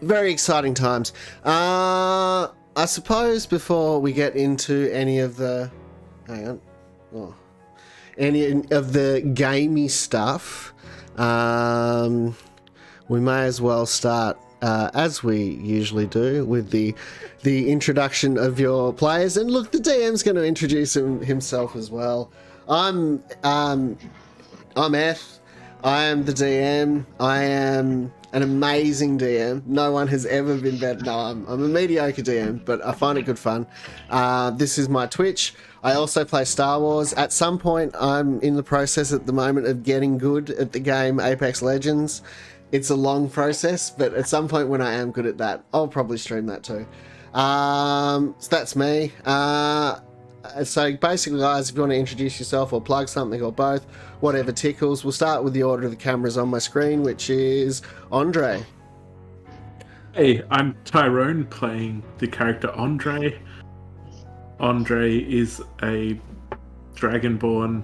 very exciting times. I suppose before we get into any of the any of the gamey stuff, we may as well start as we usually do with the introduction of your players. And look, the DM's going to introduce himself as well. I'm Eth. I am the DM. I am an amazing DM. No one has ever been better. No, I'm a mediocre DM, but I find it good fun. This is my Twitch. I also play Star Wars. At some point, I'm in the process at the moment of getting good at the game Apex Legends. It's a long process, but at some point when I am good at that, I'll probably stream that too. So that's me. So basically, guys, if you want to introduce yourself or plug something or both, whatever tickles, we'll start with the order of the cameras on my screen, which is Andre. Hey, I'm Tyrone, playing the character Andre. Andre is a dragonborn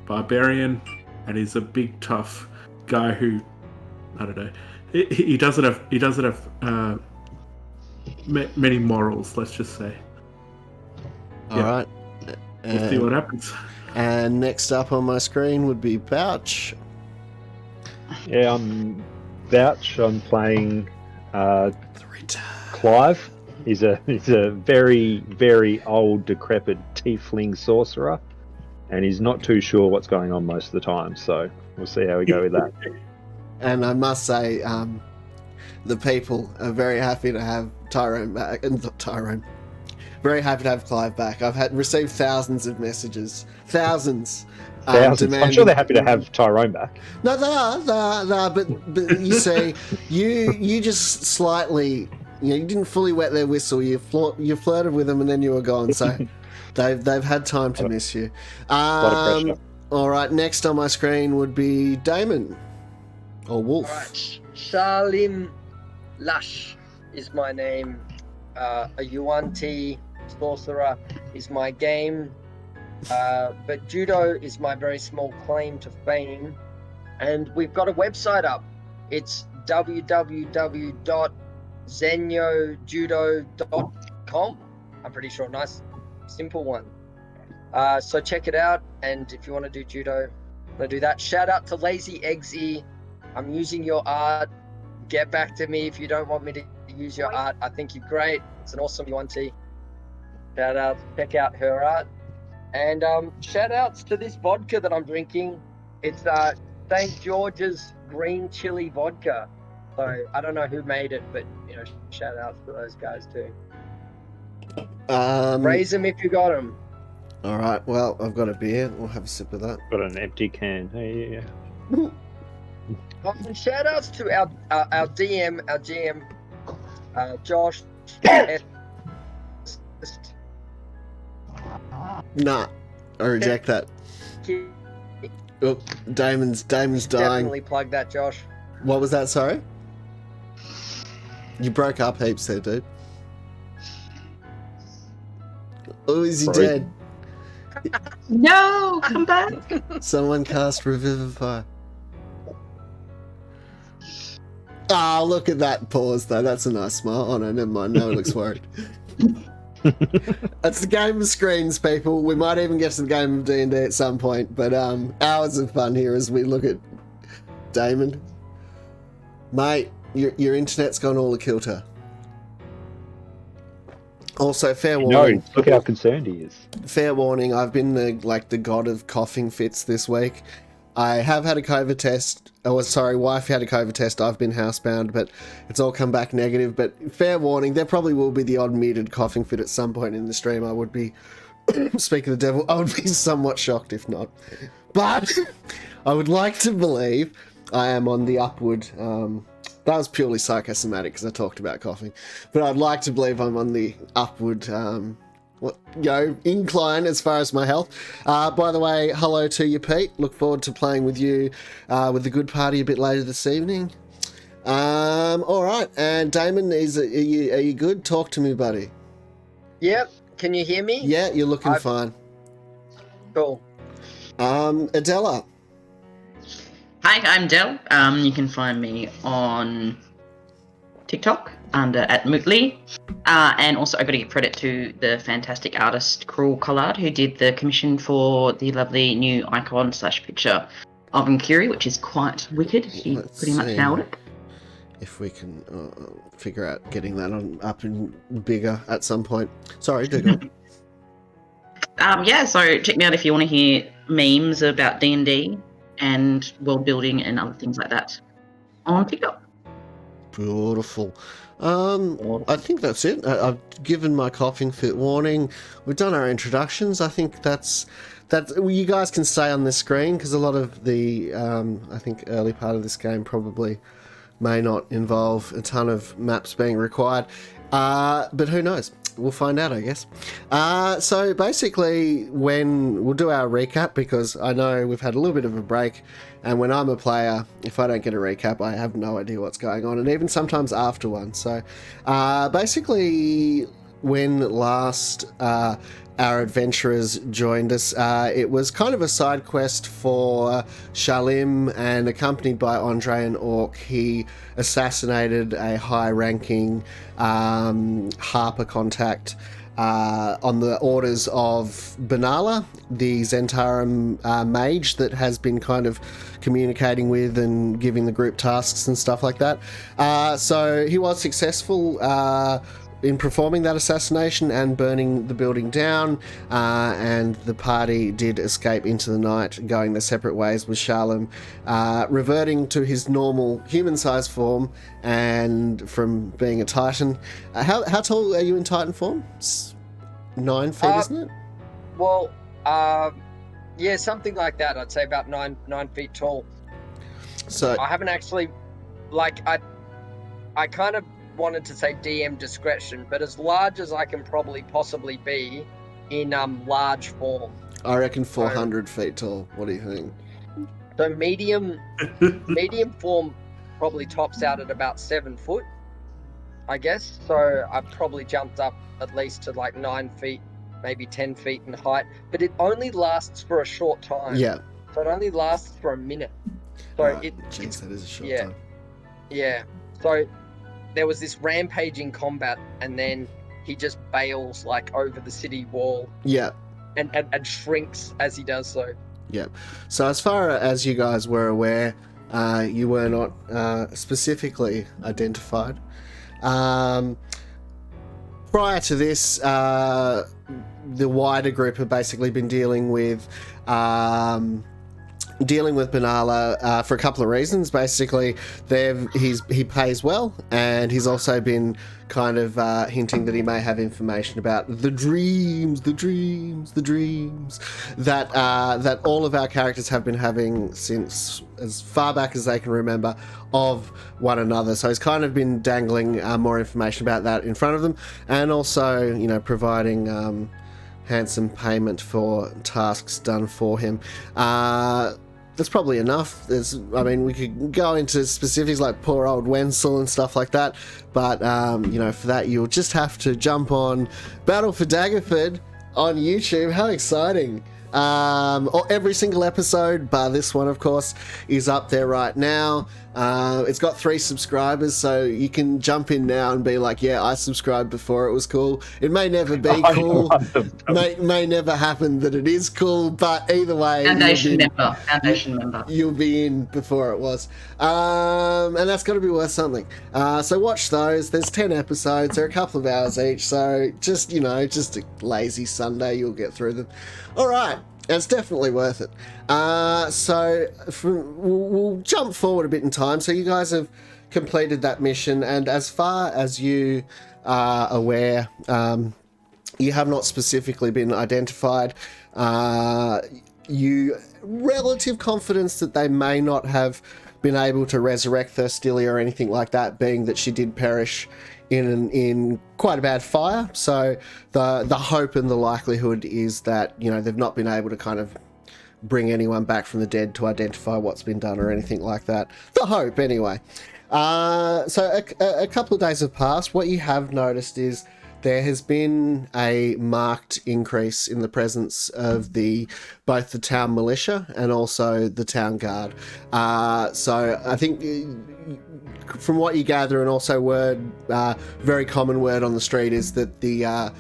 barbarian, and he's a big, tough guy who, I don't know, he doesn't have many morals. Let's just say. All right. We'll see what happens. And next up on my screen would be Pouch. Yeah, I'm Vouch. I'm playing Clive. He's a very, very old, decrepit tiefling sorcerer, and he's not too sure what's going on most of the time. So we'll see how we go with that. And I must say, the people are very happy to have Tyrone back, and not Tyrone. Very happy to have Clive back. I've received thousands of messages. Thousands. Thousands. I'm sure they're happy to have Tyrone back. No, they are. But you see, you just slightly, you didn't fully wet their whistle. You flirted with them and then you were gone. So they've had time to miss you. A lot of pressure. All right, next on my screen would be Damon. Or Wolf. All right. Shalim Lash is my name. A Yuan-Ti sorcerer is my game, but judo is my very small claim to fame, and we've got a website up. It's www.zenyojudo.com. I'm pretty sure, nice simple one. So check it out, and if you want to do judo, I'm gonna do that. Shout out to Lazy Eggsy. I'm using your art. Get back to me if you don't want me to use your art. I think you're great. It's an awesome Yuan-Ti. Shout out, check out her art. And shout outs to this vodka that I'm drinking. It's St. George's green chili vodka. So I don't know who made it, but shout outs to those guys too. Raise them if you got them. All right, well, I've got a beer. We'll have a sip of that. Got an empty can. Hey, yeah. And shout outs to our DM, our GM, Josh. Nah, I reject that. Oh, Damon's dying. Definitely plug that, Josh. What was that? Sorry, you broke up heaps there, dude. Oh, is he dead? No, come back. Someone cast Revivify. Ah, look at that pause though. That's a nice smile. Oh no, never mind. No, it looks worried. That's the game of screens, people. We might even get to the game of D&D at some point, but hours of fun here as we look at Damon. Mate, your internet's gone all a kilter. Also, fair warning. No, look how concerned he is. Fair warning, I've been the god of coughing fits this week. I have had a COVID test. Wife had a COVID test. I've been housebound, but it's all come back negative. But fair warning, there probably will be the odd muted coughing fit at some point in the stream. I would be, speak of the devil, I would be somewhat shocked if not. But I would like to believe I am on the upward. That was purely psychosomatic because I talked about coughing. But I'd like to believe I'm on the upward incline as far as my health. By the way, hello to you, Pete. Look forward to playing with you with the good party a bit later this evening. All right, and Damon, are you good? Talk to me, buddy. Yep. Can you hear me? Yeah, you're looking fine. Cool. Adela. Hi, I'm Del. You can find me on TikTok under @Mootley. And also I've got to give credit to the fantastic artist Cruel Collard, who did the commission for the lovely new icon/picture of Nkiri, which is quite wicked. He Let's pretty much see nailed it. if we can figure out getting that on up and bigger at some point. Sorry, do go. Yeah, so check me out if you want to hear memes about D&D and world building and other things like that on TikTok. Beautiful. I think that's it. I've given my coughing fit warning. We've done our introductions. I think that's you guys can stay on this screen because a lot of the I think early part of this game probably may not involve a ton of maps being required. But who knows? We'll find out, I guess. So basically, when we'll do our recap, because I know we've had a little bit of a break, and when I'm a player, if I don't get a recap, I have no idea what's going on, and even sometimes after one. So basically, when last our adventurers joined us, it was kind of a side quest for Shalim, and accompanied by Andre and Orc, he assassinated a high-ranking Harper contact on the orders of Benala, the Zentarum mage that has been kind of communicating with and giving the group tasks and stuff like that. So he was successful in performing that assassination and burning the building down, and the party did escape into the night, going their separate ways, with Shalom reverting to his normal human-sized form and from being a Titan. How tall are you in Titan form? 9 feet, isn't it? Well, yeah, something like that. I'd say about 9 feet tall. So I haven't actually, I kind of wanted to say DM discretion, but as large as I can probably possibly be in large form. I reckon 400 feet tall. What do you think? So medium form probably tops out at about 7 foot, I guess. So I've probably jumped up at least to like 9 feet, maybe 10 feet in height, but it only lasts for a short time. Yeah. So it only lasts for a minute. So Right. Jeez, that is a short time. Yeah. So there was this rampaging combat, and then he just bails like over the city wall. Yeah. And shrinks as he does so. Yeah. So as far as you guys were aware, you were not specifically identified. Prior to this, the wider group have basically been dealing with Benala for a couple of reasons. Basically, he pays well, and he's also been kind of hinting that he may have information about the dreams that all of our characters have been having since as far back as they can remember of one another. So he's kind of been dangling more information about that in front of them, and also, you know, providing handsome payment for tasks done for him. That's probably enough. We could go into specifics like poor old Wenzel and stuff like that, but for that you'll just have to jump on Battle for Daggerford on YouTube. How exciting! Every single episode, bar this one, of course, is up there right now. It's got 3 subscribers, so you can jump in now and be like, yeah, I subscribed before it was cool. It may never be cool, may never happen that it is cool, but either way, Foundation member. You'll be in before it was. And that's got to be worth something. So watch those. There's 10 episodes. They're a couple of hours each, so just a lazy Sunday, you'll get through them. All right. It's definitely worth it. We'll jump forward a bit in time. So you guys have completed that mission, and as far as you are aware, you have not specifically been identified. You relative confidence that they may not have been able to resurrect Thirstilia or anything like that, being that she did perish in quite a bad fire. So the hope and the likelihood is that, they've not been able to kind of bring anyone back from the dead to identify what's been done or anything like that. The hope, anyway. So a couple of days have passed. What you have noticed is there has been a marked increase in the presence of both the town militia and also the town guard. So I think from what you gather, and also very common word on the street is that the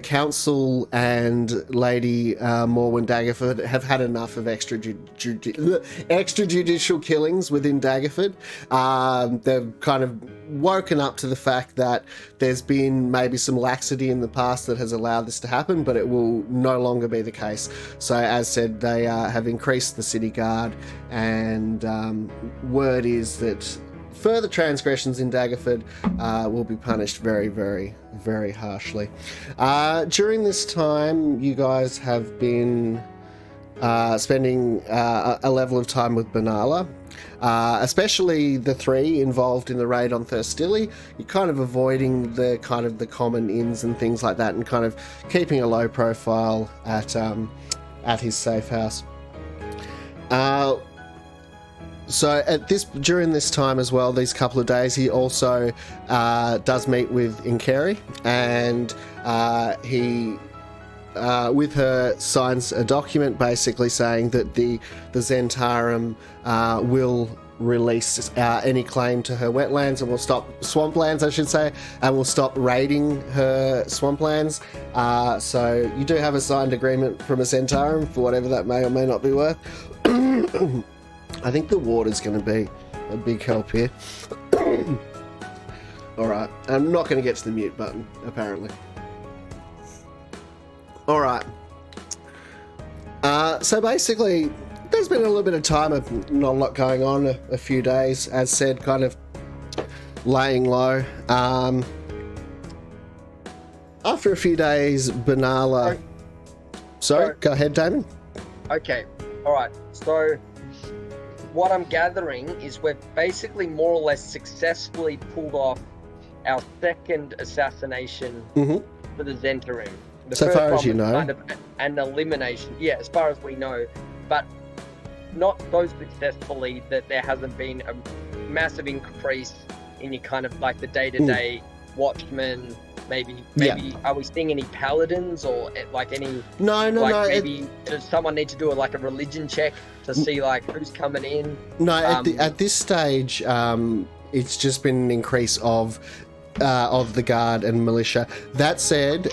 council and Lady Morwen Daggerford have had enough of extrajudicial killings within Daggerford. They've kind of woken up to the fact that there's been maybe some laxity in the past that has allowed this to happen, but it will no longer be the case. So as said, they have increased the city guard, and word is that further transgressions in Daggerford will be punished very, very, very harshly. During this time, you guys have been spending a level of time with Benalla, especially the three involved in the raid on Thurstilly. You're kind of avoiding the common inns and things like that, and kind of keeping a low profile at his safe house. So during this time as well, these couple of days, he also does meet with Inkeri, and he, with her, signs a document basically saying that the Zentarum will release any claim to her wetlands, and will stop swamplands, I should say, and will stop raiding her swamplands. So you do have a signed agreement from a Zentarum for whatever that may or may not be worth. I think the water's going to be a big help here. Alright, I'm not going to get to the mute button, apparently. Alright. So basically, there's been a little bit of time of not a lot going on, a few days, as said, kind of laying low. After a few days, Benalla... Sorry, go ahead, Damon. Okay, alright, so what I'm gathering is we've basically more or less successfully pulled off our second assassination for the Zentarum. So far as you know. Kind of an elimination, yeah, as far as we know, but not so successfully that there hasn't been a massive increase in your kind of like the day-to-day watchmen. Maybe are we seeing any paladins or like any? No. Maybe does someone need to do a religion check to see like who's coming in? No, at this stage, it's just been an increase of the guard and militia. That said,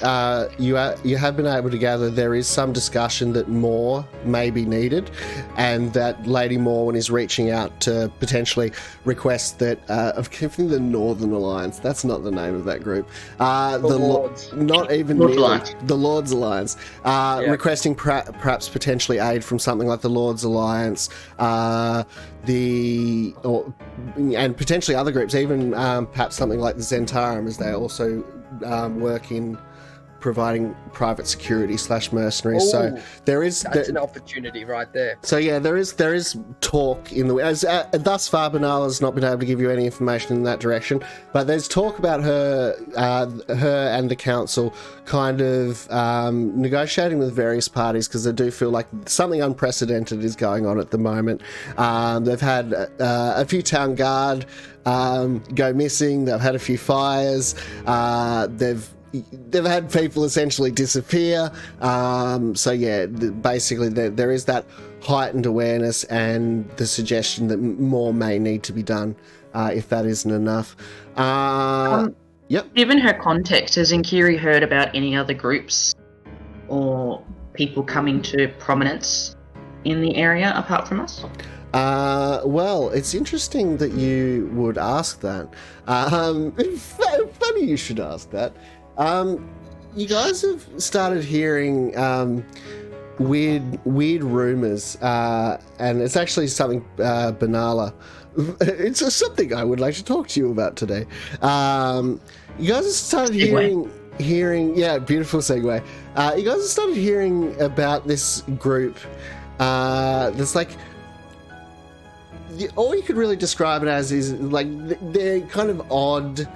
you have been able to gather there is some discussion that more may be needed, and that Lady Morwen is reaching out to potentially request that of giving the Northern Alliance. That's not the name of that group. The Lords, not even the Lords Alliance. Requesting perhaps potentially aid from something like the Lords Alliance, and potentially other groups, even perhaps something like the Zentarum, as they also work in providing private security / mercenaries. Ooh, so that's an opportunity right there. So yeah, there is talk in the thus far Benalla's not been able to give you any information in that direction, but there's talk about her and the council kind of negotiating with various parties, because they do feel like something unprecedented is going on at the moment. They've had a few town guard go missing. They've had a few fires. They've had people essentially disappear. So yeah, basically there is that heightened awareness and the suggestion that more may need to be done if that isn't enough. Yep. Given her context, has Inkeri heard about any other groups or people coming to prominence in the area apart from us? Well, it's interesting that you would ask that. Funny you should ask that. You guys have started hearing weird rumors, and it's actually something Benalla. It's something I would like to talk to you about today. You guys have started hearing. Yeah, beautiful segue. You guys have started hearing about this group. That's like. All you could really describe it as is like they're kind of odd.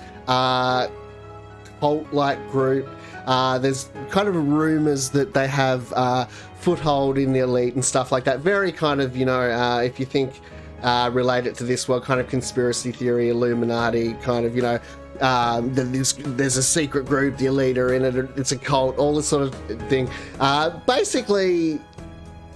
Cult-like group. There's kind of rumors that they have foothold in the elite and stuff like that. Very kind of, if you think relate it to this world, kind of conspiracy theory, Illuminati, kind of, There's a secret group, the leader in it, it's a cult, all this sort of thing. Basically,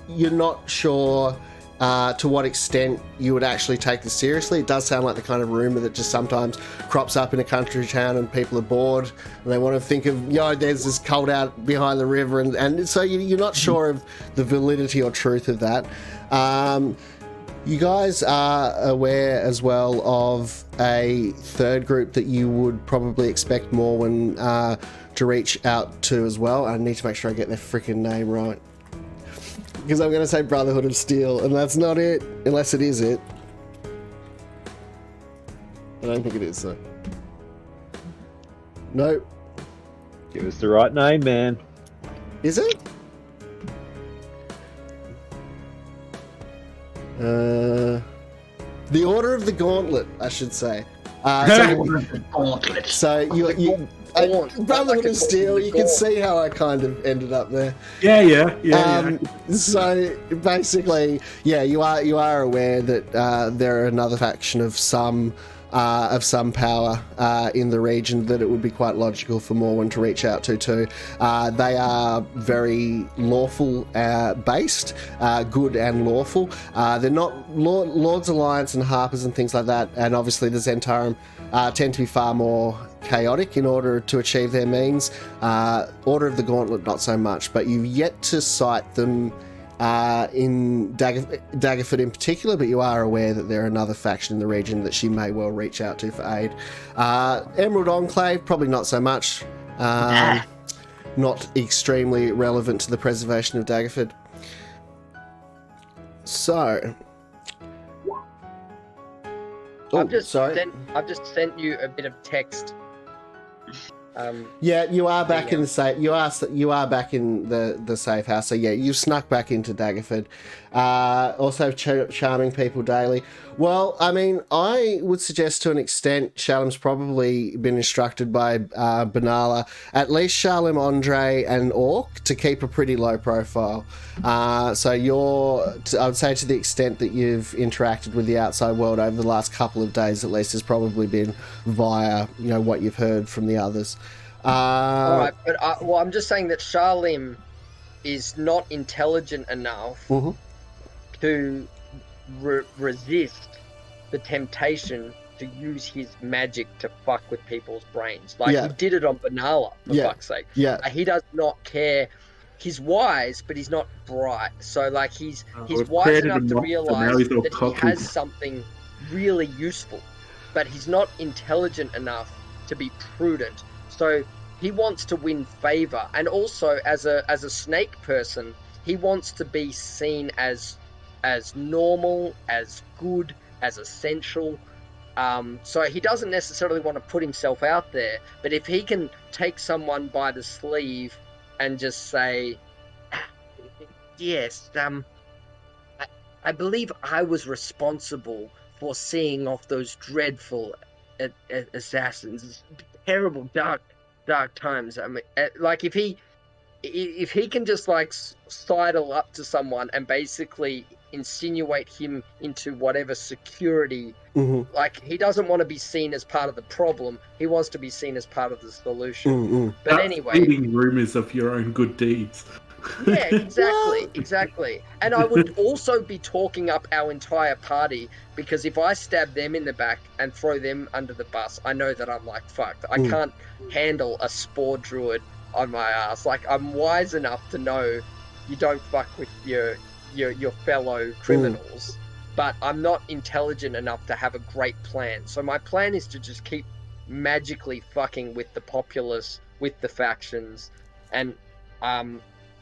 you're not sure to what extent you would actually take this seriously. It does sound like the kind of rumor that just sometimes crops up in a country town and people are bored and they want to think of, there's this cult out behind the river, and so you're not sure of the validity or truth of that. You guys are aware as well of a third group that you would probably expect more when to reach out to as well. I need to make sure I get their freaking name right, because I'm going to say Brotherhood of Steel, and that's not it, unless it is it. I don't think it is, though. Nope. Give us the right name, man. Is it? The Order of the Gauntlet, I should say. So you Brotherhood of Steel, you can see how I kind of ended up there. Yeah. So basically, you are aware that they're another faction of some power in the region that it would be quite logical for Morwen to reach out to too. They are very lawful based, good and lawful. They're not Lord's Alliance and Harpers and things like that, and obviously the Zentarum tend to be far more chaotic in order to achieve their means. Order of the Gauntlet, not so much, but you've yet to sight them in Daggerford in particular, but you are aware that they're another faction in the region that she may well reach out to for aid. Emerald Enclave, probably not so much. Not extremely relevant to the preservation of Daggerford. So... I've just sent you a bit of text. You are back in the safe. You are back in the safe house. So you snuck back into Daggerford. Also charming people daily. Well, I mean, I would suggest to an extent Shalom's probably been instructed by Benalla, at least Shalom, Andre, and Orc to keep a pretty low profile. So I would say to the extent that you've interacted with the outside world over the last couple of days, at least, has probably been via what you've heard from the others. All right, but I'm just saying that Shalom is not intelligent enough to resist the temptation to use his magic to fuck with people's brains. He did it on Benalla, for fuck's sake. Yeah. He does not care. He's wise, but he's not bright. So he's wise enough to realize that he has something really useful, but he's not intelligent enough to be prudent. So he wants to win favor, and also as a snake person, he wants to be seen as normal, as good, as essential. So he doesn't necessarily want to put himself out there, but if he can take someone by the sleeve and just say, yes, I believe I was responsible for seeing off those dreadful assassins, terrible dark times. I mean, if he can just sidle up to someone and basically insinuate him into whatever security, he doesn't want to be seen as part of the problem, he wants to be seen as part of the solution. But anyway, reading rumors of your own good deeds. Yeah, exactly. And I would also be talking up our entire party, because if I stab them in the back and throw them under the bus, I know that I'm fucked. I can't handle a spore druid on my ass. I'm wise enough to know you don't fuck with your fellow criminals, but I'm not intelligent enough to have a great plan. So my plan is to just keep magically fucking with the populace, with the factions, and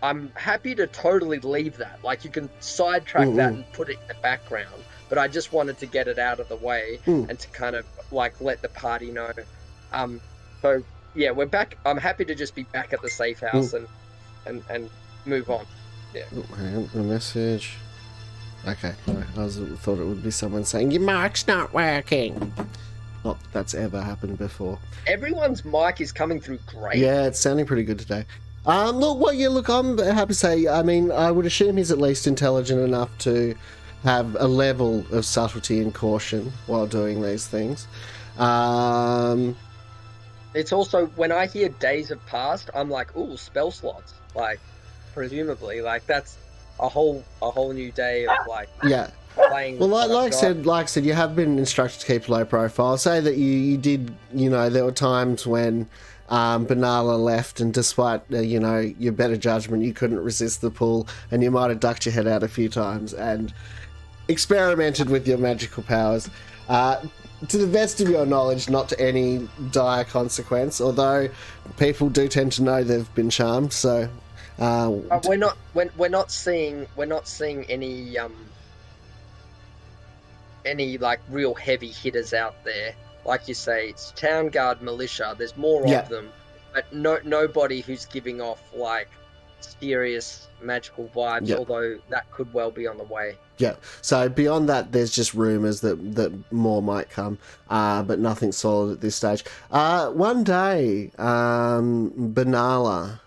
I'm happy to totally leave that. You can sidetrack that and put it in the background, but I just wanted to get it out of the way and to kind of let the party know. So yeah, we're back. I'm happy to just be back at the safe house and move on. Yeah. Oh, hang on, the message. Okay, no, I thought it would be someone saying your mic's not working. Not that that's ever happened before. Everyone's mic is coming through great. Yeah, it's sounding pretty good today. Look, I'm happy to say, I mean, I would assume he's at least intelligent enough to have a level of subtlety and caution while doing these things. It's also when I hear days have passed, I'm like, ooh, spell slots. Like, presumably, like that's a whole new day of like Yeah. playing. Well, with what I've like I said, you have been instructed to keep low profile. Say that you did, there were times when Banala left, and despite your better judgment, you couldn't resist the pull, and you might have ducked your head out a few times and experimented with your magical powers. To the best of your knowledge, not to any dire consequence. Although people do tend to know they've been charmed, so. we're not seeing any like real heavy hitters out there. Like you say, it's town guard militia. There's more Yeah. of them, but nobody who's giving off like serious magical vibes. Yeah. Although that could well be on the way. Yeah. So beyond that, there's just rumours that more might come, but nothing solid at this stage. One day, Banala,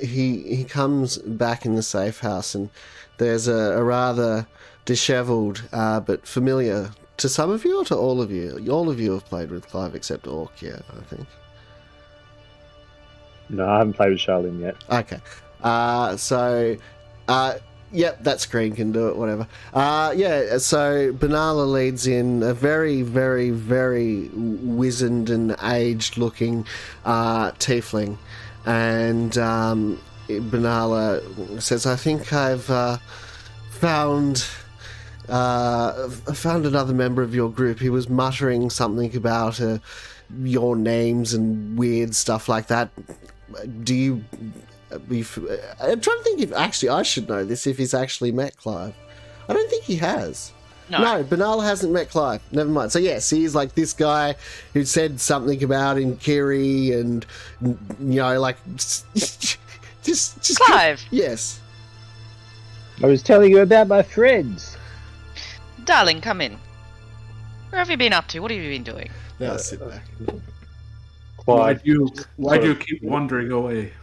he comes back in the safe house, and there's a rather dishevelled but familiar to some of you or to all of you. All of you have played with Clive except Orc, yeah, I think. No, I haven't played with Charlene yet. Okay. Yep, that screen can do it, whatever. So Banala leads in a very, very, very wizened and aged-looking tiefling. And Banala says, I think I've found another member of your group. He was muttering something about your names and weird stuff like that. Do you... I'm trying to think if actually I should know this, if he's actually met Clive. I don't think he has. No, Banal hasn't met Clive. Never mind. So yes, he's like this guy who said something about him, Kiri, and like just Clive. Yes. I was telling you about my friends. Darling, come in. Where have you been up to? What have you been doing? Now sit back. Why Clive, do you keep wandering away?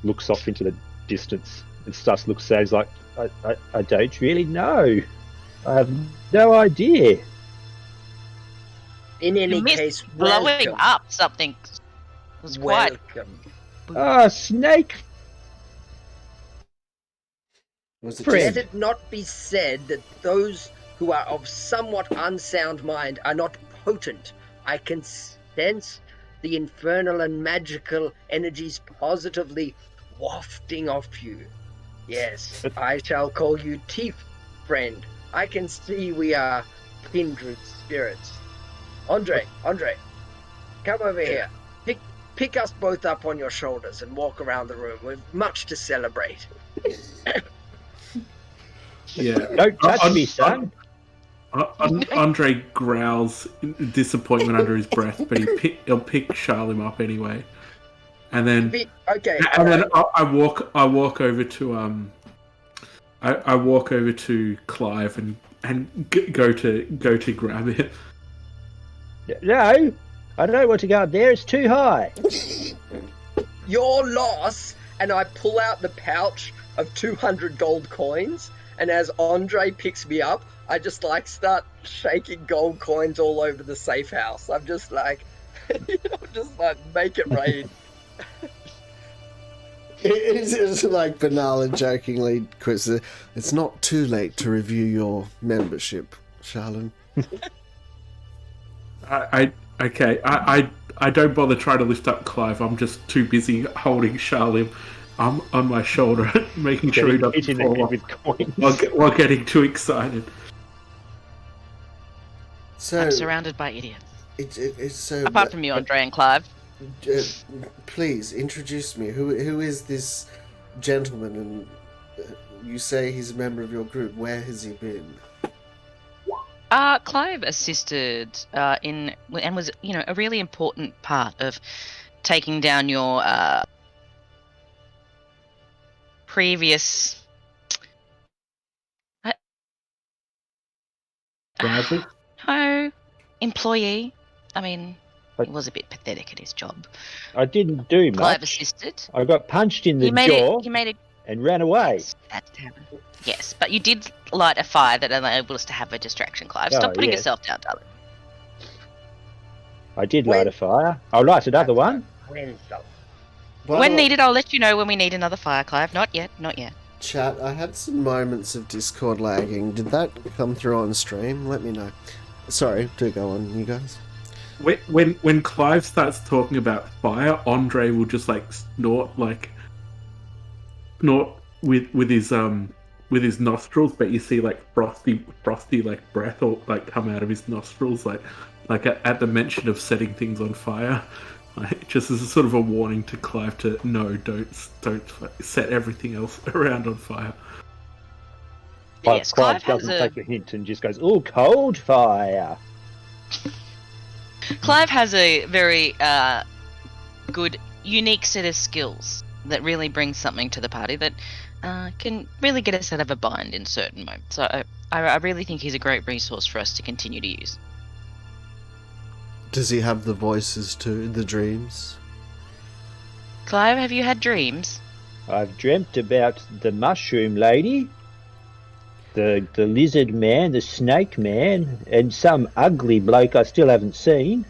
looks off into the distance and starts to look sad. He's like, I don't really know. I have no idea. In any You missed case, blowing welcome. up something. It was quite. Welcome. Ah, snake Was it Friend. Let it not be said that those who are of somewhat unsound mind are not potent. I can sense the infernal and magical energies positively wafting off you. Yes, I shall call you Teeth Friend. I can see we are kindred spirits. Andre, come over here. Pick us both up on your shoulders and walk around the room. We've much to celebrate. Yeah. Don't touch me, son. Andre growls in disappointment under his breath, but he'll pick Charlim up anyway. And then I walk over to I walk over to Clive and go to grab it. No, I don't want to go up there. It's too high. Your loss, and I pull out the pouch of 200 gold coins, and as Andre picks me up, I just like start shaking gold coins all over the safe house. I'm just like, just like make it rain. It's like Banala jokingly quips, it's not too late to review your membership, Charlene. I don't bother trying to lift up Clive. I'm just too busy holding Charlim on my shoulder, making sure he doesn't fall off with coins. while getting too excited. So I'm surrounded by idiots. it's so. Apart from you, Andre and Clive. Please introduce me. Who is this gentleman? And you say he's a member of your group. Where has he been? Clive assisted in and was, a really important part of taking down your previous employee. I mean, he was a bit pathetic at his job. I didn't do Clive much. assisted. I got punched in the jaw You made it. and ran away. Yes, that did happen. Yes, but you did light a fire that enabled us to have a distraction, Clive. Stop Oh, putting yes. yourself down, darling. I did light a fire. I'll light another one. When so? When needed, I'll let you know when we need another fire, Clive. Not yet, not yet. Chat, I had some moments of Discord lagging. Did that come through on stream? Let me know. Sorry, do go on, you guys. When Clive starts talking about fire, Andre will just snort with his nostrils, but you see frosty breath or come out of his nostrils at the mention of setting things on fire. Just as a sort of a warning to Clive to don't set everything else around on fire. Yes, Clive Clive has doesn't a take the hint and just goes, "Oh, cold fire." Clive has a very good, unique set of skills that really brings something to the party that can really get us out of a bind in certain moments. So I really think he's a great resource for us to continue to use. Does he have the voices too, the dreams? Clive, have you had dreams? I've dreamt about the mushroom lady, the lizard man, the snake man, and some ugly bloke I still haven't seen.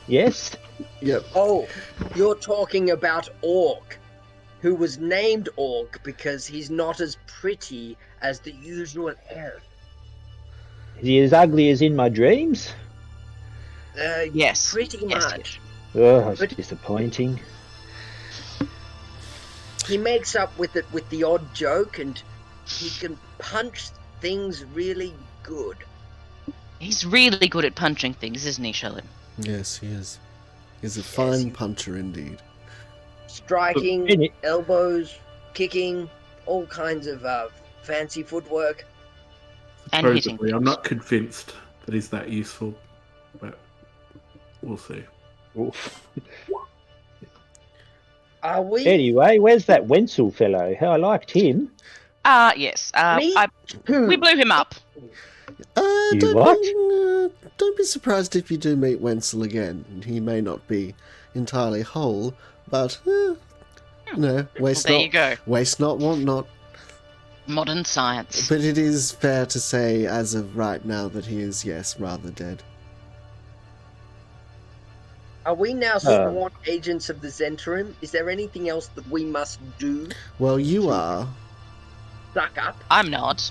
Yes? Yep. Oh, you're talking about Orc, who was named Orc because he's not as pretty as the usual elf. Is he as ugly as in my dreams? Yes. Pretty Yes, much. Oh, it's But- disappointing. He makes up with it with the odd joke, and he can punch things really good. He's really good at punching things, isn't he, Shelly? Yes, he is. He's a fine puncher indeed. Striking, In it- elbows, kicking, all kinds of fancy footwork. And hitting. Supposedly, I'm not convinced that he's that useful, but we'll see. Oof. Are we? Anyway, where's that Wenzel fellow? I liked him. Yes. Me? We blew him up. You what? Don't be surprised if you do meet Wenzel again. He may not be entirely whole, but waste There not, you go. waste not, want not. Modern science. But it is fair to say, as of right now, that he is, yes, rather dead. Are we now sworn agents of the Zentarim? Is there anything else that we must do? Well, you are. Suck up. I'm not.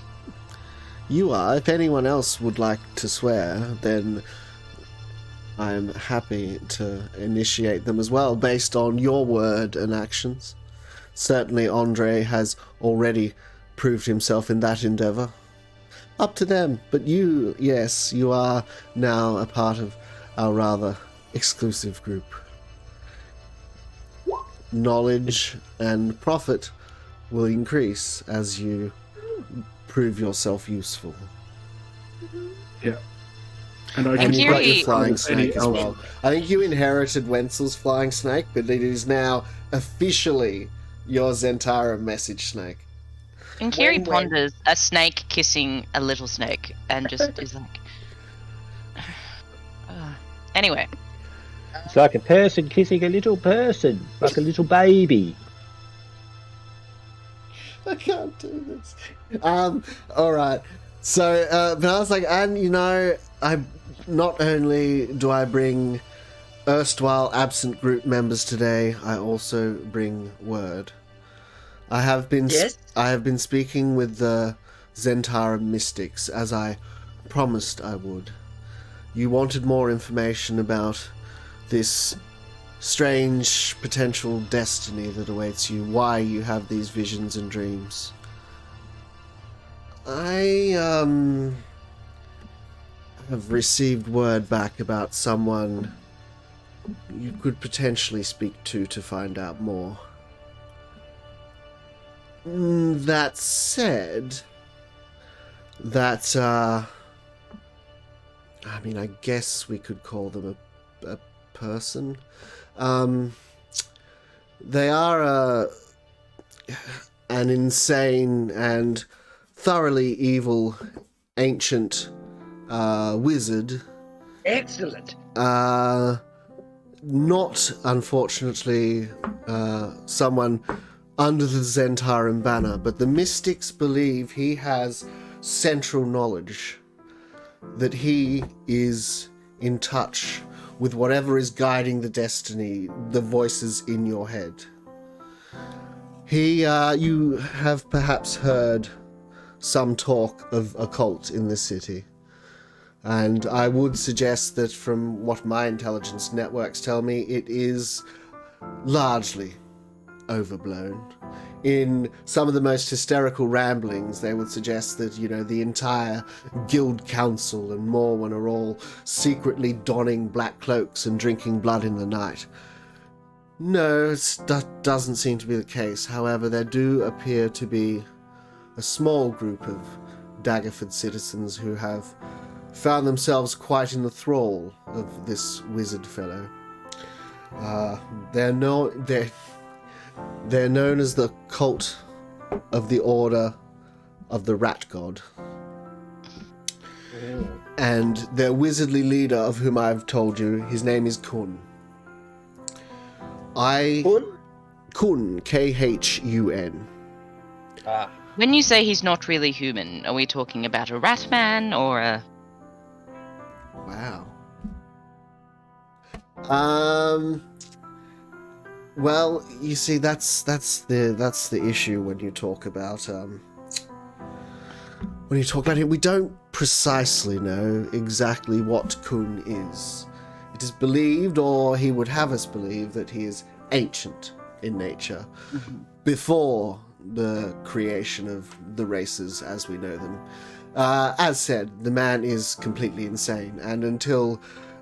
You are. If anyone else would like to swear, then I'm happy to initiate them as well, based on your word and actions. Certainly, Andre has already proved himself in that endeavour. Up to them. But you, yes, you are now a part of our rather exclusive group. Knowledge and profit will increase as you prove yourself useful. Yeah. And And you've got your Kiri- flying Any snake as elf- well. I think you inherited Wenzel's flying snake, but it is now officially your Zentara message snake. And Kiri When- ponders a snake kissing a little snake and just is like... Anyway. It's like a person kissing a little person, like a little baby. I can't do this. Alright. So, but I was like, and I not only do I bring erstwhile absent group members today, I also bring word. I have been Yes? I have been speaking with the Zentara mystics, as I promised I would. You wanted more information about this strange potential destiny that awaits you, why you have these visions and dreams. I have received word back about someone you could potentially speak to find out more. That said, I guess we could call them a person. They are an insane and thoroughly evil ancient wizard. Excellent. Not, unfortunately, someone under the Zentarim banner, but the mystics believe he has central knowledge, that he is in touch with whatever is guiding the destiny, the voices in your head. You have perhaps heard some talk of a cult in this city. And I would suggest that from what my intelligence networks tell me, it is largely overblown. In some of the most hysterical ramblings, they would suggest that, the entire guild council and Morwen are all secretly donning black cloaks and drinking blood in the night. No, that doesn't seem to be the case. However, there do appear to be a small group of Daggerford citizens who have found themselves quite in the thrall of this wizard fellow. They're known as the cult of the Order of the Rat God. And their wizardly leader, of whom I've told you, his name is Kun. Kun, Khun. When you say he's not really human, are we talking about a rat man or a... Wow. Well, you see, that's the issue when you talk about him. We don't precisely know exactly what Kun is. It is believed, or he would have us believe, that he is ancient in nature, before the creation of the races as we know them. As said, the man is completely insane, and until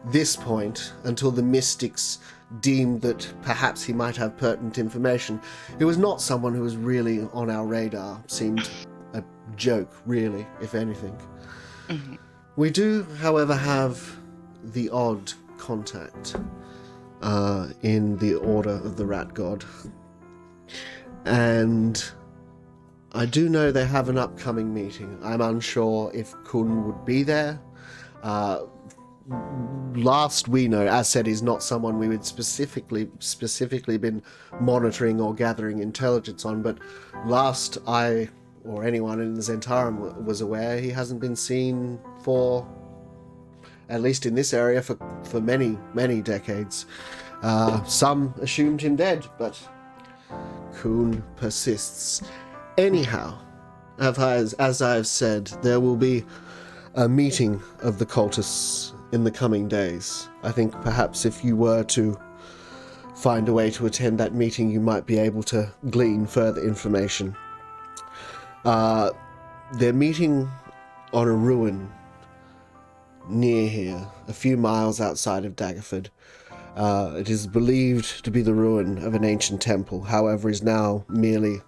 this point, until the mystics deemed that perhaps he might have pertinent information, it was not someone who was really on our radar. Seemed a joke, really, if anything. We do, however, have the odd contact in the Order of the Rat God. And I do know they have an upcoming meeting. I'm unsure if Kun would be there. Last we know, as said, he's not someone we would specifically been monitoring or gathering intelligence on, but last I, or anyone in Zentarum was aware, he hasn't been seen for, at least in this area, for many, many decades. Some assumed him dead, but Kun persists. Anyhow, as I have said, there will be a meeting of the cultists in the coming days. I think perhaps if you were to find a way to attend that meeting, you might be able to glean further information. They're meeting on a ruin near here, a few miles outside of Daggerford. It is believed to be the ruin of an ancient temple, however, is now merely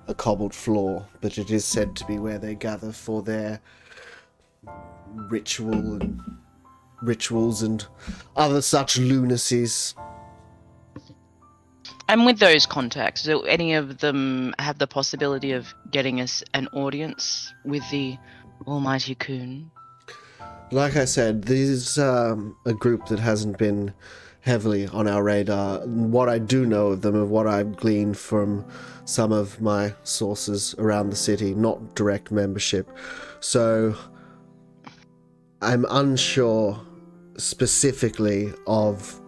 a cobbled floor, but it is said to be where they gather for their rituals and other such lunacies. And with those contacts, do any of them have the possibility of getting us an audience with the almighty Kun? Like I said, this is a group that hasn't been heavily on our radar. What I do know of them, of what I've gleaned from some of my sources around the city, not direct membership. So I'm unsure specifically of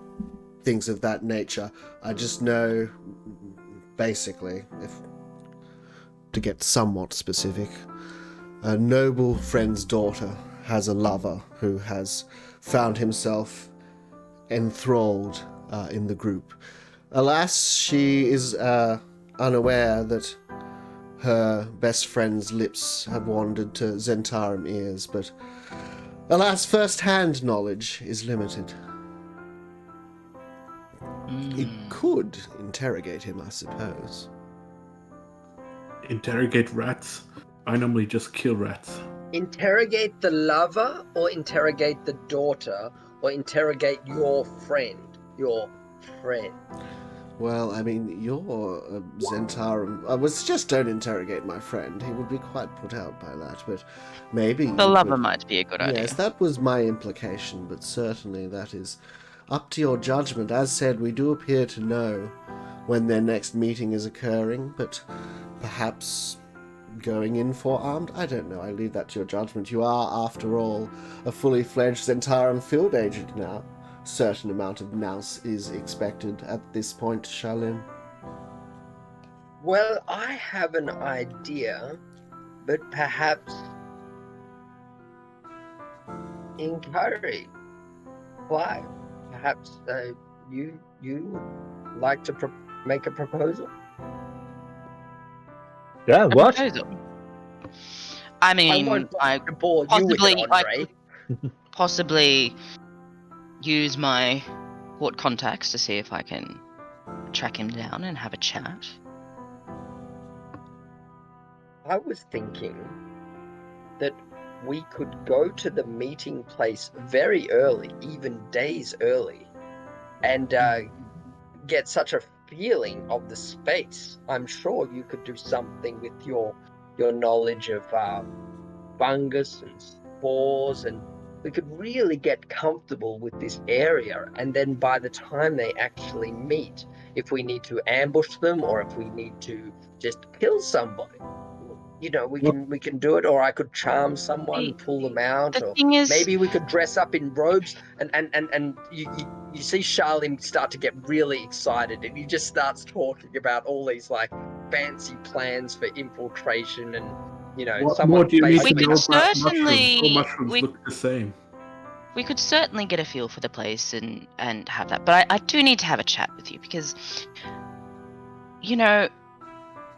things of that nature. I just know, basically, to get somewhat specific, a noble friend's daughter has a lover who has found himself enthralled in the group. Alas, she is unaware that her best friend's lips have wandered to Zentarum ears, but alas, first-hand knowledge is limited. It could interrogate him, I suppose. Interrogate rats? I normally just kill rats. Interrogate the lover, or interrogate the daughter, or interrogate your friend? Your friend. Well, I mean, you're Zentarum. I would suggest don't interrogate my friend. He would be quite put out by that, but maybe... The lover might be a good idea. Yes, that was my implication, but certainly that is up to your judgment. As said, we do appear to know when their next meeting is occurring, but perhaps going in forearmed? I don't know. I leave that to your judgment. You are, after all, a fully fledged Zentarum field agent now. Certain amount of nous is expected at this point, Shalim. Well, I have an idea, but perhaps Inkari, Clive, perhaps you would like to make a proposal? Yeah, A what? proposal. I mean, won't I bore you with possibly, it, I Andre. could possibly use my court contacts to see if I can track him down and have a chat. I was thinking that we could go to the meeting place very early, even days early, and get such a feeling of the space. I'm sure you could do something with your knowledge of fungus and spores, and we could really get comfortable with this area. And then by the time they actually meet, if we need to ambush them or if we need to just kill somebody, you know, we can do it. Or I could charm someone and pull them out, The or thing is, maybe we could dress up in robes. And you see Charlene start to get really excited, and he just starts talking about all these like fancy plans for infiltration, and you know, What someone more do you need We to could know about certainly- mushrooms? All mushrooms look the same. we could certainly get a feel for the place and have that. But I do need to have a chat with you because, you know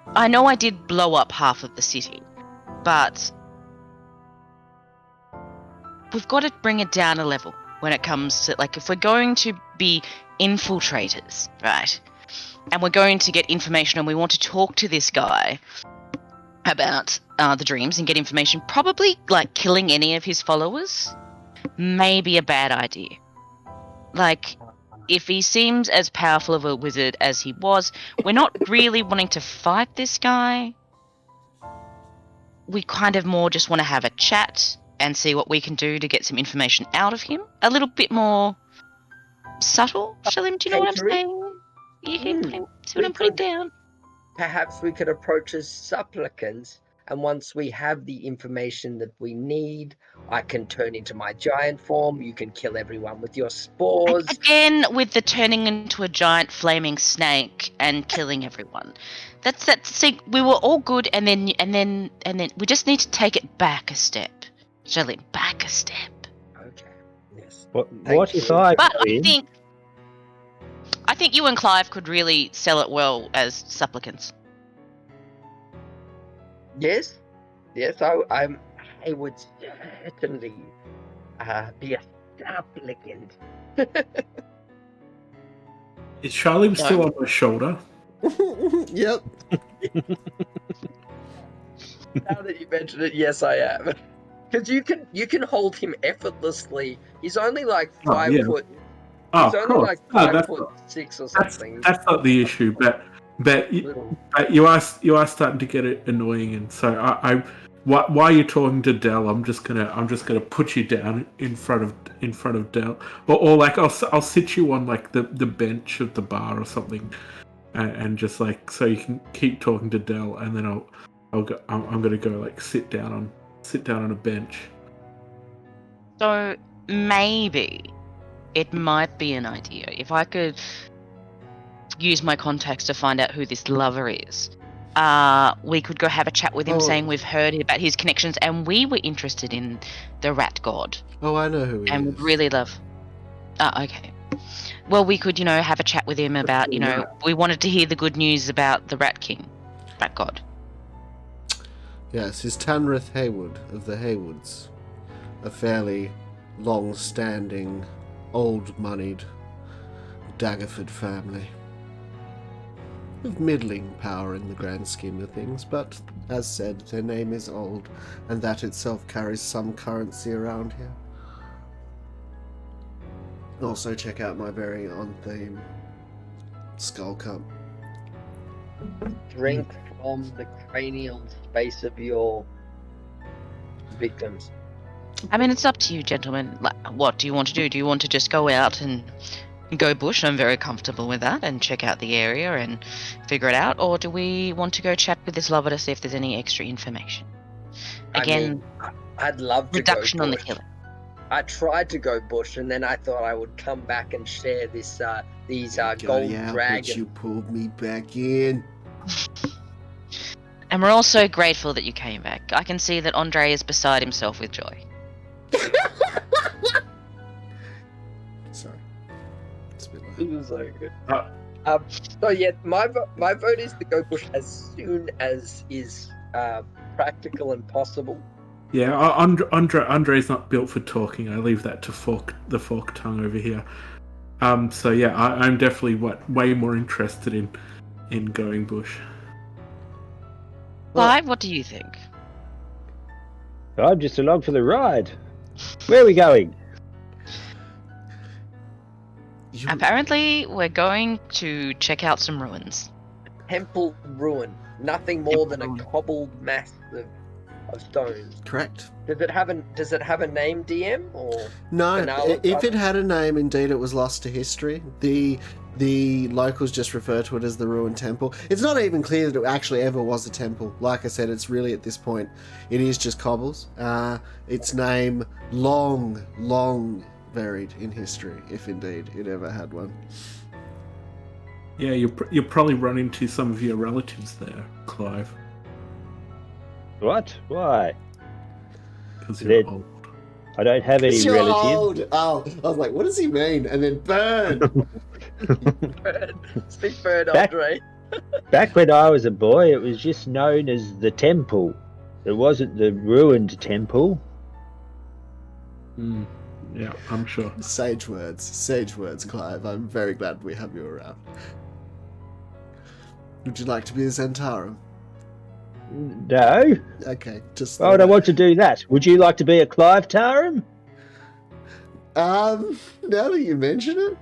I did blow up half of the city, but we've got to bring it down a level when it comes to, like, if we're going to be infiltrators, right? And we're going to get information and we want to talk to this guy about the dreams and get information, probably, like, killing any of his followers may be a bad idea. Like, if he seems as powerful of a wizard as he was, we're not really wanting to fight this guy. We kind of more just want to have a chat and see what we can do to get some information out of him. A little bit more subtle. Shalim, do you know what I'm Catering? saying? You can see what we I'm putting could- down. Perhaps we could approach as supplicants, and once we have the information that we need, I can turn into my giant form. You can kill everyone with your spores. Again, with the turning into a giant flaming snake and killing everyone. That's see, we were all good, and then we just need to take it back a step. Shalim, back a step. Okay. Yes. What Thank if you. I But go in? I think you and Clive could really sell it well as supplicants. Yes. I would certainly be a supplicant. Is Charlie still on my shoulder? Yep. Now that you mention it, yes, I am. Because you can hold him effortlessly. He's only like 5 yeah. foot. Oh, He's of only course. like No, 5 that's foot not, 6 or that's, something. that's not the issue. But you are starting to get it annoying, and so while you're talking to Dell, I'm just gonna put you down in front of Dell, or like I'll sit you on like the bench of the bar or something, and just like so you can keep talking to Dell, and then I'm gonna go like sit down on a bench. So maybe it might be an idea if I could use my contacts to find out who this lover is. We could go have a chat with him, saying we've heard about his connections and we were interested in the rat god. Oh, I know who he And is. would really love. Okay. Well, we could, have a chat with him about, we wanted to hear the good news about the rat king, rat god. Yes, he's Tanrith Haywood of the Haywoods. A fairly long-standing, old-moneyed Daggerford family. Of middling power in the grand scheme of things, but, as said, their name is old, and that itself carries some currency around here. Also, check out my very on-theme skull cup. Drink from the cranial space of your victims. I mean, it's up to you, gentlemen. Like, what do you want to do? Do you want to just go out and go bush? I'm very comfortable with that, and check out the area and figure it out. Or do we want to go chat with this lover to see if there's any extra information? Again, I'd love to reduction go on the bush. killing. I tried to go bush, and then I thought I would come back and share these gold But dragon. you pulled me back in. And we're also grateful that you came back. I can see that Andre is beside himself with joy. Sorry. It's a bit loud. It was so good. Uh, So yeah, my vote is to go bush as soon as is practical and possible. Yeah, Andre's not built for talking. I leave that to the fork tongue over here. So yeah, I'm definitely way more interested in going bush. Clive, what do you think? I'm just along for the ride. Where are we going? Apparently, we're going to check out some ruins. Temple ruin, nothing more than a cobbled mass of stones. Correct. Does it have a name, DM, or No, Banal- if it had a name, indeed, it was lost to history. The locals just refer to it as the ruined temple. It's not even clear that it actually ever was a temple. Like I said, it's really at this point, it is just cobbles. Its name long varied in history, if indeed it ever had one. Yeah, you'll probably run into some of your relatives there, Clive, What? Why? because They're- you're old. I don't have any You're relatives. old. Oh, I was like, what does he mean? And then burn. Speak bird, Back- Andre. Back when I was a boy, it was just known as the temple. It wasn't the ruined temple. Yeah, I'm sure. Sage words, Clive. I'm very glad we have you around. Would you like to be a Zentarum? No. Okay, just. Why would I want to do that? Would you like to be a Clive Tarum? Now that you mention it,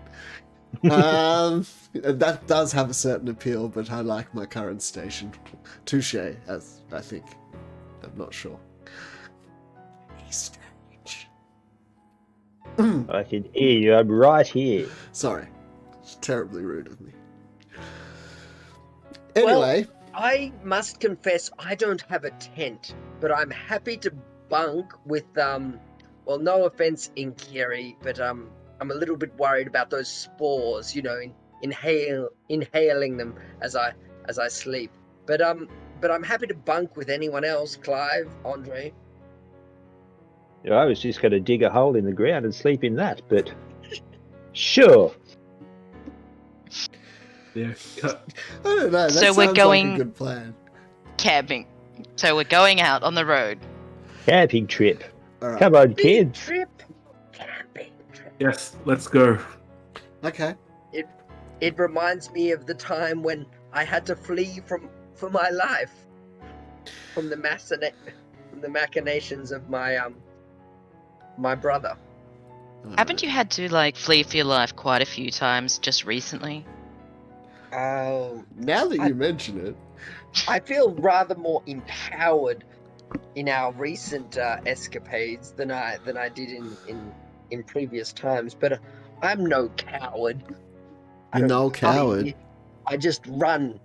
that does have a certain appeal, but I like my current station. Touche, as I think. I'm not sure. He's strange. I can hear you. I'm right here. Sorry. It's terribly rude of me. Well- Anyway, I must confess, I don't have a tent, but I'm happy to bunk with well, no offense, Inkiri, but I'm a little bit worried about those spores, inhaling them as I sleep. But I'm happy to bunk with anyone else, Clive, Andre. I was just going to dig a hole in the ground and sleep in that, but sure. Yeah. I don't know. That So we're sounds going- like a good plan. Camping. So we're going out on the road. Camping trip. All right. Come on, Big kids. trip, camping trip. Yes, let's go. Okay. It reminds me of the time when I had to flee for my life from the machinations of my brother. Haven't you had to flee for your life quite a few times just recently? Oh, Now that you mention it, I feel rather more empowered in our recent escapades than I did in previous times. But I'm no coward. I You're don't no coward. fight. I just run.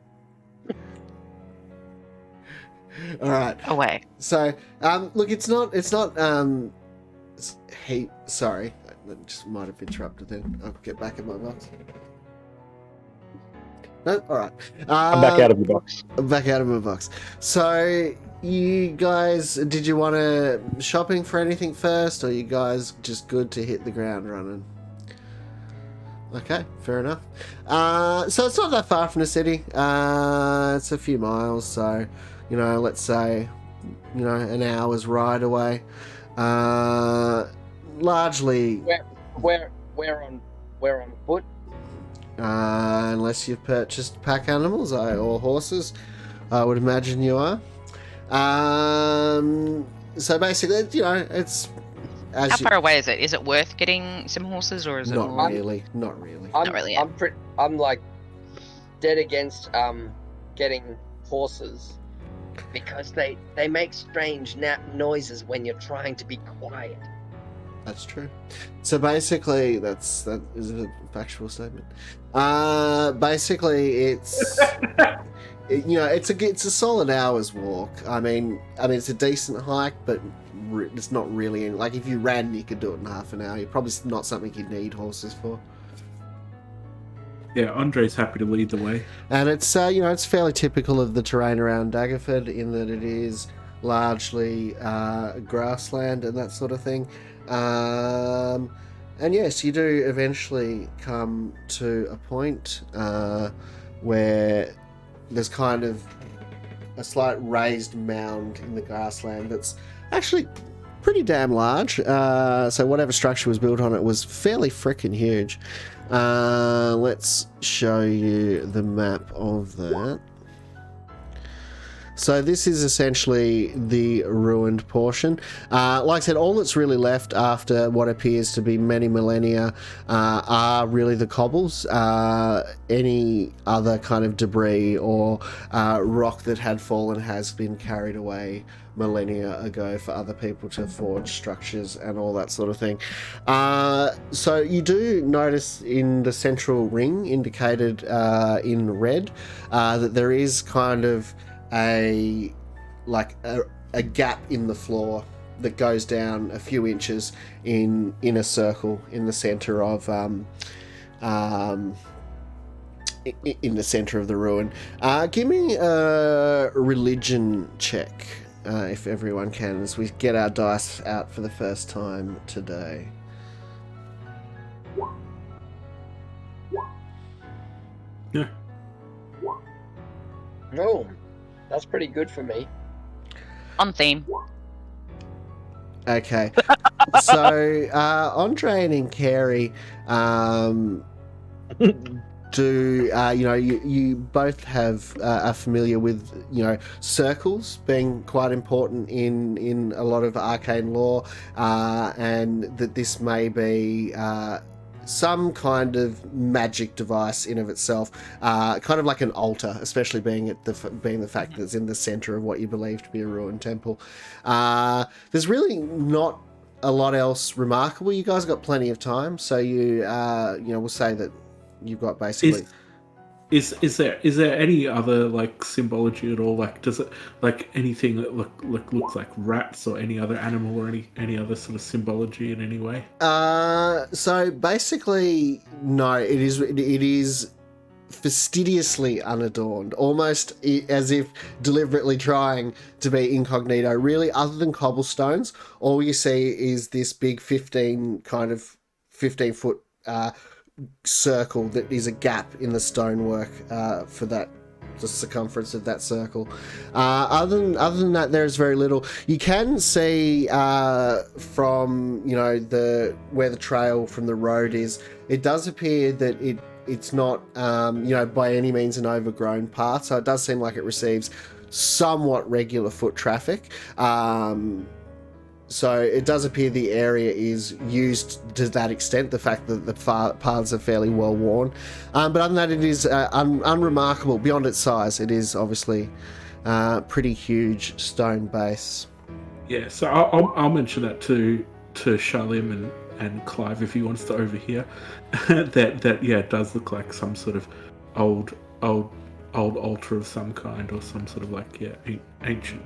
all right. Away. So, look, it's not. Hey, sorry, I just might have interrupted. Then I'll get back in my box. No, all right. I'm back out of the box. I'm back out of my box. So, you guys, did you want to shopping for anything first, or you guys just good to hit the ground running? Okay, fair enough. So it's not that far from the city. It's a few miles, so let's say, an hour's ride away. Largely, We're on foot. unless you've purchased pack animals or horses, I would imagine you are. So basically, it's as How far away is it? Is it worth getting some horses, or is it not more... really, not really. Not really, yeah. I'm like dead against getting horses because they make strange noises when you're trying to be quiet. That's true. So basically, that is a factual statement. Basically, it's it's a solid hour's walk. I mean, it's a decent hike, but it's not really like if you ran, you could do it in half an hour. You're probably not something you'd need horses for. Yeah, Andre's happy to lead the way. And it's it's fairly typical of the terrain around Daggerford in that it is largely grassland and that sort of thing. And yes, you do eventually come to a point where there's kind of a slight raised mound in the grassland that's actually pretty damn large. So whatever structure was built on it was fairly frickin' huge. Let's show you the map of that. So this is essentially the ruined portion. Like I said, all that's really left after what appears to be many millennia are really the cobbles. Any other kind of debris or rock that had fallen has been carried away millennia ago for other people to forge structures and all that sort of thing. So you do notice in the central ring indicated in red that there is kind of a gap in the floor that goes down a few inches in a circle in the center of in the center of the ruin. Give me a religion check if everyone can, as we get our dice out for the first time today. Yeah. No, that's pretty good for me. On theme. Okay. So, Andre and Carey, you both are familiar with, circles being quite important in a lot of arcane lore, and that this may be some kind of magic device in of itself, kind of like an altar, especially being the fact that it's in the center of what you believe to be a ruined temple. There's really not a lot else remarkable. You guys got plenty of time, so we'll say that you've got basically. Is there any other like symbology at all? Like, does it like anything that looks like rats or any other animal or any other sort of symbology in any way? So basically, no. It is fastidiously unadorned, almost as if deliberately trying to be incognito. Really, other than cobblestones, all you see is this big 15 foot circle that is a gap in the stonework for the circumference of that circle. Other than that, there is very little. You can see from where the trail from the road is. It does appear that it's not by any means an overgrown path, so it does seem like it receives somewhat regular foot traffic. So it does appear the area is used to that extent, the fact that the paths are fairly well worn. But other than that, it is unremarkable beyond its size. It is obviously pretty huge stone base. Yeah, so I'll mention that to Shalim and Clive if he wants to overhear. that it does look like some sort of old altar of some kind, or some sort of ancient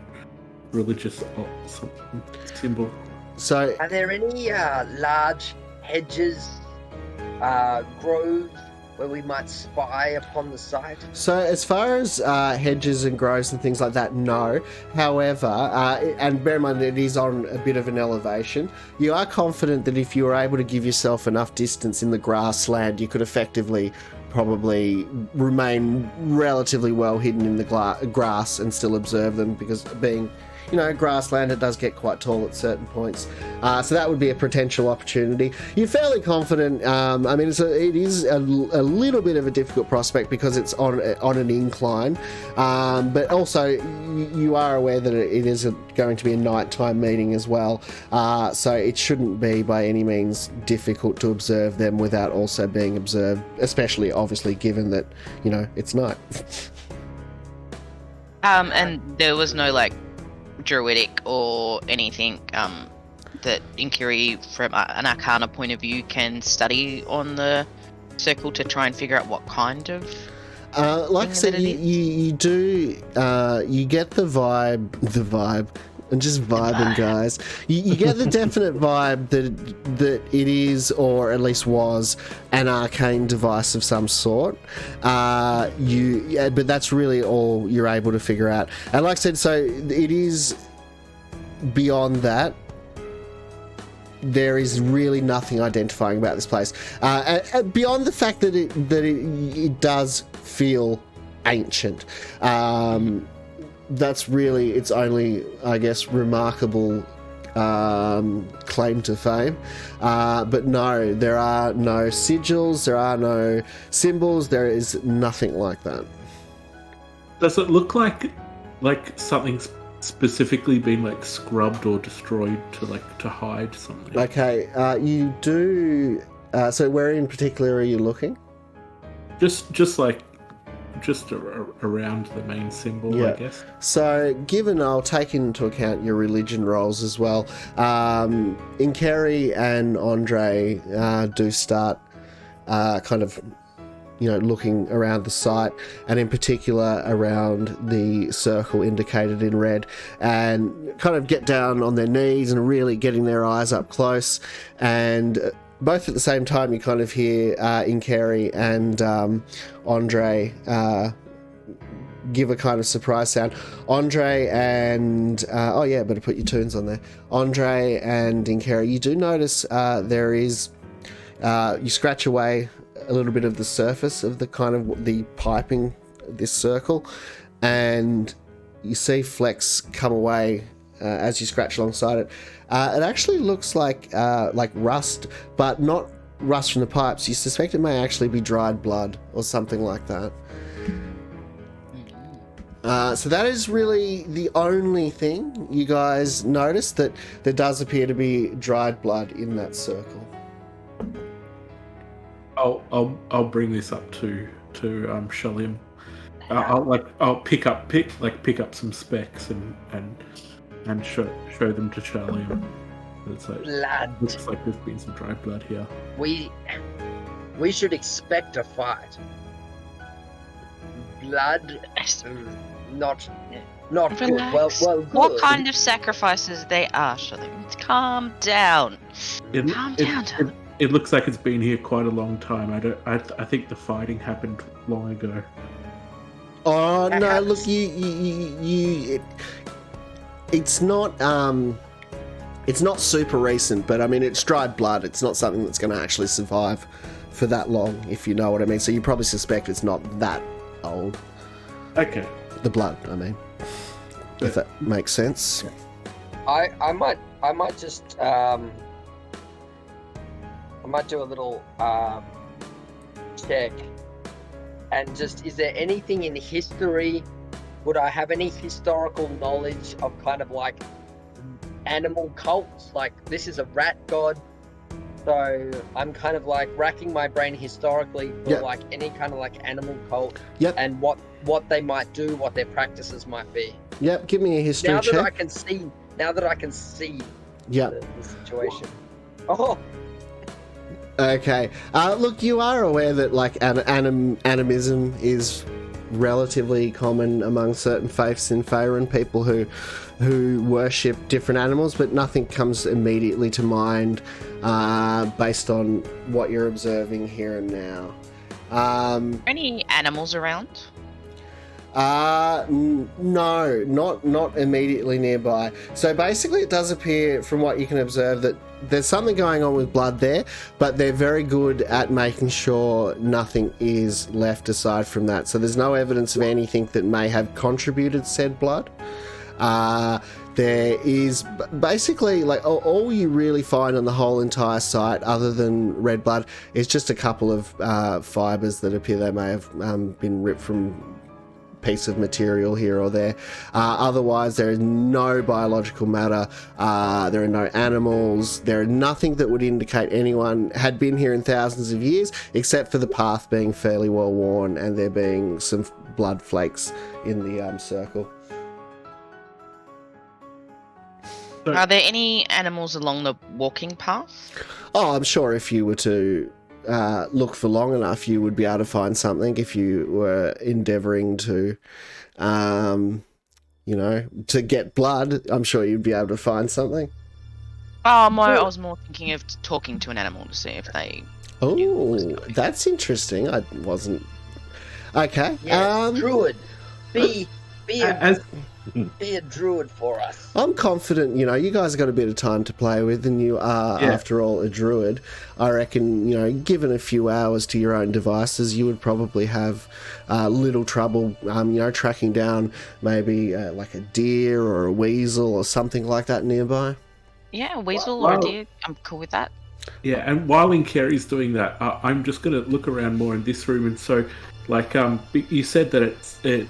religious symbol. So, are there any large hedges, groves where we might spy upon the site? So, as far as hedges and groves and things like that, no. However, and bear in mind that it is on a bit of an elevation, you are confident that if you were able to give yourself enough distance in the grassland, you could effectively probably remain relatively well hidden in the grass and still observe them, because being grassland, it does get quite tall at certain points. So that would be a potential opportunity. You're fairly confident. It is a little bit of a difficult prospect because it's on an incline. But also, you are aware that it is going to be a nighttime meeting as well. So it shouldn't be by any means difficult to observe them without also being observed, especially obviously given that, it's night. And there was no druidic or anything that Inkiri, from an Arcana point of view, can study on the circle to try and figure out what kind of like I said, that it you do you get the vibe. And just vibing, guys. You get the definite vibe that it is, or at least was, an arcane device of some sort. But that's really all you're able to figure out. And like I said, so it is beyond that. There is really nothing identifying about this place, beyond the fact that it does feel ancient. That's really its only, I guess, remarkable claim to fame. But no, there are no sigils, there are no symbols, there is nothing like that. Does it look like something's specifically been like scrubbed or destroyed to hide something? Okay, you do. So where in particular are you looking? Just around the main symbol, I guess. So, given I'll take into account your religion rolls as well, Inkeri and Andre do start kind of, looking around the site, and in particular around the circle indicated in red, and kind of get down on their knees and really getting their eyes up close. And both at the same time, you kind of hear Inkeri and Andre give a kind of surprise sound. Andre and better put your tunes on there. Andre and Inkeri, you do notice there is you scratch away a little bit of the surface of the kind of the piping, this circle, and you see flecks come away as you scratch alongside it. It actually looks like rust, but not rust from the pipes. You suspect it may actually be dried blood or something like that. So that is really the only thing you guys notice, that there does appear to be dried blood in that circle. I'll bring this up to Shalim. I'll pick up some specs and show them to Shalim. It's like, Blood. looks like there's been some dry blood here. We should expect a fight. Blood, not good. Relax. Well, good. What kind of sacrifices they are, Shalim? Calm down. Calm down. It looks like it's been here quite a long time. I think the fighting happened long ago. Oh no! Perhaps. Look, it's not super recent, but I mean, it's dried blood. It's not something that's going to actually survive for that long, if you know what I mean. So you probably suspect it's not that old. Okay. The blood, I mean, if that makes sense. I might just I might do a little check, and just, is there anything in history? Would I have any historical knowledge of kind of like animal cults? Like, this is a rat god, so I'm kind of like racking my brain historically for like any kind of like animal cult, and what they might do, what their practices might be. Yep, give me a history check. Now that I can see the situation. Oh. Okay. Look, you are aware that like animism is relatively common among certain faiths in Faerun, people who worship different animals, but nothing comes immediately to mind based on what you're observing here and now. Any animals around? No, not immediately nearby. So basically it does appear, from what you can observe, that there's something going on with blood there, but they're very good at making sure nothing is left aside from that. So there's no evidence of anything that may have contributed said blood. There is basically, like, all you really find on the whole entire site, other than red blood, is just a couple of fibers that appear they may have been ripped from piece of material here or there. Otherwise, there is no biological matter. There are no animals. There are nothing that would indicate anyone had been here in thousands of years, except for the path being fairly well worn and there being some blood flakes in the circle. So, Are there any animals along the walking path? Oh, I'm sure if you were to look for long enough, you would be able to find something if you were endeavouring to, to get blood. I'm sure you'd be able to find something. Oh, I was more thinking of talking to an animal to see if they. knew what was Oh, going on. that's interesting. I wasn't. Okay. Yes, druid. Be as a druid for us. I'm confident, you guys have got a bit of time to play with, and you are, Yeah. after all, a druid. I reckon, given a few hours to your own devices, you would probably have little trouble, tracking down maybe like a deer or a weasel or something like that nearby. Yeah, a weasel or a Well- deer. I'm cool with that. Yeah, and while Carrie's doing that, I'm just going to look around more in this room, and so, like, you said that it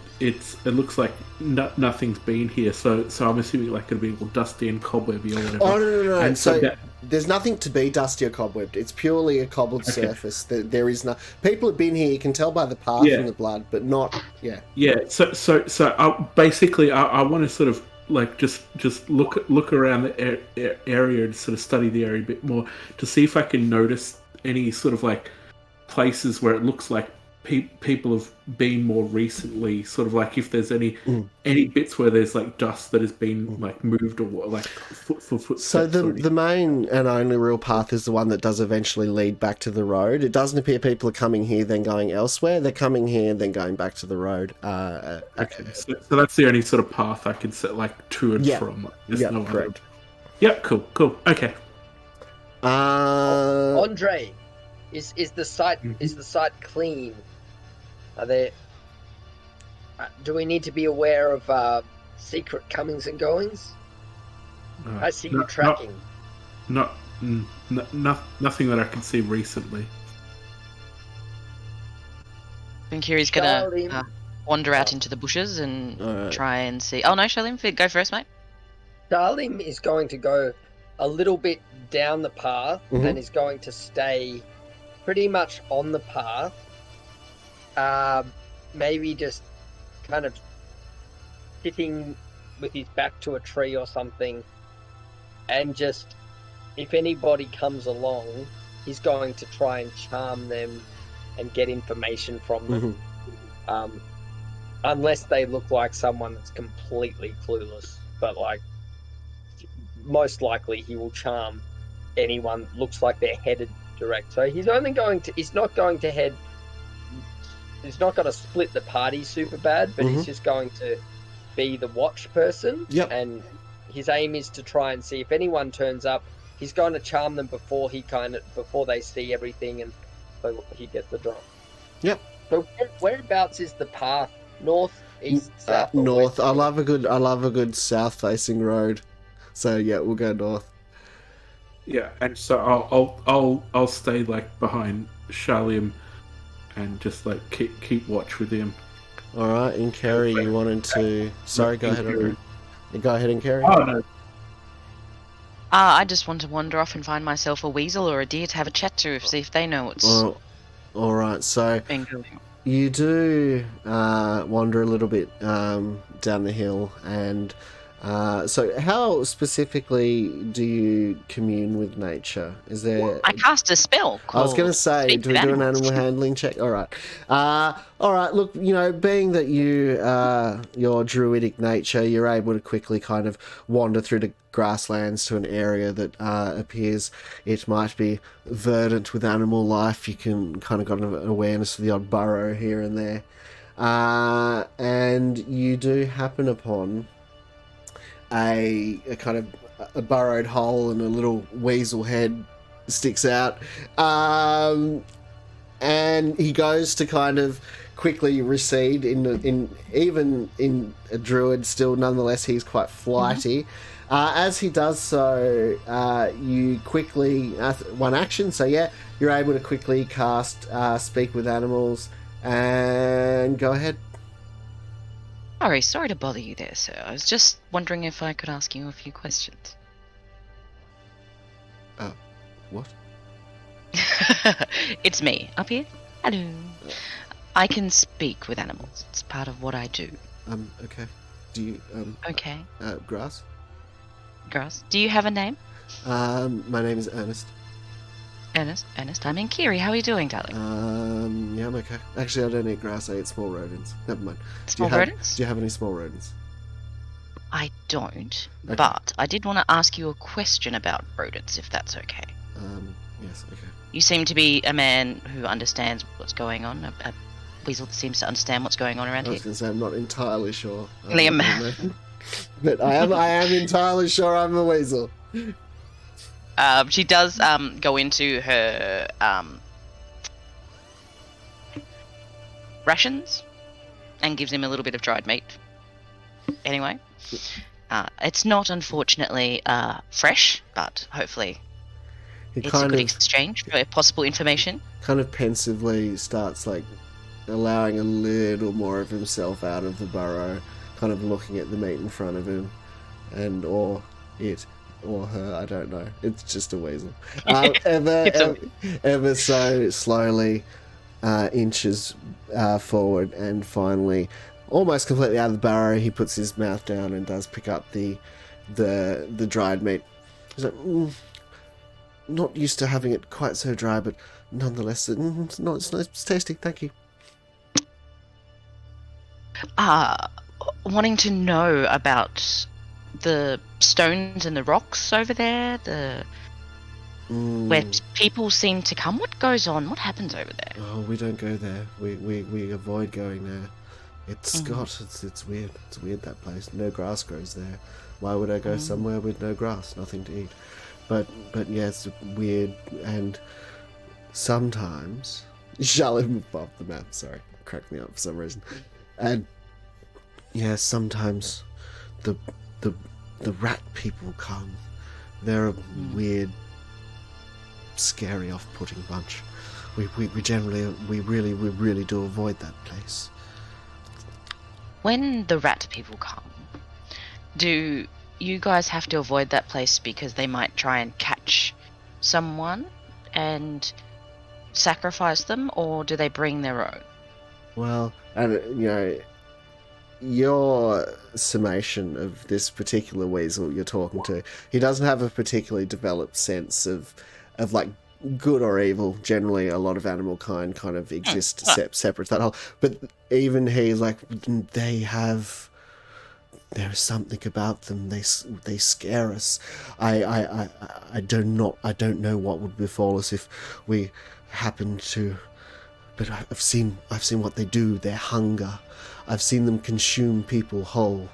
looks like nothing's been here, so I'm assuming like it'll be all dusty and cobwebby or whatever. Oh, no. And So that, there's nothing to be dusty or cobwebbed. It's purely a cobbled surface. There is no. People have been here. You can tell by the path Yeah. and the blood, but not. Yeah. yeah. So basically, I want to sort of like just look around the area and sort of study the area a bit more to see if I can notice any sort of like places where it looks like people have been more recently, sort of like if there's any bits where there's like dust that has been like moved or like footsteps. So or the main and only real path is the one that does eventually lead back to the road. It doesn't appear people are coming here then going elsewhere. They're coming here then going back to the road. Okay, so that's the only sort of path I can set like to and from. There's Yeah, no other- correct. Yep, cool. Okay. Andre, is the site clean? Are there? Do we need to be aware of secret comings and goings? I see you tracking. Nothing that I can see recently. Kiri's Charlie. gonna wander out into the bushes and Alright. try and see. Oh no, Shalim, go first, mate. Darlim is going to go a little bit down the path and is going to stay pretty much on the path. Maybe just kind of sitting with his back to a tree or something, and just if anybody comes along, he's going to try and charm them and get information from them. Unless they look like someone that's completely clueless, but like most likely he will charm anyone that looks like they're headed direct. So he's not going to split the party super bad, but he's just going to be the watch person. Yep. And his aim is to try and see if anyone turns up, he's going to charm them before they see everything, and so he gets the drop. Yep. So whereabouts is the path? North, east, south, or North. west? I love a good south-facing road. So yeah, we'll go north. Yeah, and so I'll stay like behind Shalim and just like keep watch with him. All right, and Kerry, you wanted to? Sorry, go ahead. Andre. Go ahead and Kerry. Oh no. I just want to wander off and find myself a weasel or a deer to have a chat to, see if they know what's Oh, all right. So been going on. you do wander a little bit down the hill, and so how specifically do you commune with nature? Is there? I cast a spell. I was going to called say, Speak do we with do an Animals. animal handling check? All right. Look, being that your druidic nature, you're able to quickly kind of wander through the grasslands to an area that appears it might be verdant with animal life. You can kind of got an awareness of the odd burrow here and there. And you do happen upon a kind of a burrowed hole and a little weasel head sticks out, and he goes to kind of quickly recede in a druid still nonetheless he's quite flighty. As he does so, you quickly one action, so yeah, you're able to quickly cast speak with animals and go ahead. Sorry to bother you there, sir. I was just wondering if I could ask you a few questions. What? It's me, up here. Hello. I can speak with animals. It's part of what I do. Okay. Do you Okay. grass? Grass. Do you have a name? My name is Ernest. Ernest. I'm in Kiri. How are you doing, darling? Yeah, I'm okay. Actually, I don't eat grass. I eat small rodents. Never mind. Small rodents? Do you have any small rodents? I don't, Okay. but I did want to ask you a question about rodents, if that's okay. Yes, okay. You seem to be a man who understands what's going on. A weasel that seems to understand what's going on around I here. was going to say I'm not entirely sure. Liam. But I am entirely sure I'm a weasel. She does go into her rations and gives him a little bit of dried meat. Anyway, it's not unfortunately fresh, but hopefully it's a good exchange for possible information. Kind of pensively starts like allowing a little more of himself out of the burrow, kind of looking at the meat in front of him, and or it or her, I don't know. It's just a weasel. Ever so slowly inches forward, and finally, almost completely out of the burrow, he puts his mouth down and does pick up the dried meat. He's like, not used to having it quite so dry, but nonetheless, it's tasty. Thank you. Wanting to know about the stones and the rocks over there, where people seem to come. What goes on? What happens over there? Oh, we don't go there. We avoid going there. It's it's weird. It's weird, that place. No grass grows there. Why would I go somewhere with no grass, nothing to eat? But yeah, it's weird, and sometimes shall live off the map. Sorry, cracked me up for some reason. And yeah, sometimes the rat people come. They're a weird, scary, off-putting bunch. We really do avoid that place. When the rat people come, do you guys have to avoid that place because they might try and catch someone and sacrifice them, or do they bring their own? Well, and your summation of this particular weasel you're talking to, he doesn't have a particularly developed sense of like good or evil. Generally, a lot of animal kind of exist separate that whole. But even he's like, there's something about them. They scare us. I don't know what would befall us if we happened to. But I've seen what they do. Their hunger. I've seen them consume people whole.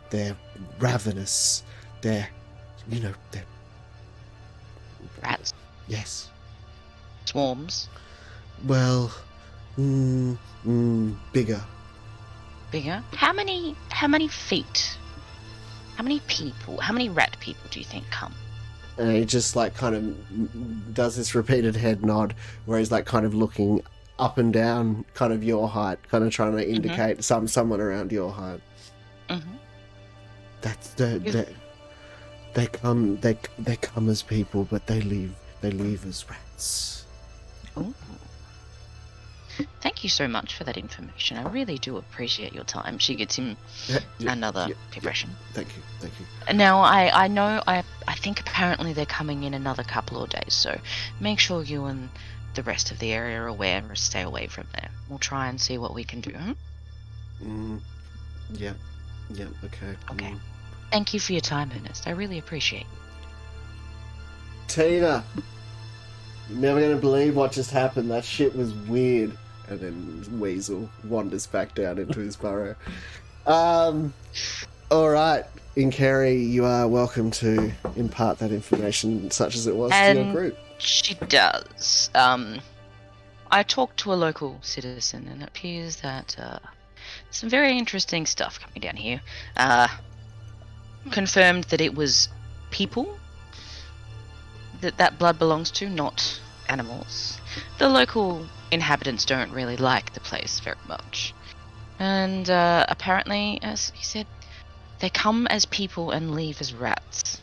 They're ravenous. They're Rats? Yes. Swarms? Well, bigger. Bigger? How many feet? How many people? How many rat people do you think come? And he just like kind of does this repeated head nod where he's like kind of looking up and down kind of your height, kind of trying to indicate someone around your height. That's they come as people, but they leave as rats. Ooh. Thank you so much for that information. I really do appreciate your time. She gets him another impression. Thank you. Now, I know, I think apparently they're coming in another couple of days, so make sure you and the rest of the area are aware and stay away from there. We'll try and see what we can do. Yeah, okay. Okay. Thank you for your time, Ernest. I really appreciate it. Tina, you're never going to believe what just happened. That shit was weird. And then Weasel wanders back down into his burrow. Alright, Inkeri, you are welcome to impart that information, such as it was, to your group. She does. I talked to a local citizen, and it appears that some very interesting stuff coming down here. Confirmed that it was people that blood belongs to, not animals. The local inhabitants don't really like the place very much. And apparently, as he said, they come as people and leave as rats.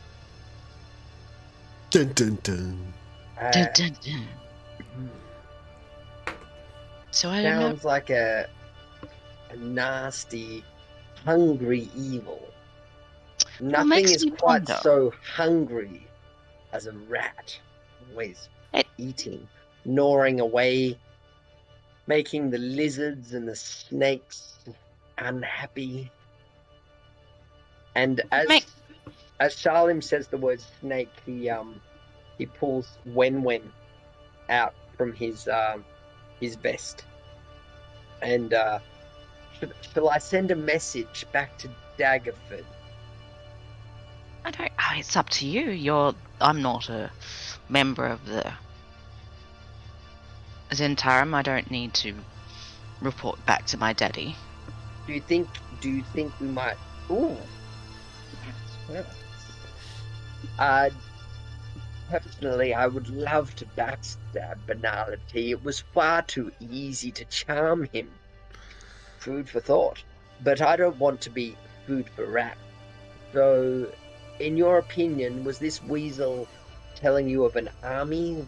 Dun dun dun. Dun, dun, dun. So I don't know. Sounds like a nasty, hungry evil. Nothing makes is me quite wonder. so hungry as a rat, always It- eating, gnawing away, making the lizards and the snakes unhappy. And Make as Shalim says the word snake, he pulls Wen out from his vest. And shall I send a message back to Daggerford? I don't. Oh, it's up to you. I'm not a member of the Zentarum. I don't need to report back to my daddy. Do you think we might? Ooh. Yes. Personally, I would love to backstab Banality. It was far too easy to charm him. Food for thought. But I don't want to be food for rat. So, in your opinion, was this weasel telling you of an army?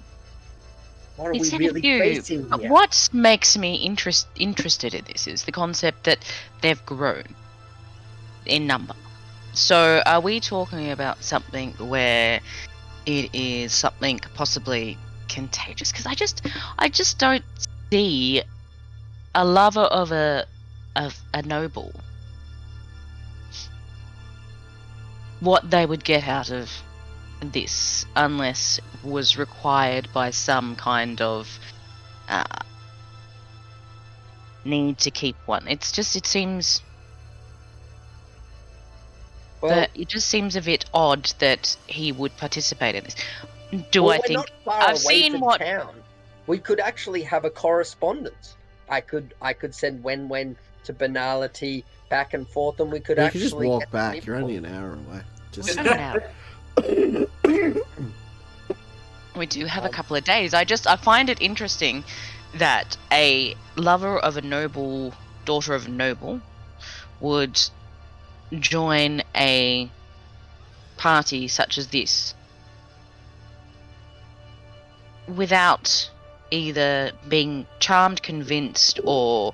What are He we said really you. facing But here? what makes me interested in this is the concept that they've grown in number. So, are we talking about something where it is something possibly contagious? Because I just don't see a lover of a noble what they would get out of this unless was required by some kind of need to keep one. It seems Well, that it just seems a bit odd that he would participate in this. Do well, I we're think not far I've away seen from what town. We could actually have a correspondence. I could send Wen to Banality back and forth, and we could You can just actually walk get back. You're info. only an hour away. was Just only an hour. We do have a couple of days. I find it interesting that a lover of a noble, daughter of a noble, would join a party such as this without either being charmed, convinced, or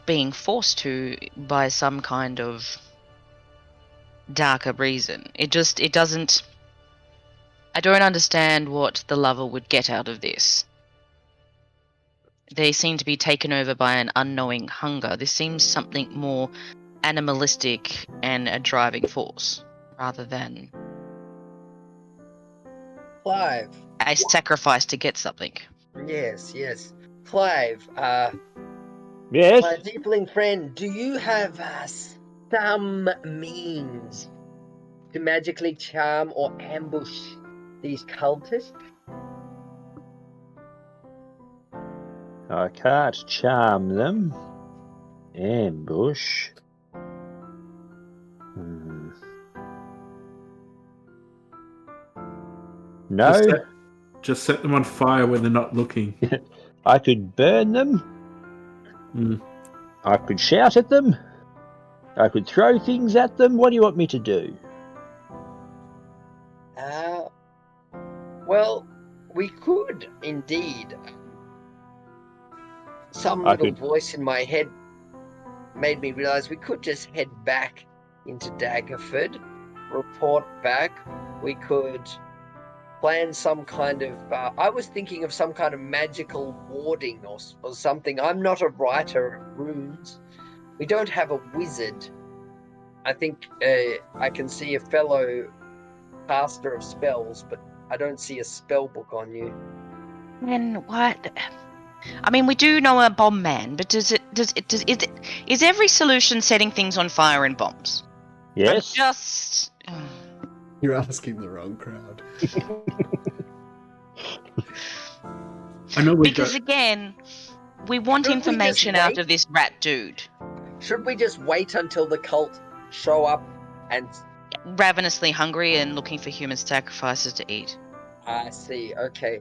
being forced to by some kind of darker reason. It doesn't. I don't understand what the lover would get out of this. They seem to be taken over by an unknowing hunger. This seems something more animalistic and a driving force rather than Clive. a sacrifice to get something. Yes. Clive, Yes. my deepling friend, do you have some means to magically charm or ambush these cultists? I can't charm them. Ambush. No, Just set them on fire when they're not looking. I could burn them. I could shout at them. I could throw things at them. What do you want me to do? Well, we could indeed. Some I little could- voice in my head made me realize we could just head back into Daggerford, report back. We could plan some kind of. I was thinking of some kind of magical warding or something. I'm not a writer of runes. We don't have a wizard. I think I can see a fellow caster of spells, but I don't see a spell book on you. And what? I mean, we do know a bomb man, but is every solution setting things on fire in bombs? Yes. Just. You're asking the wrong crowd. I know we Because got. again, we want Should we just information out wait? of this rat dude. Should we just wait until the cult show up and... Ravenously hungry and looking for human sacrifices to eat. I see, okay.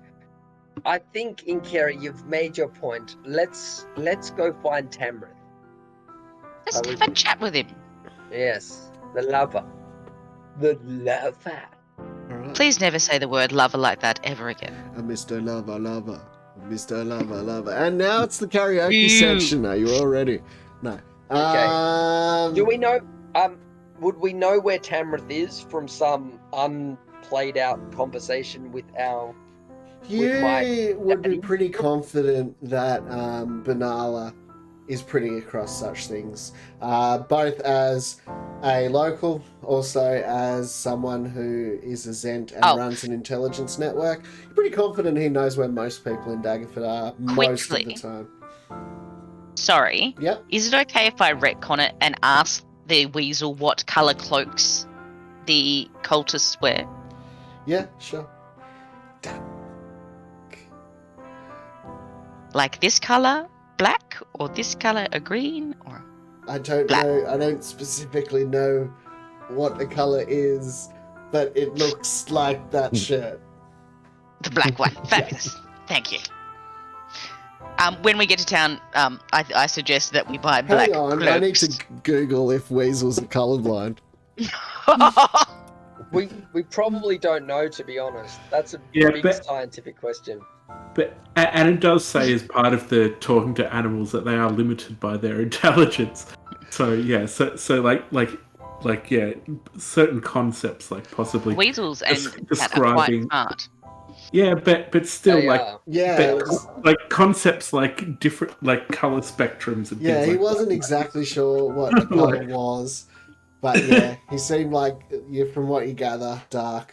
I think, Inkeri, you've made your point. Let's go find Tamrith. Let's have a chat with him. Yes, the lover. The lover. All right. Please never say the word lover like that ever again. Mr. Lover. Mr. Lover. And now it's the karaoke Ew. section. Are you all ready? No. Do we know? Would we know where Tamrith is from some unplayed out conversation with our? You would be pretty confident that Benalla is pretty across such things, both as a local, also as someone who is a Zent and runs an intelligence network. You're pretty confident he knows where most people in Daggerford are most of the time. Sorry. Yep. Is it okay if I retcon it and ask the weasel what colour cloaks the cultists wear? Yeah, sure. Like this colour, black, or this colour, a green, or I don't black. know. I don't specifically know what the colour is, but it looks like that shirt. The black one. Fabulous. Thank you. When we get to town, I suggest that we buy black Hang on, cloaks. I need to Google if weasels are colourblind. We probably don't know, to be honest. That's a big scientific question. But and it does say as part of the talking to animals that they are limited by their intelligence. So yeah, so like yeah, certain concepts like possibly weasels and describing. are quite smart. Yeah, but still like concepts like different like color spectrums and things he like wasn't exactly sure what the color was, but yeah, he seemed like from what you gather, dark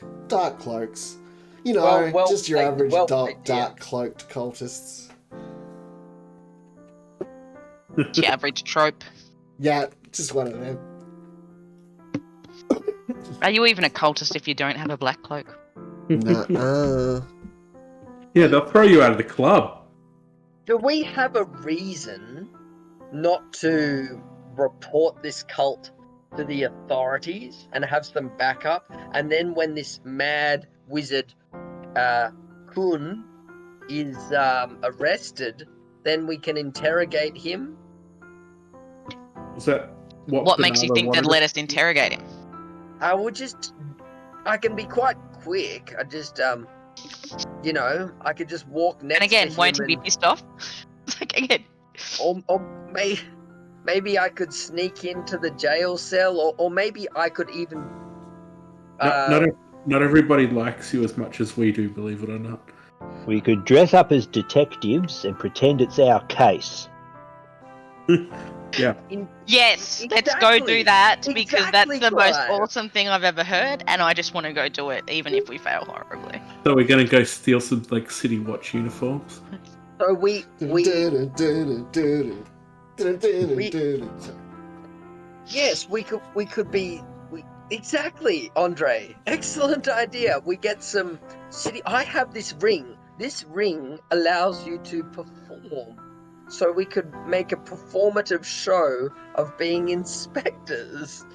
cloaks. You know, just your average dark cloaked cultists. The average trope. Yeah, just one of them. Are you even a cultist if you don't have a black cloak? Nuh-uh. Yeah, they'll throw you out of the club. Do we have a reason not to report this cult to the authorities and have some backup? And then when this mad wizard Kun is arrested, then we can interrogate him? Is that what makes you think they'd let us interrogate him? I can be quite quick. I just I could just walk next to him. And again, won't he be pissed off? Like again. Or maybe I could sneak into the jail cell, or maybe I could even. Not everybody likes you as much as we do, believe it or not. We could dress up as detectives and pretend it's our case. Yeah. Yes, let's go do that, because that's the most awesome thing I've ever heard, and I just want to go do it, even if we fail horribly. So we're gonna go steal some like City Watch uniforms. So yes, we could be. Exactly, Andre. Excellent idea. We get some city. I have this ring. This ring allows you to perform. So we could make a performative show of being inspectors.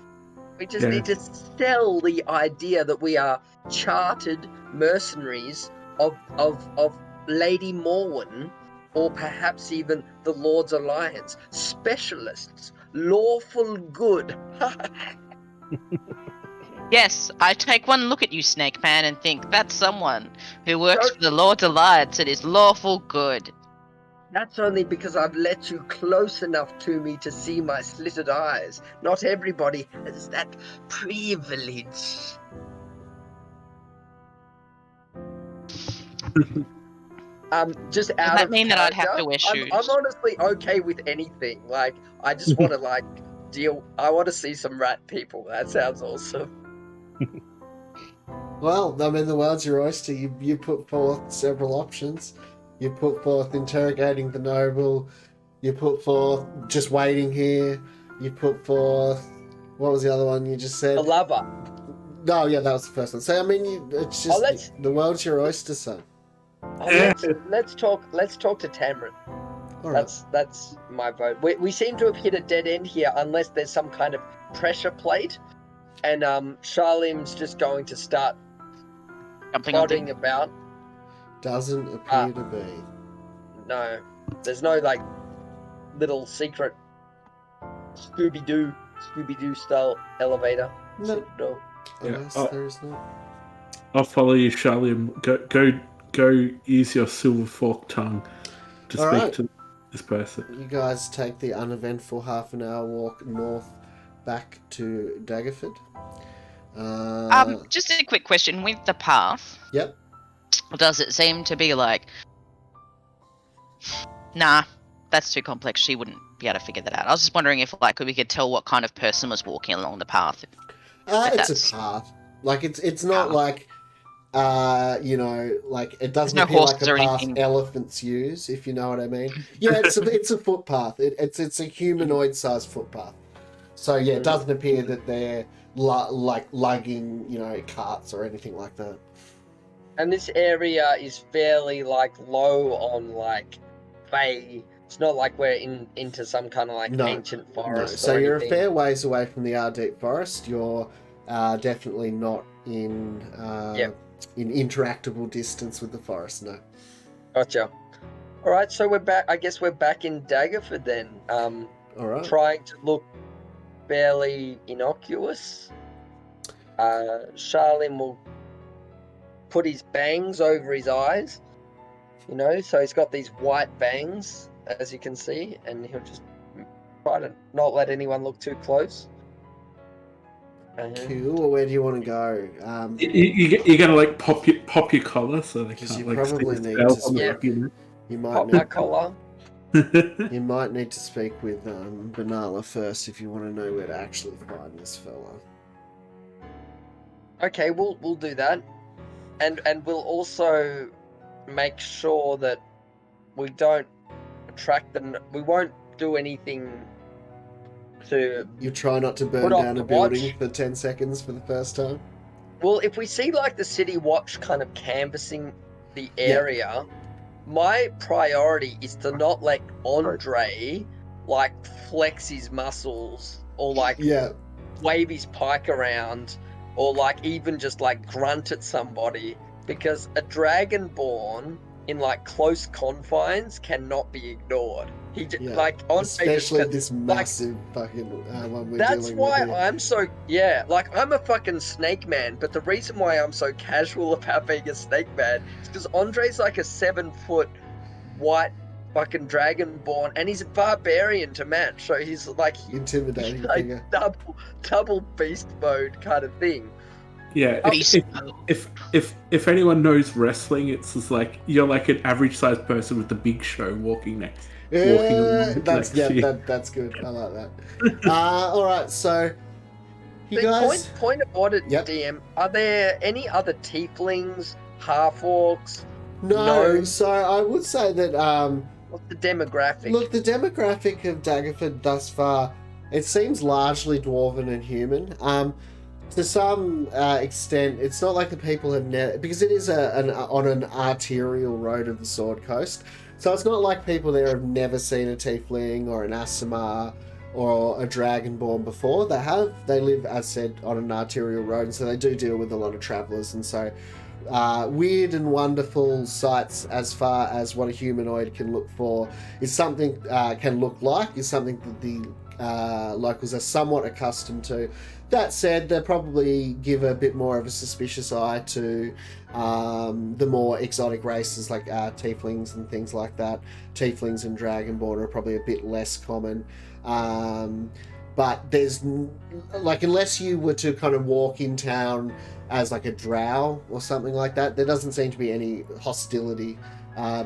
We just need to sell the idea that we are chartered mercenaries of Lady Morwen, or perhaps even the Lord's Alliance. Specialists. Lawful good. Yes, I take one look at you, Snake Man, and think that's someone who works for the Lord's Alliance and is lawful good. That's only because I've let you close enough to me to see my slitted eyes. Not everybody has that privilege. Just out Does that of mean character, that I'd have to wear shoes? I'm honestly okay with anything. Like, I just want to I want to see some rat people. That sounds awesome. Well, I mean, the world's your oyster. You put forth several options. You put forth interrogating the noble. You put forth just waiting here. You put forth... What was the other one you just said? The lover. No, yeah, that was the first one. So, I mean, it's just... the world's your oyster, son. Let's talk to Tamron. Right. That's my vote. We seem to have hit a dead end here, unless there's some kind of pressure plate, and Charlim's just going to start plodding about. Doesn't appear to be. No, there's no little secret Scooby-Doo style elevator. No. Yeah. There's not. I'll follow you, Charlim. Go use your silver fork tongue to speak to. this person. You guys take the uneventful half an hour walk north back to Daggerford. Just a quick question with the path. Yep. Does it seem to be like, nah, that's too complex. She wouldn't be able to figure that out. I was just wondering if like we could tell what kind of person was walking along the path. It's a path. Like it's not Path. like like it doesn't no appear like horses a or path anything. elephants use, if you know what I mean. Yeah, it's a footpath. It's a humanoid sized footpath. So yeah, it doesn't appear that they're like lugging carts or anything like that. And this area is fairly like low on like Fey. It's not like we're into some kind of like No, ancient No, forest. so or you're a anything. fair ways away from the Ardeep Forest. You're definitely not in in interactable distance with the forest. No. Gotcha. All right, so we're back. I guess we're back in Daggerford then. All right. Trying to look fairly innocuous. Charlene will put his bangs over his eyes, so he's got these white bangs, as you can see, and he'll just try to not let anyone look too close. Cool. Well, where do you want to go? You're gonna like pop your collar so they Because can't you like see probably the need spells to on the Yeah. back of you. You might Pop my need, collar. you might need to speak with Banala first if you want to know where to actually find this fella. Okay, we'll do that, and we'll also make sure that we don't attract them. We won't do anything to. You try not to burn Put off down the a building watch. for 10 seconds for the first time. Well, if we see like the city watch kind of canvassing the area, my priority is to not let Andre like flex his muscles or like Yeah. wave his pike around or like even just like grunt at somebody, because a dragonborn in like close confines cannot be ignored. He Yeah. like Andre Especially just this massive fucking one we're that's dealing why with here. I'm so like I'm a fucking snake man, but the reason why I'm so casual about being a snake man is because Andre's like a 7-foot white fucking dragonborn, and he's a barbarian to match. So he's like Intimidating like figure. double beast mode kind of thing. Yeah, Beast if anyone knows wrestling, it's just like you're like an average sized person with the big show walking along That's next to you. that's good. I like that. All right, so you guys. Point of order, Yep. DM. Are there any other tieflings, half orcs? No, so I would say that What's the demographic? look, the demographic of Daggerford thus far, it seems largely dwarven and human. To some extent, it's not like the people have never, because it is on an arterial road of the Sword Coast. So it's not like people there have never seen a tiefling or an Aasimar or a dragonborn before. They have. They live, as said, on an arterial road, and so they do deal with a lot of travellers. And so weird and wonderful sights as far as what a humanoid can look for is something can look like, is something that the locals are somewhat accustomed to. That said, they probably give a bit more of a suspicious eye to the more exotic races like tieflings and things like that. Tieflings and dragonborn are probably a bit less common. But there's like, unless you were to kind of walk in town as like a drow or something like that, there doesn't seem to be any hostility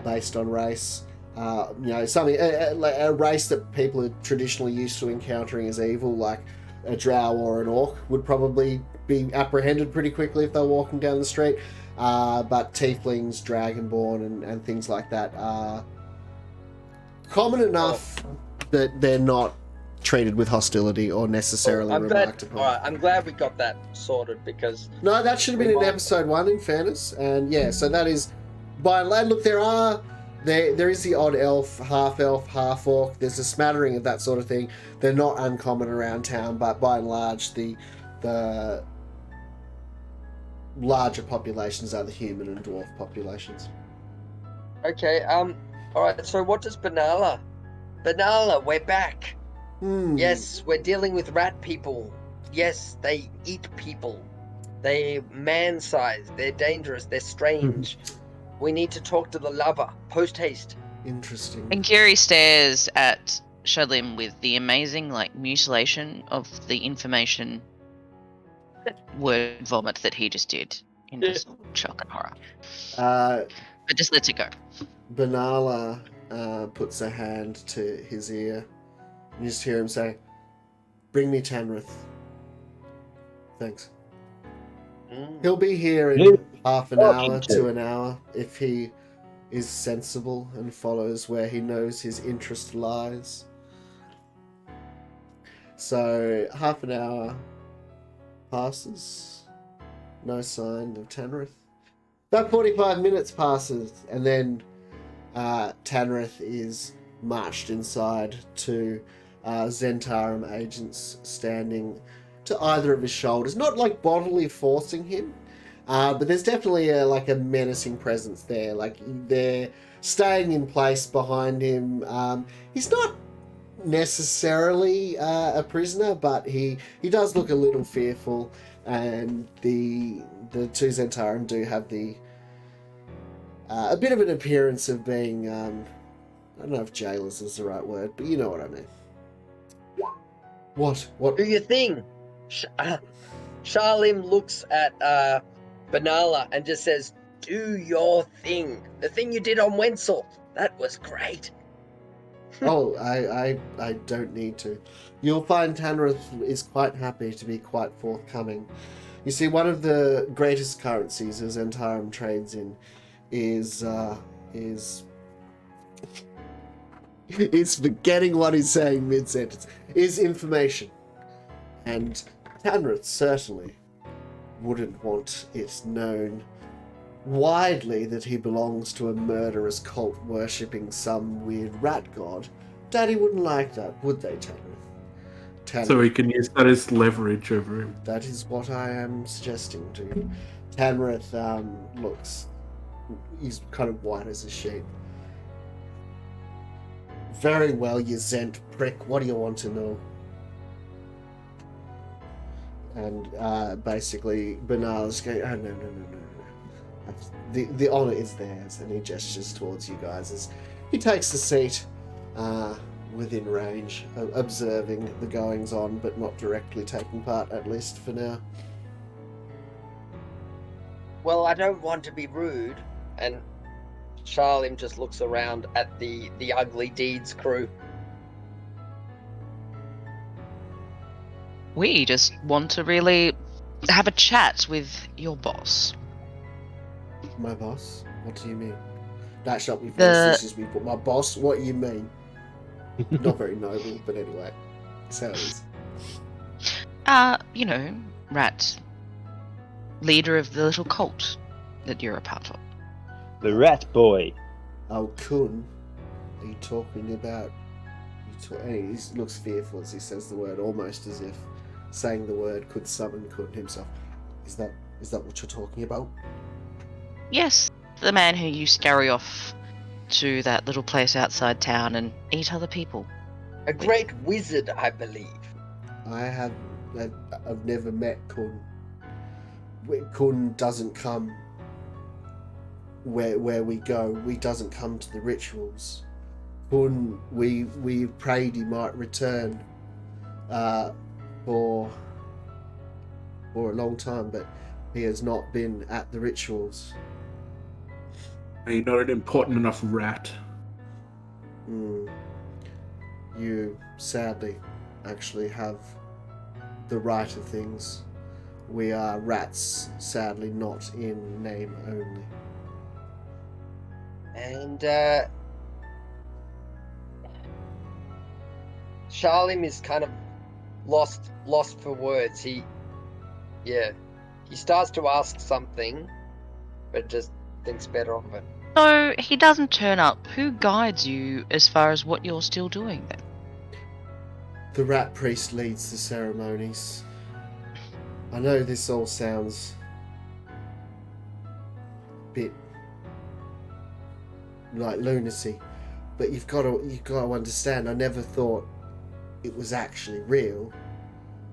based on race. Something like a race that people are traditionally used to encountering as evil, like a drow or an orc, would probably be apprehended pretty quickly if they're walking down the street. But tieflings, dragonborn, and things like that are common enough that they're not treated with hostility or necessarily remarked upon. All right, I'm glad we got that sorted, because No, that should have been in episode 1, in fairness. And yeah, so that is by and large. Look, there is the odd elf, half orc. There's a smattering of that sort of thing. They're not uncommon around town, but by and large, the larger populations are the human and dwarf populations. okay. All right. So what does Banala? Banala, we're back. Yes, we're dealing with rat people. Yes, they eat people. They're man-sized. They're dangerous. They're strange. We need to talk to the lover. Post haste. Interesting. And Curie stares at Shalim with the amazing, mutilation of the information word vomit that he just did in just shock and horror. But just lets it go. Benalla puts a hand to his ear. You just hear him say, "Bring me Tanrith." Thanks. He'll be here in half an hour to an hour if he is sensible and follows where he knows his interest lies. So half an hour passes. No sign of Tanrith. About 45 minutes passes, and then Tanrith is marched inside to Zentarum agents standing to either of his shoulders. Not like bodily forcing him, but there's definitely a menacing presence there. Like, they're staying in place behind him. He's not necessarily a prisoner, but he does look a little fearful, and the two Zentarum do have a bit of an appearance of being I don't know if jailers is the right word, but you know what I mean. What? Do your thing. Shalim looks at Benalla and just says, "Do your thing. The thing you did on Wenzel. That was great." Oh, I don't need to. You'll find Tanrith is quite happy to be quite forthcoming. You see, one of the greatest currencies as Zentarum trades in is forgetting what he's saying mid-sentence, is information. And Tanrith certainly wouldn't want it known widely that he belongs to a murderous cult worshipping some weird rat god. Daddy wouldn't like that, would they, Tanrith? So we can use that as leverage over him. That is what I am suggesting to you. Tanrith looks... He's kind of white as a sheet. Very well, you Zent prick. What do you want to know? And basically, Bernard's going, "Oh, no. The honour is theirs," and he gestures towards you guys as he takes the seat within range, observing the goings-on, but not directly taking part, at least for now. Well, I don't want to be rude, and Shalim just looks around at the Ugly Deeds crew. We just want to really have a chat with your boss. My boss? What do you mean? That's not me voice, The- this is me, but my boss? What do you mean? Not very noble, but anyway. That's how it is. Rat. Leader of the little cult that you're a part of. The rat boy. Oh, Kun, are you talking about... and he looks fearful as he says the word, almost as if saying the word could summon Kun himself. Is that what you're talking about? Yes, the man who you scurry off to that little place outside town and eat other people. A great wizard, I believe. I've never met Kun. Kun doesn't come where we go. He doesn't come to the rituals. Kun, we prayed he might return for a long time, but he has not been at the rituals. Are you not an important enough rat? You sadly actually have the right of things. We are rats, sadly not in name only. And Shalim is kind of lost for words. He starts to ask something, but just thinks better of it. So he doesn't turn up. Who guides you as far as what you're still doing then? The rat priest leads the ceremonies. I know this all sounds a bit like lunacy, but you've got to understand. I never thought it was actually real.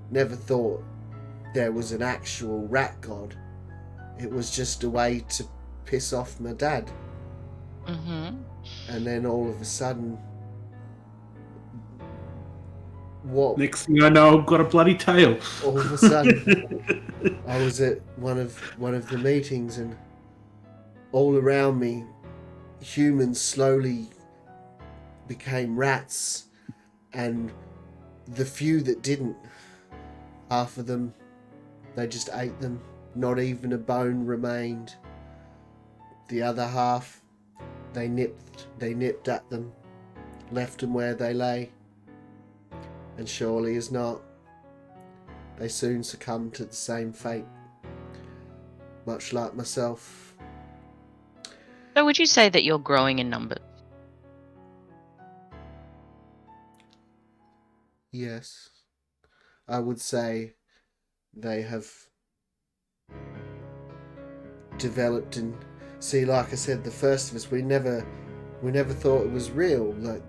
Never thought there was an actual rat god. It was just a way to piss off my dad. Mm-hmm. And then all of a sudden, what? Next thing I know, I've got a bloody tail. All of a sudden, I was at one of the meetings, and all around me, humans slowly became rats, and the few that didn't, half of them, they just ate them. Not even a bone remained. The other half, they nipped at them, left them where they lay, and surely as not, they soon succumbed to the same fate, much like myself. So would you say that you're growing in numbers? Yes, I would say they have developed. And see, like I said, the first of us, we never thought it was real. Like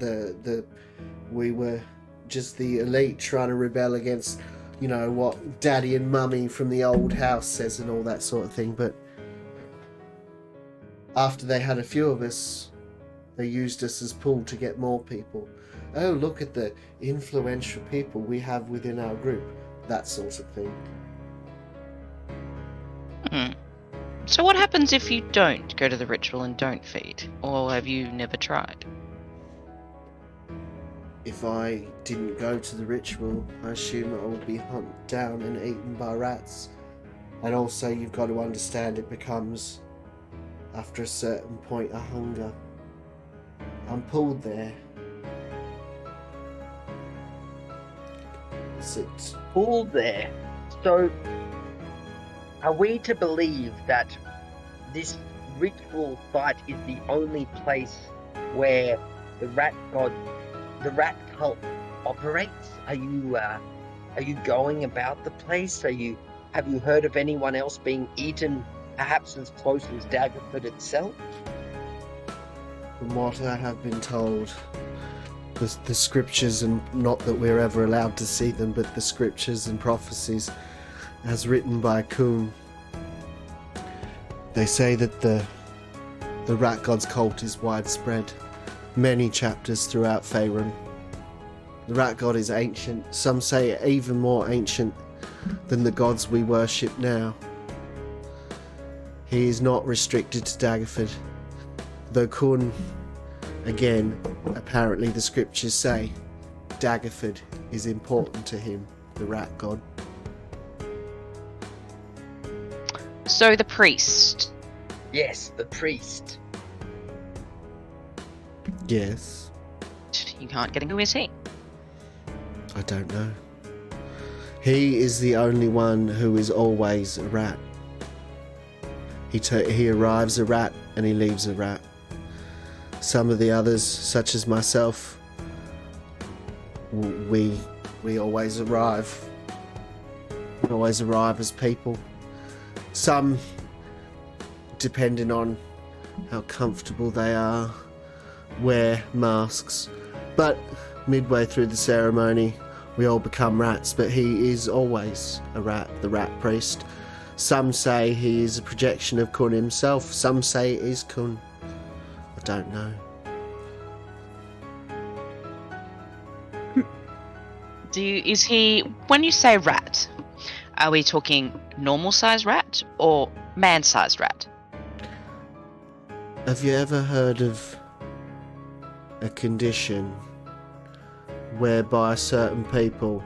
we were just the elite trying to rebel against, what Daddy and Mummy from the old house says and all that sort of thing. But after they had a few of us, they used us as pull to get more people. Oh, look at the influential people we have within our group. That sort of thing. So what happens if you don't go to the ritual and don't feed? Or have you never tried? If I didn't go to the ritual, I assume I would be hunted down and eaten by rats. And also, you've got to understand, it becomes, after a certain point, a hunger. I'm pulled there. Sit. All there. So, are we to believe that this ritual site is the only place where the rat cult operates? Are you going about the place? Have you heard of anyone else being eaten, perhaps as close as Daggerford itself? From what I have been told, the scriptures, and not that we're ever allowed to see them, but the scriptures and prophecies as written by Kuhn, they say that the rat god's cult is widespread, many chapters throughout Faerun. The rat god is ancient, some say even more ancient than the gods we worship now. He is not restricted to Daggerford, though Kuhn, again, apparently the scriptures say Daggerford is important to him, the rat god. So the priest. Yes, the priest. Yes. You can't get him. Who is he? I don't know. He is the only one who is always a rat. He arrives a rat and he leaves a rat. Some of the others, such as myself, we always arrive. We always arrive as people. Some, depending on how comfortable they are, wear masks. But midway through the ceremony, we all become rats, but he is always a rat, the rat priest. Some say he is a projection of Kun himself. Some say it is Kun. I don't know. Is he, when you say rat, are we talking normal sized rat or man sized rat? Have you ever heard of a condition whereby certain people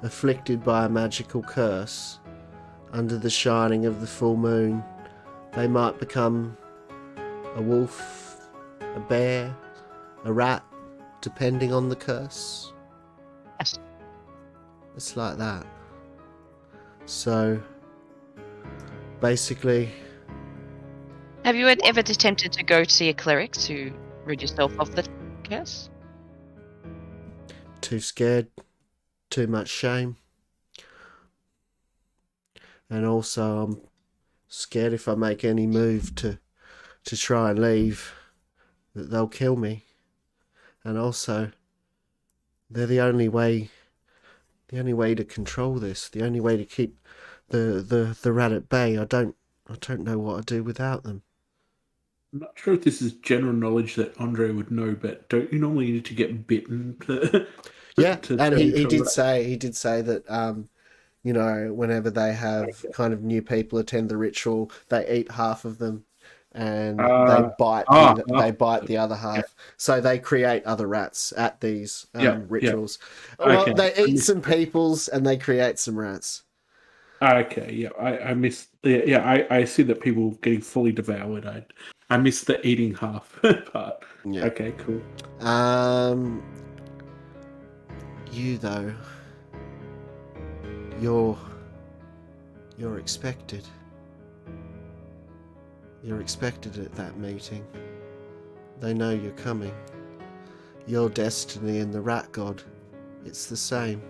afflicted by a magical curse under the shining of the full moon, they might become a wolf, a bear, a rat, depending on the curse? Yes. It's like that. So, basically... Have you ever attempted to go see a cleric to rid yourself of the curse? Too scared, too much shame. And also I'm scared if I make any move to try and leave, that they'll kill me. And also, they're the only way to control this, the only way to keep the rat at bay. I don't know what I'd do without them. I'm not sure if this is general knowledge that Andre would know, but don't you normally need to get bitten to? Yeah, to and turn he into a did rat? say that you know, whenever they have kind of new people attend the ritual, they eat half of them, and they Uh, bite ah, the other yeah, half. So they create other rats at these yeah, yeah. rituals. Well, Okay, they I eat missed. some peoples and they create some rats. Okay, yeah, I missed. Yeah, I see that people getting fully devoured. I missed the eating half part. Yeah. Okay, cool. Um, you though, you're expected. You're expected at that meeting. They know you're coming. Your destiny and the rat god, it's the same.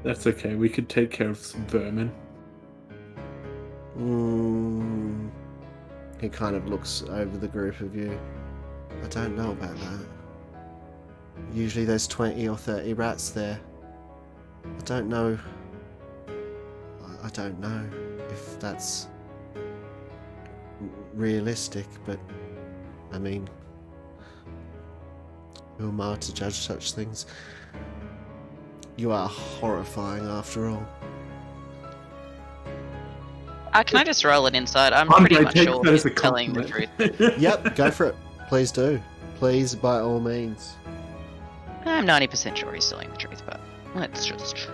That's okay. We could take care of some vermin. He kind of looks over the group of you. I don't know about that. Usually there's 20 or 30 rats there. I don't know. I don't know if that's realistic, but I mean, who am I to judge such things? You are horrifying after all. Can I just roll it inside? I'm Andre, pretty much take sure that as he's a telling the compliment. truth. Yep, go for it. Please do. Please, by all means. I'm 90% sure he's telling the truth, but let's just.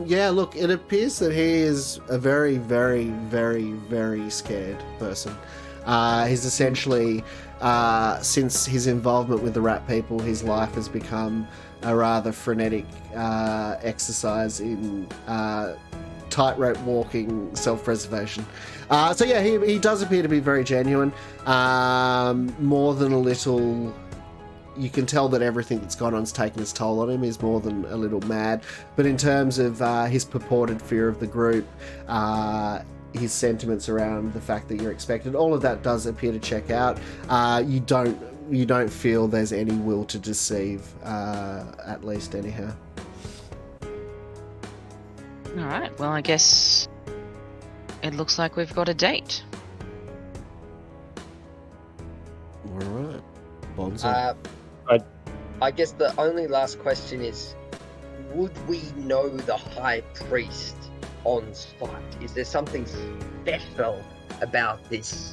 Yeah, look, it appears that he is a very, very, very, very scared person. He's essentially, since his involvement with the rat people, his life has become a rather frenetic exercise in tightrope walking, self-preservation. So yeah, he does appear to be very genuine. More than a little... You can tell that everything that's gone on's taken its toll on him. He's more than a little mad. But in terms of his purported fear of the group, his sentiments around the fact that you're expected, all of that does appear to check out. You don't feel there's any will to deceive, at least anyhow. All right. Well, I guess it looks like we've got a date. All right, Bonzo. I guess the only last question is, would we know the High Priest on site? Is there something special about this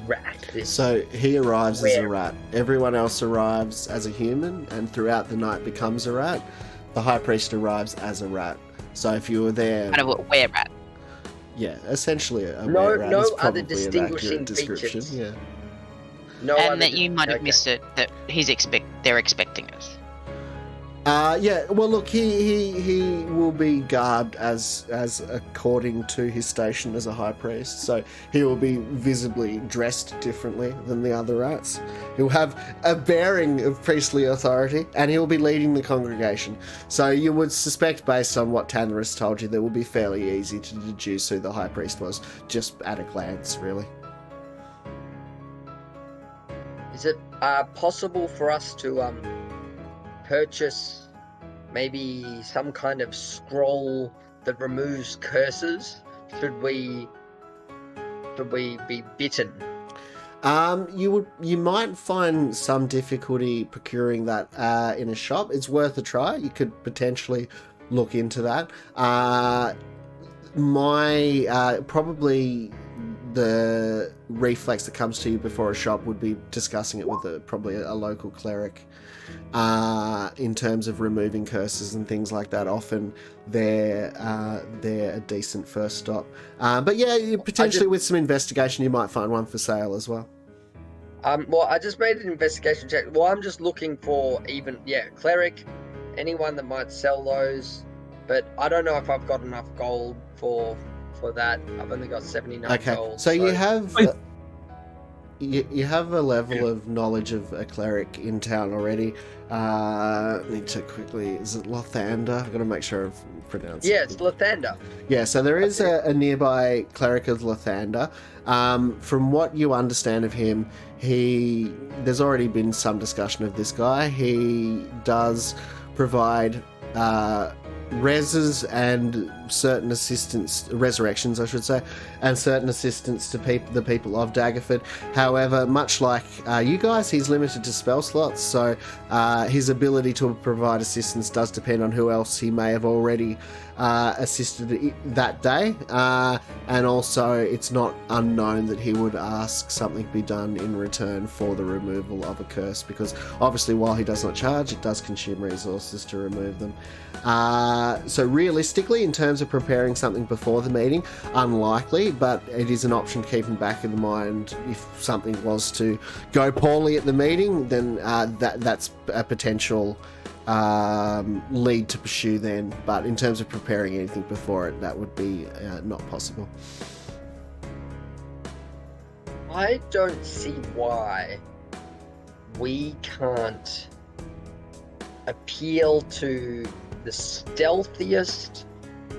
rat? So he arrives as a rat. Everyone else arrives as a human, and throughout the night becomes a rat. The High Priest arrives as a rat. So if you were there, Kind of a were rat. yeah, essentially a No- were rat no is other probably an distinguishing accurate description. features. Yeah. No And other that you might have okay. missed it, that they're expecting us. Yeah. Well, look, he will be garbed as according to his station as a high priest. So he will be visibly dressed differently than the other rats. He'll have a bearing of priestly authority, and he'll be leading the congregation. So you would suspect, based on what Tannerus told you, that it would be fairly easy to deduce who the high priest was, just at a glance, really. Is it possible for us to purchase maybe some kind of scroll that removes curses? Should we be bitten? You might find some difficulty procuring that in a shop. It's worth a try. You could potentially look into that. Probably the reflex that comes to you before a shop would be discussing it with probably a local cleric. In terms of removing curses and things like that, often they're a decent first stop. But yeah, potentially with some investigation, you might find one for sale as well. Well, I just made an investigation check. Well, I'm just looking for cleric, anyone that might sell those. But I don't know if I've got enough gold for that. I've only got 79 gold. So you have you have a level of knowledge of a cleric in town already. Need to quickly... Is it Lothander? I've got to make sure I've pronounced it. Yeah, it's Lathander. Yeah, so there is a nearby cleric of Lothander. From what you understand of him, there's already been some discussion of this guy. He does provide reses and certain resurrections, I should say, and certain assistance to the people of Daggerford. However, much like you guys, he's limited to spell slots, so his ability to provide assistance does depend on who else he may have already assisted that day, and also it's not unknown that he would ask something be done in return for the removal of a curse, because obviously while he does not charge, it does consume resources to remove them. So realistically, in terms of preparing something before the meeting, unlikely, but it is an option to keep in back of the mind. If something was to go poorly at the meeting, then that's a potential lead to pursue then. But in terms of preparing anything before it, that would be not possible. I don't see why we can't appeal to the stealthiest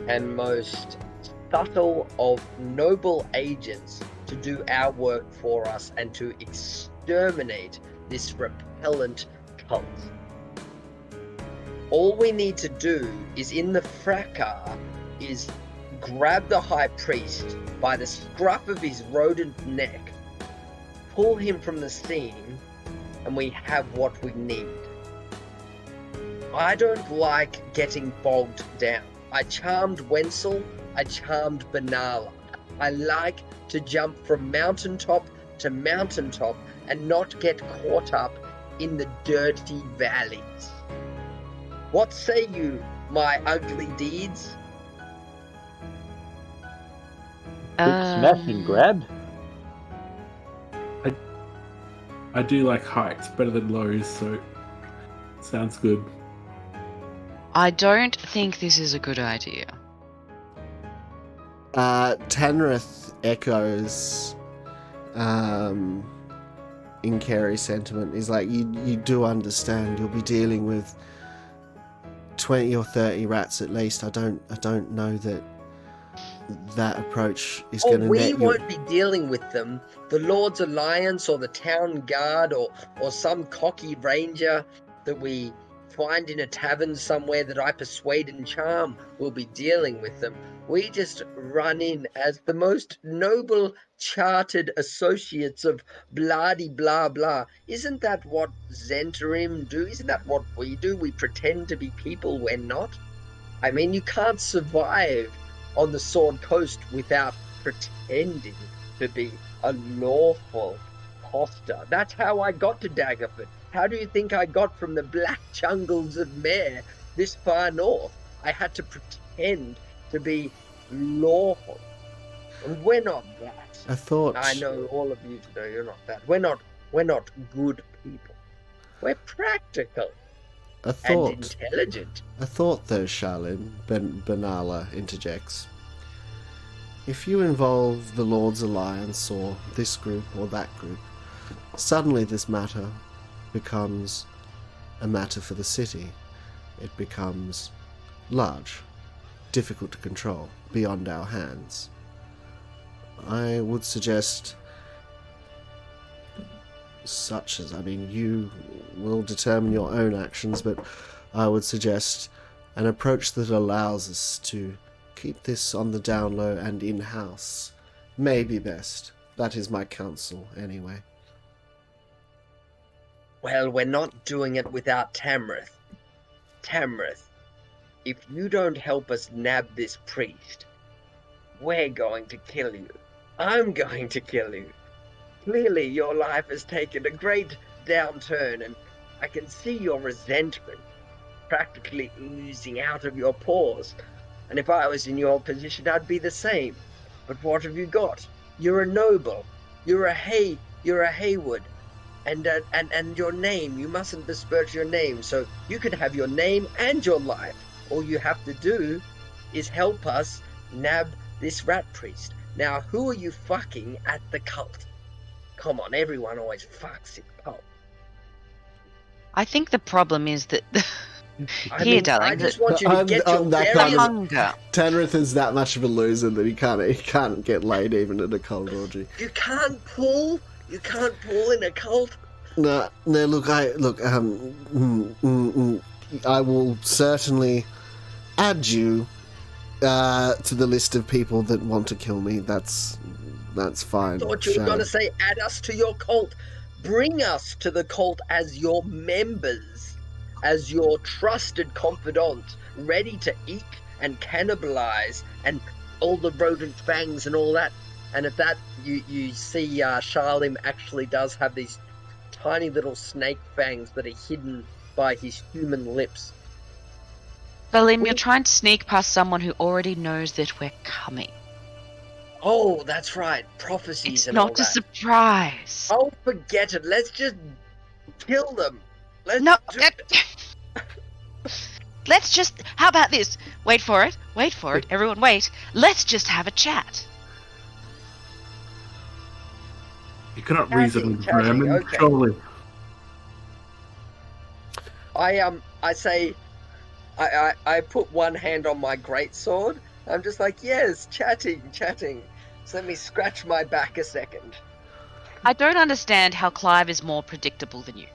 and most subtle of noble agents to do our work for us and to exterminate this repellent cult. All we need to do is, in the fracas, is grab the high priest by the scruff of his rodent neck, pull him from the scene, and we have what we need. I don't like getting bogged down. I charmed Wenzel, I charmed Benalla. I like to jump from mountaintop to mountaintop and not get caught up in the dirty valleys. What say you, my ugly deeds? Quick smash and grab. I do like heights better than lows, so sounds good. I don't think this is a good idea. Tanrith echoes in Carey's sentiment. He's like, you do understand you'll be dealing with 20 or 30 rats at least. I don't know that approach is going to net you. We won't be dealing with them. The Lord's Alliance or the Town Guard or some cocky ranger that we find in a tavern somewhere that I persuade and charm will be dealing with them. We just run in as the most noble chartered associates of blah-de-blah blah. Isn't that what Zentarim do? Isn't that what we do? We pretend to be people we're not. I mean, you can't survive on the Sword Coast without pretending to be a lawful imposter. That's how I got to Daggerford. How do you think I got from the black jungles of Mare this far north? I had to pretend to be lawful. And we're not that. I know all of you to know you're not that. We're not good people. We're practical and intelligent. A thought though, Charlene, Benalla interjects. If you involve the Lord's Alliance or this group or that group, suddenly this matter becomes a matter for the city. It becomes large, difficult to control, beyond our hands. I would suggest you will determine your own actions, but I would suggest an approach that allows us to keep this on the down low and in-house may be best. That is my counsel, anyway. Well, we're not doing it without Tamrith. Tamrith, if you don't help us nab this priest, we're going to kill you. I'm going to kill you. Clearly, your life has taken a great downturn, and I can see your resentment practically oozing out of your pores. And if I was in your position, I'd be the same. But what have you got? You're a noble. You're a Haywood. And your name, you mustn't besmirch your name. So you can have your name and your life. All you have to do is help us nab this rat priest. Now, who are you fucking at the cult? Come on, everyone always fucks in cult. I think the problem is that... darling. I just want you to get your very hunger. Tanrith is that much of a loser that he can't get laid even at a cult orgy. You can't pull in a cult. No. Look. I will certainly add you to the list of people that want to kill me. That's fine. Thought you were going to say add us to your cult. Bring us to the cult as your members, as your trusted confidants, ready to eat and cannibalize and all the rodent fangs and all that. And at that, you see Charlim actually does have these tiny little snake fangs that are hidden by his human lips. Valim, you're trying to sneak past someone who already knows that we're coming. Oh, that's right. Prophecies It's and all not a that. surprise. Oh, forget it. Let's just kill them. No. Let's just. How about this? Wait for it. Wait for it. Everyone, wait. Let's just have a chat. You cannot reason with vermin, okay. surely. I say, I put one hand on my greatsword. I'm just like, yes, chatting. So let me scratch my back a second. I don't understand how Clive is more predictable than you.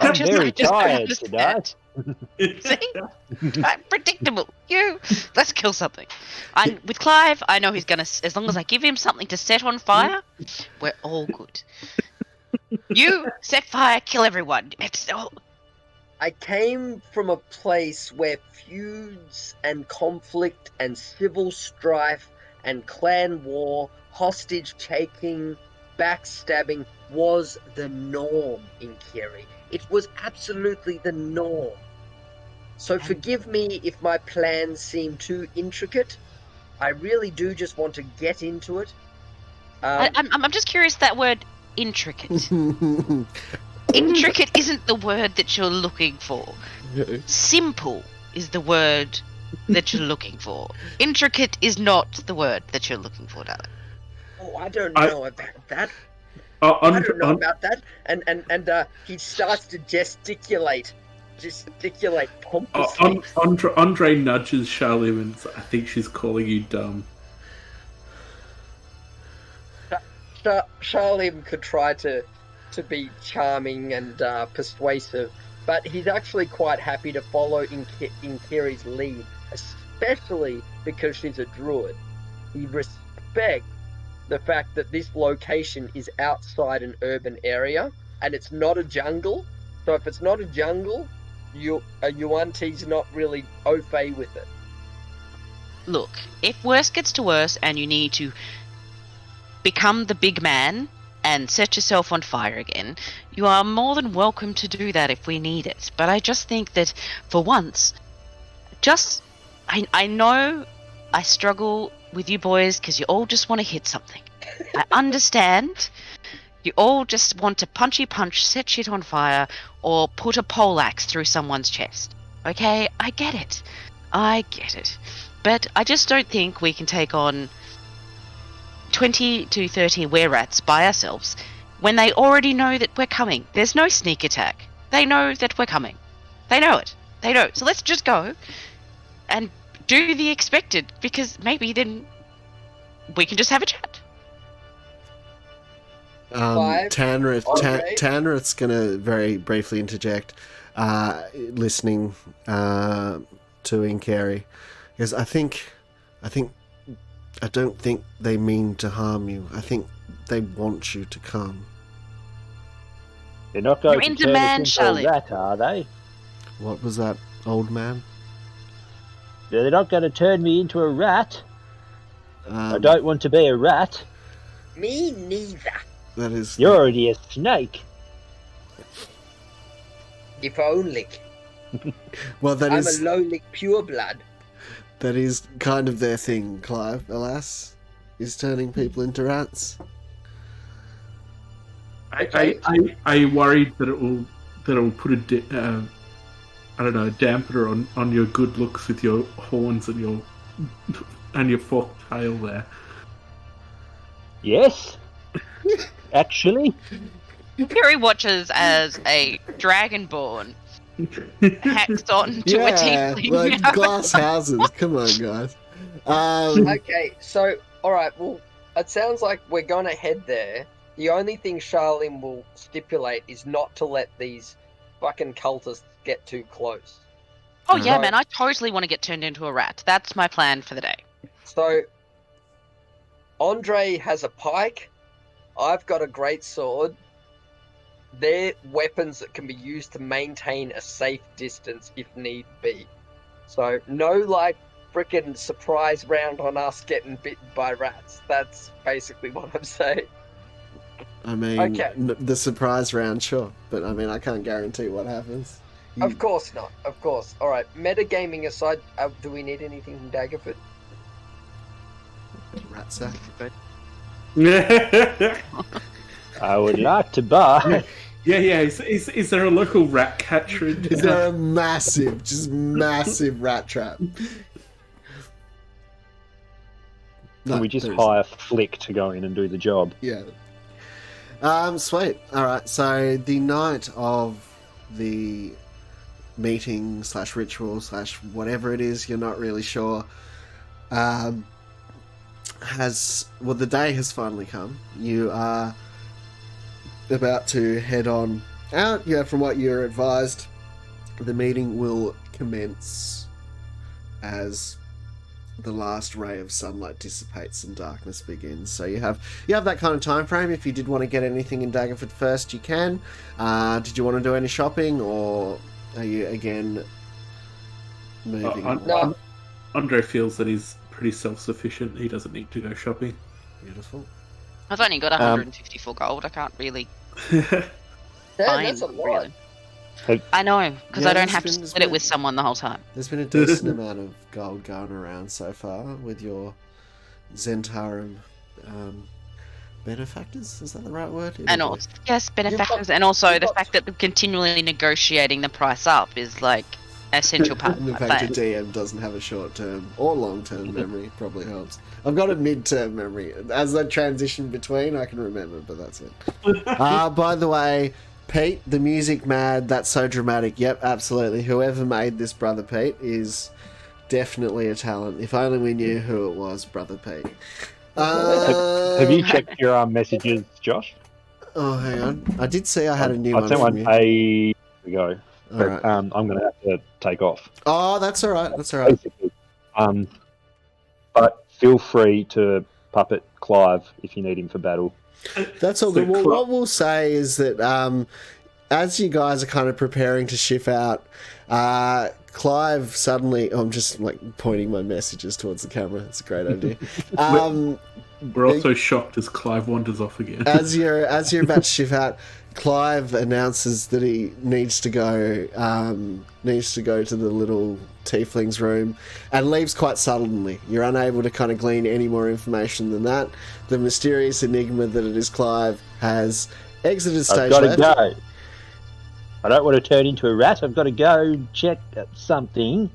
I'm Just- very I just don't tired understand. tonight. See? I'm predictable. Let's kill something. With Clive, I know he's gonna. As long as I give him something to set on fire, we're all good. You set fire, kill everyone. It's all. I came from a place where feuds and conflict and civil strife and clan war, hostage taking, backstabbing was the norm in Kiri. It was absolutely the norm. So forgive me if my plans seem too intricate. I really do just want to get into it. I'm just curious that word intricate. Intricate isn't the word that you're looking for. Simple is the word that you're looking for. Intricate is not the word that you're looking for, darling. Oh, I don't know about that. Oh, I don't know about that. And he starts to gesticulate pompously. Andre nudges Charlie and I think she's calling you dumb. Charlim could try to be charming and persuasive, but he's actually quite happy to follow in Kiri's lead, especially because she's a druid. He respects the fact that this location is outside an urban area and it's not a jungle. So if it's not a jungle, Yuan-Ti's not really au fait with it. Look, if worse gets to worse and you need to become the big man and set yourself on fire again, you are more than welcome to do that if we need it. But I just think that for once, I know I struggle with you boys because you all just want to hit something. I understand. You all just want to punchy punch, set shit on fire, or put a poleaxe through someone's chest. Okay? I get it. But I just don't think we can take on 20 to 30 were-rats by ourselves when they already know that we're coming. There's no sneak attack. They know that we're coming. They know it. They know. So let's just go and do the expected, because maybe then we can just have a chat. Tanrith's gonna very briefly interject, listening to Inkari, because I don't think they mean to harm you. I think they want you to come. They're not going You're in to turn demand, us into Charlie. a rat, are they? What was that, old man? They're not going to turn me into a rat. I don't want to be a rat. Me neither. That is. You're already a snake. If only. Well, I'm a lowly pureblood. That is kind of their thing, Clive, alas, is turning people into rats. I worried that it will put a dampener on your good looks with your horns and your forked tail there. Yes. Actually. Kiri watches as a dragonborn hacks on to a tiefling. Like glass houses. Come on, guys. Okay, so, alright, well, it sounds like we're gonna head there. The only thing Charlene will stipulate is not to let these fucking cultists get too close. Oh yeah, So- man, I totally want to get turned into a rat. That's my plan for the day. So, Andre has a pike. I've got a great sword. They're weapons that can be used to maintain a safe distance if need be. So, no, like, frickin' surprise round on us getting bitten by rats. That's basically what I'm saying. I mean, Okay. the surprise round, sure, but I mean, I can't guarantee what happens. Of course not. Of course. All right. Metagaming aside, do we need anything from Daggerford? Rat sack. I would like to buy. Yeah. Is there a local rat catcher? Is there a massive, just massive rat trap? Can we just there hire Flick to go in and do the job? isn't. Yeah. Sweet. All right. So the night of the meeting / ritual / whatever it is, you're not really sure. The day has finally come. You are about to head on out. Yeah, from what you're advised, the meeting will commence as the last ray of sunlight dissipates and darkness begins. So you have that kind of time frame. If you did want to get anything in Daggerford first, you can. Did you want to do any shopping, or are you again moving? No. Andre feels that he's pretty self-sufficient. He doesn't need to go shopping. Beautiful. I've only got 154 gold. I can't really Yeah, find. that's a lot. Really. Hey. I know, because Yeah, I don't there's have to been- there's split it been- with someone the whole time. There's been a decent amount of gold going around so far with your Zentarum benefactors. Is that the right word? And also, yes, benefactors, and also you've the got- fact that continually negotiating the price up is like essential part of the my fact plan. that DM doesn't have a short-term or long-term memory probably helps. I've got a mid-term memory. As I transition between, I can remember, but that's it. By the way, Pete, the music mad, that's so dramatic. Yep, absolutely. Whoever made this, Brother Pete, is definitely a talent. If only we knew who it was, Brother Pete. Have you checked your messages, Josh? Oh, hang on. I did see I had a new I one sent from one you. ages ago, All but right. I'm going to have to take off. Oh, that's all right. That's all right. Basically, but feel free to puppet Clive if you need him for battle. That's all So good. Well, Cl- what we'll say is that as you guys are kind of preparing to shift out, Clive suddenly... I'm just like pointing my messages towards the camera. It's a great idea. We're also shocked as Clive wanders off again. As you're about to shift out, Clive announces that he needs to go to the little tiefling's room, and leaves quite suddenly. You're unable to kind of glean any more information than that. The mysterious enigma that it is Clive has exited stage I've got left. to go. I don't want to turn into a rat. I've got to go check something.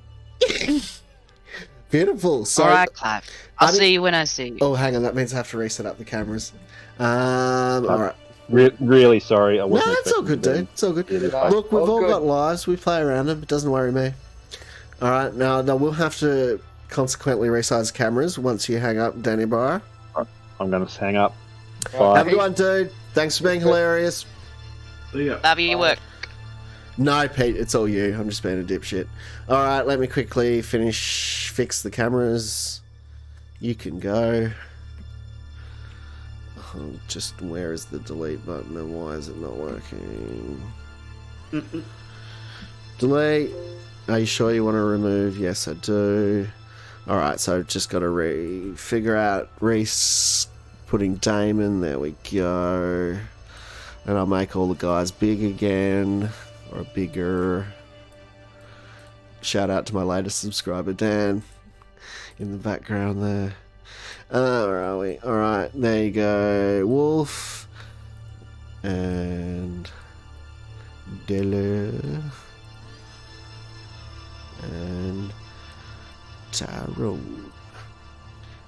Beautiful. So, All right, Clive. I'll I did- see you when I see you. oh, hang on. That means I have to reset up the cameras. All right. Really sorry. I No, wasn't it's all good, expecting dude. It's all good. to do this. No. Look, we've all all good. got lives. We play around them. It doesn't worry me. All right. Now we'll have to consequently resize cameras once you hang up, Danny Barr. I'm going to hang up. Right. Have a good one, dude. Thanks for being hilarious. So, yeah. Love you, work. No, Pete, it's all you. I'm just being a dipshit. All right, let me quickly fix the cameras. You can go. Oh, just where is the delete button and why is it not working? Delete. Are you sure you want to remove? Yes, I do. All right, so I've just got to figure out Reese putting Damon. There we go. And I'll make all the guys big again. Or bigger. Shout out to my latest subscriber, Dan, in the background there. Where are we? Alright, there you go. Wolf. And Della. And Tyrone.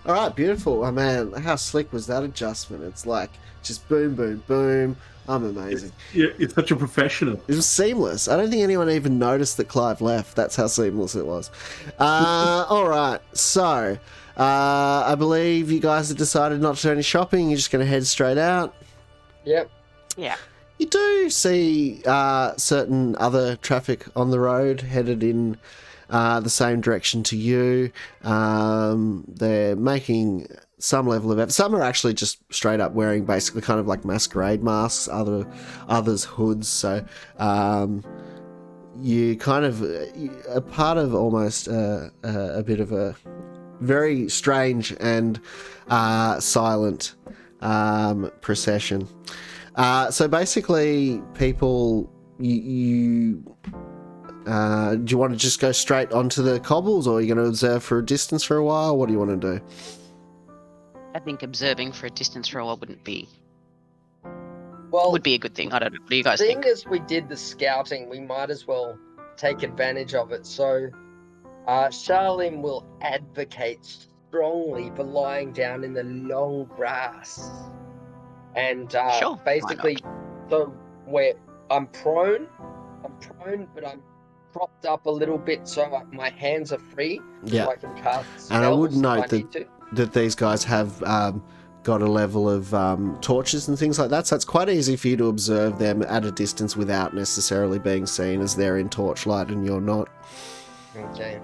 Alright, beautiful. Oh man, how slick was that adjustment? It's like just boom, boom, boom. I'm amazing. Yeah, it's such a professional. It was seamless. I don't think anyone even noticed that Clive left. That's how seamless it was. All right. So, I believe you guys have decided not to do any shopping. You're just going to head straight out. Yep. Yeah. You do see certain other traffic on the road headed in the same direction to you. They're making some level of effort. Some are actually just straight up wearing basically kind of like masquerade masks, others hoods. So you kind of a part of almost a bit of a very strange and silent procession. So basically, people, do you want to just go straight onto the cobbles, or are you going to observe for a distance for a while? What do you want to do? I think observing for a distance for a while would be a good thing. I don't know. What do you guys seeing think? as we did the scouting, we might as well take advantage of it. So, Charlene will advocate strongly for lying down in the long grass. And Sure, why basically, so I'm prone, but I'm propped up a little bit so my hands are free, Yeah. so I can cast spells And I would if note I need to. that these guys have got a level of torches and things like that, so it's quite easy for you to observe them at a distance without necessarily being seen, as they're in torchlight and you're not. Okay.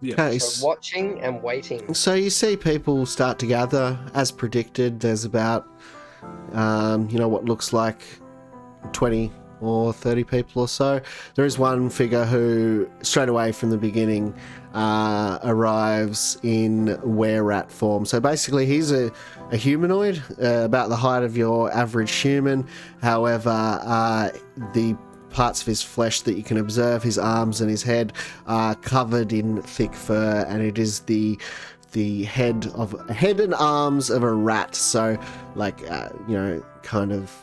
Yeah. Okay, So watching and waiting. so you see people start to gather as predicted. There's about what looks like 20 or 30 people or so. There is one figure who straight away from the beginning arrives in were-rat form. So basically he's a humanoid, about the height of your average human. However, the parts of his flesh that you can observe, his arms and his head, are covered in thick fur, and it is the head and arms of a rat. So like kind of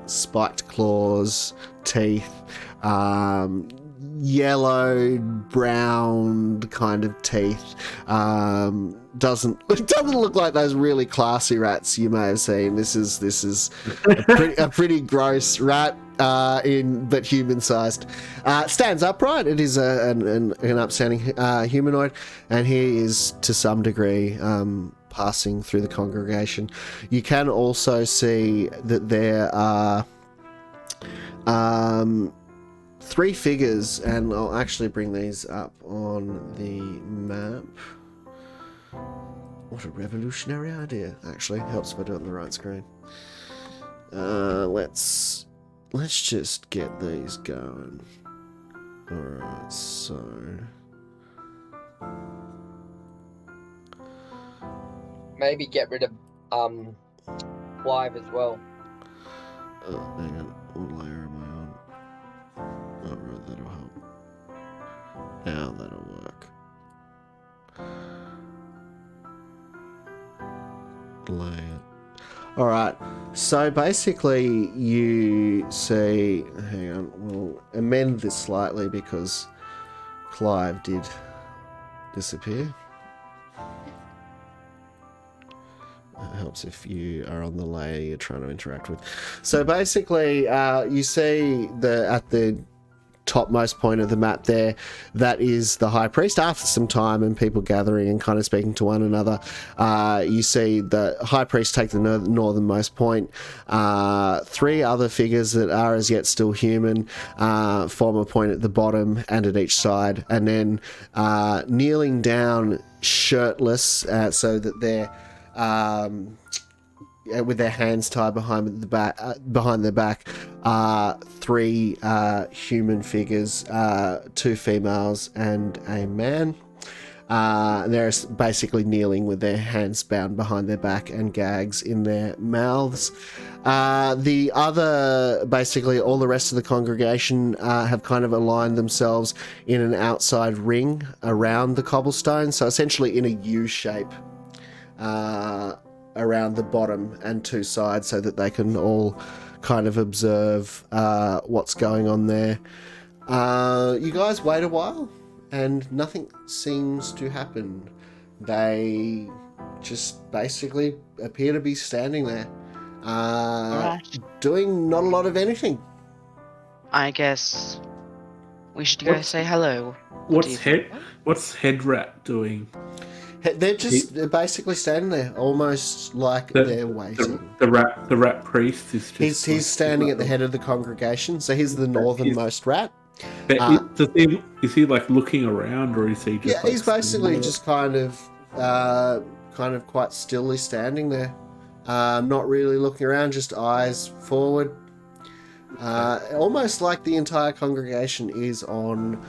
spiked claws, teeth, yellow brown kind of teeth. Doesn't look like those really classy rats you may have seen. This is a pretty gross rat, but human sized. Stands upright. It is an upstanding humanoid, and he is to some degree passing through the congregation. You can also see that there are 3 figures, and I'll actually bring these up on the map. What a revolutionary idea. Actually, helps if I do it on the right screen. Let's just get these going. Alright, so Maybe get rid of Clive as well. hang on, what layer am I on? Oh, right, that'll help. Now that'll work. Layer. Alright, so basically you see, hang on, we'll amend this slightly because Clive did disappear. It helps if you are on the layer you're trying to interact with. So basically, you see at the topmost point of the map there, that is the high priest. After some time and people gathering and kind of speaking to one another, you see the high priest take the northernmost point. 3 other figures that are as yet still human form a point at the bottom and at each side, and then kneeling down shirtless, so that they're with their hands tied behind their back, 3 human figures, 2 females and a man. They're basically kneeling with their hands bound behind their back and gags in their mouths. The other, basically all the rest of the congregation have kind of aligned themselves in an outside ring around the cobblestone, so essentially in a U shape around the bottom and 2 sides, so that they can all kind of observe what's going on there. You guys wait a while and nothing seems to happen. They just basically appear to be standing there, doing not a lot of anything. I guess we should go say hello. What's Head Rat doing? They're basically standing there, almost like they're waiting. The rat priest is just. He's standing at the head of the congregation, so he's the northernmost rat. Is he like looking around, or is he just? Yeah, he's basically just kind of quite stilly standing there, not really looking around, just eyes forward. Almost like the entire congregation is on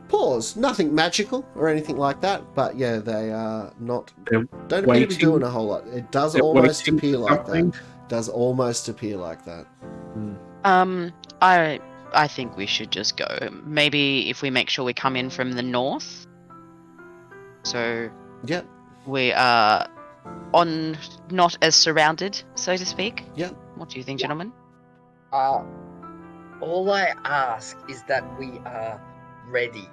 pause. Nothing magical or anything like that, but yeah, they are not. Don't appear to be doing a whole lot. It does almost appear like that. Does almost appear like that. I think we should just go. Maybe if we make sure we come in from the north. So Yep. we are not as surrounded, so to speak. Yep. What do you think, gentlemen? All I ask is that we are ready.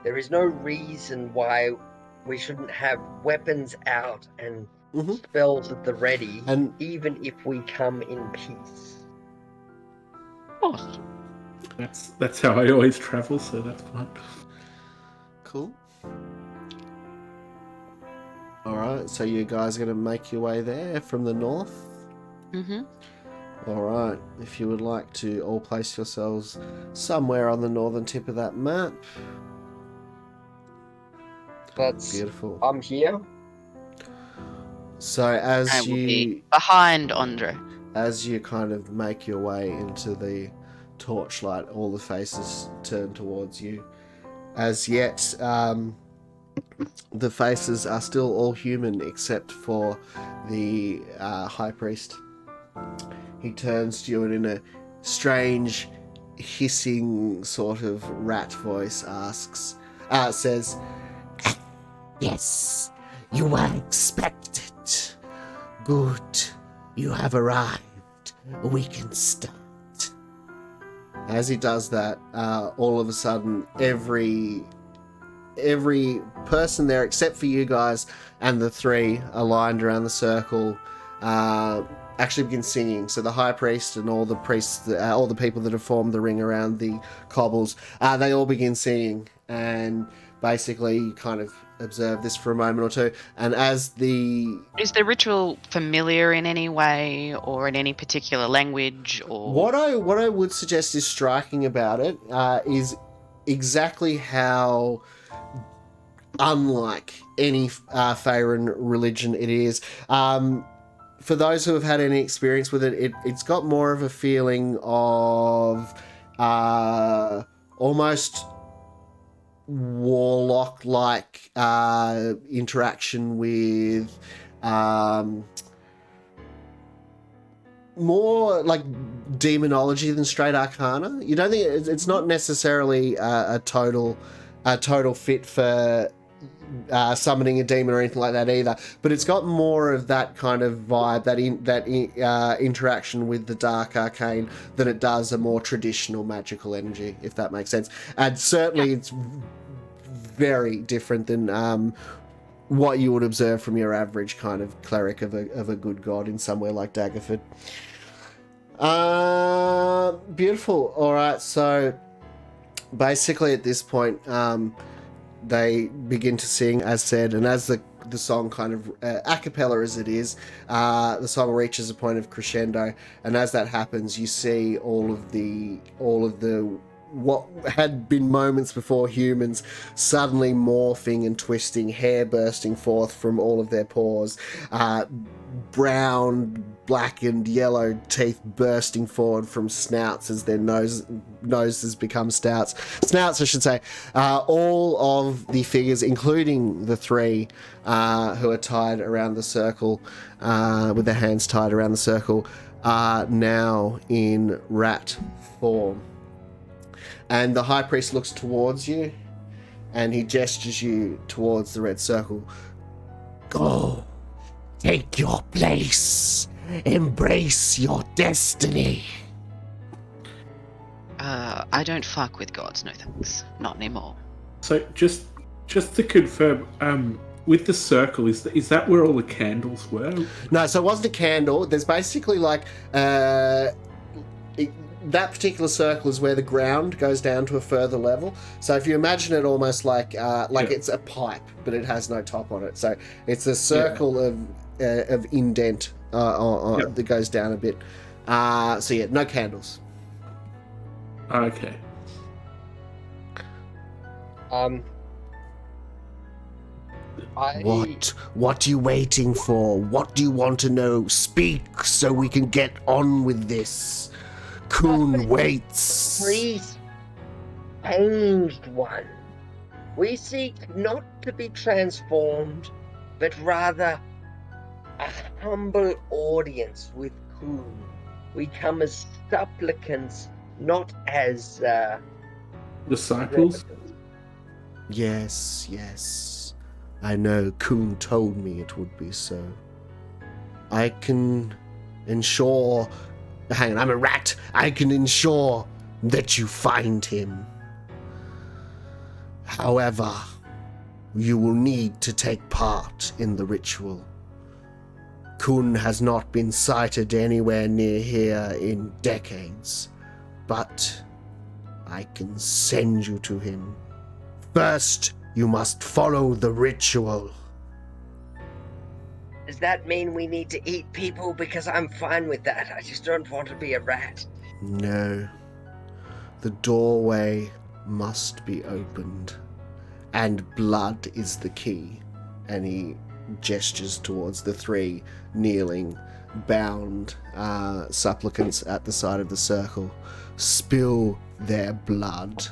There is no reason why we shouldn't have weapons out and spells at the ready, And even if we come in peace. Oh, That's how I always travel, so that's fine. cool. All right, so you guys are going to make your way there from the north. mm-hmm. All right, if you would like to all place yourselves somewhere on the northern tip of that map. That's Beautiful. I'm here. So as I will you be behind Andre. as you kind of make your way into the torchlight, all the faces turn towards you. As yet, the faces are still all human except for the high priest. He turns to you and in a strange, hissing sort of rat voice says, "Yes, you were expected. Good, you have arrived. We can start." As he does that, all of a sudden, every person there, except for you guys and the three aligned around the circle, actually begin singing. So the high priest and all the priests, all the people that have formed the ring around the cobbles, they all begin singing. And basically, you kind of observe this for a moment or two. And as Is the ritual familiar in any way, or in any particular language, or what I would suggest is striking about it is exactly how unlike any Faerun religion it is. For those who have had any experience with it, it's got more of a feeling of almost warlock-like interaction with more like demonology than straight arcana. You don't think it's not necessarily a total fit for summoning a demon or anything like that either, but it's got more of that kind of vibe, that interaction with the dark arcane than it does a more traditional magical energy, if that makes sense. And certainly it's very different than what you would observe from your average kind of cleric of a good god in somewhere like Daggerford. Beautiful. All right, so basically at this point, they begin to sing, as said, and as the song kind of a cappella as it is, the song reaches a point of crescendo, and as that happens, you see all of the what had been moments before humans suddenly morphing and twisting, hair bursting forth from all of their pores, brown, black and yellow teeth bursting forward from snouts as their noses become snouts, I should say. All of the figures, including the three who are tied around the circle, with their hands tied around the circle, are now in rat form. And the high priest looks towards you, and he gestures you towards the red circle. "Go, take your place, embrace your destiny." I don't fuck with gods, no thanks. Not anymore. So just to confirm, with the circle, is that where all the candles were? No, so it wasn't a candle. There's basically like that particular circle is where the ground goes down to a further level. So if you imagine it almost like it's a pipe, but it has no top on it. So it's a circle of indent that goes down a bit. So yeah, no candles. Okay. What are you waiting for? What do you want to know? Speak so we can get on with this. Coon waits. Please, changed one. We seek not to be transformed, but rather a humble audience with Coon. We come as supplicants, not as Disciples? Yes. I know Coon told me it would be so. I can ensure... Hang on, I'm a rat. I can ensure that you find him. However, you will need to take part in the ritual. Kun has not been sighted anywhere near here in decades, but I can send you to him. First, you must follow the ritual. Does that mean we need to eat people? Because I'm fine with that. I just don't want to be a rat. No. The doorway must be opened, and blood is the key. And he gestures towards the three kneeling, bound supplicants at the side of the circle. Spill their blood.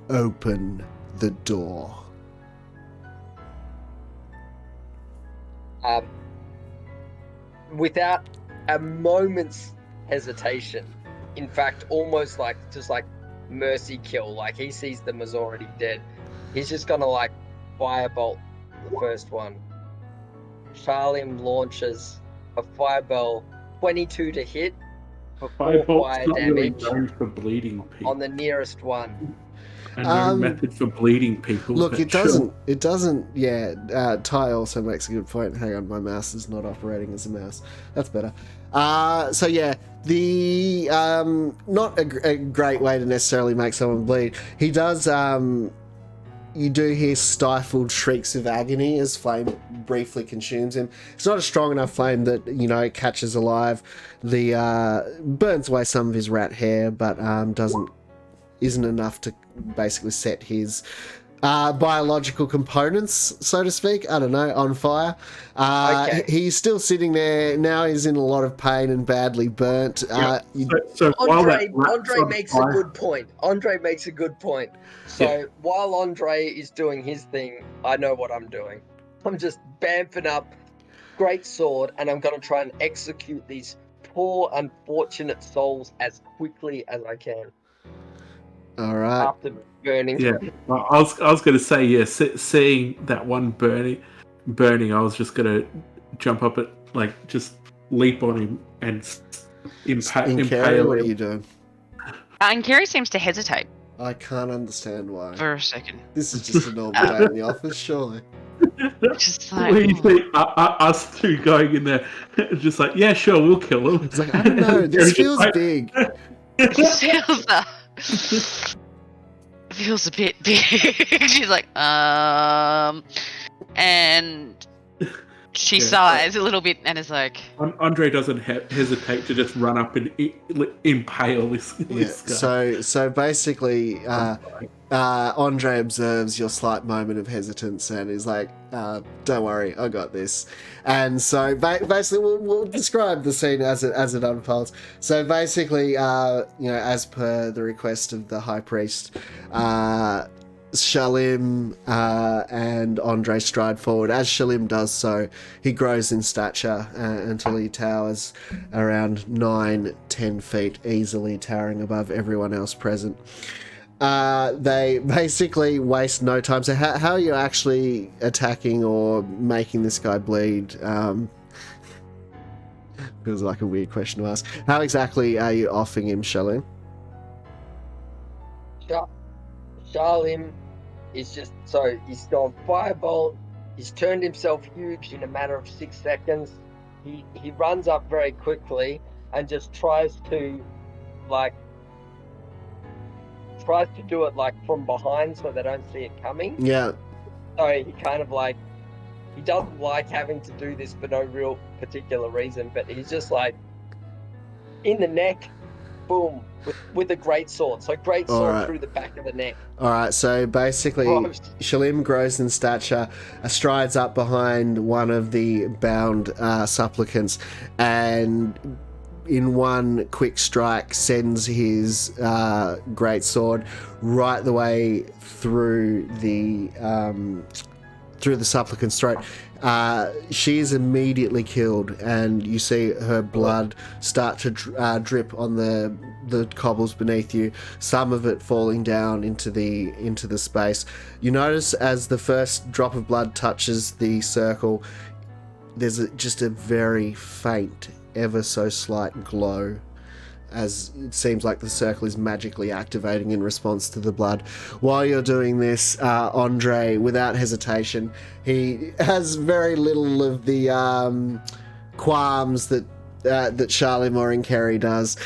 Open the door. Without a moment's hesitation, in fact, almost like just like mercy kill, like he sees them as already dead. He's just gonna like firebolt the first one. Shalim launches a fireball, 22 to hit for 4 fire not really damage known for bleeding people. on the nearest one. And no method for bleeding people. Look, but it doesn't, Ty also makes a good point. Hang on, my mouse is not operating as a mouse. That's better. So yeah, the, not a great way to necessarily make someone bleed. He does, you do hear stifled shrieks of agony as flame briefly consumes him. It's not a strong enough flame that, catches alive. Burns away some of his rat hair, but isn't enough to basically set his biological components, so to speak, I don't know, on fire. Okay. He's still sitting there. Now he's in a lot of pain and badly burnt. So while that Andre makes a good point. Andre makes a good point. So while Andre is doing his thing, I know what I'm doing. I'm just bamfing up great sword, and I'm going to try and execute these poor, unfortunate souls as quickly as I can. All right. After burning. Yeah, well, I was going to say, seeing that one burning, I was just going to jump up just leap on him and impale What are him. you doing? And Kerry seems to hesitate I can't understand why. for a second. This is just a normal day in the office, surely. Just What do you like, think? Us two going in there, just like, yeah, sure, we'll kill him. It's like, I don't know, this feels big. feels a bit big. She's like, and she sighs a little bit and is like, Andre doesn't hesitate to just run up and impale this guy. So basically, Andre observes your slight moment of hesitance and is like, don't worry, I got this. And so basically, we'll describe the scene as it unfolds. So basically, as per the request of the High Priest, Shalim and Andre stride forward. As Shalim does so, he grows in stature until he towers around 9-10 feet, easily towering above everyone else present. They basically waste no time. So how are you actually attacking or making this guy bleed? Feels like a weird question to ask. How exactly are you offing him, Shalim? Shalim is just, so he's gone firebolt, he's turned himself huge in a matter of 6 seconds. He runs up very quickly and just tries to tries to do it like from behind so they don't see it coming. Yeah. So he kind of like, he doesn't like having to do this for no real particular reason, but he's just like, in the neck, boom, with a great sword. So great sword Alright. through the back of the neck. All right, so basically, Gross. Shalim grows in stature, strides up behind one of the bound supplicants, and in one quick strike sends his great sword right the way through the supplicant's throat. She is immediately killed, and you see her blood start to drip on the cobbles beneath you, some of it falling down into the space. You notice as the first drop of blood touches the circle, there's just a very faint, ever so slight glow, as it seems like the circle is magically activating in response to the blood. While you're doing this, Andre, without hesitation, he has very little of the qualms that Charlie Morin-Carey does.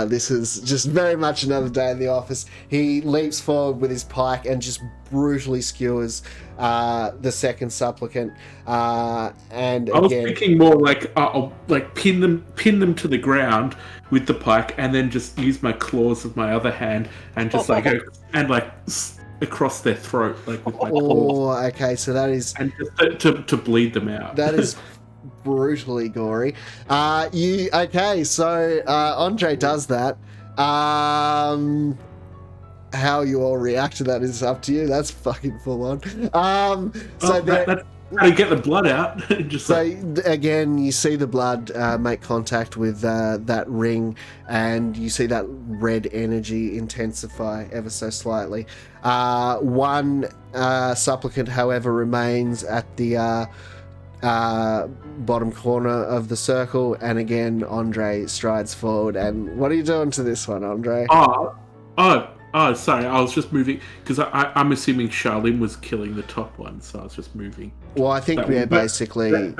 This is just very much another day in the office. He leaps forward with his pike and just brutally skewers the second supplicant. And I was again, thinking more like I'll like pin them to the ground with the pike, and then just use my claws of my other hand and just like go and like across their throat, like with my claws, okay, so that is and just to bleed them out. that is brutally gory. Okay, so Andre does that. How you all react to that is up to you. That's fucking full on. That's how to get the blood out. Just so again, you see the blood make contact with that ring, and you see that red energy intensify ever so slightly. One supplicant, however, remains at the bottom corner of the circle, and again Andre strides forward. And what are you doing to this one, Andre? Oh, sorry, I was just moving because I'm assuming Charlene was killing the top one, so I was just moving. Well, I think we're basically. I'm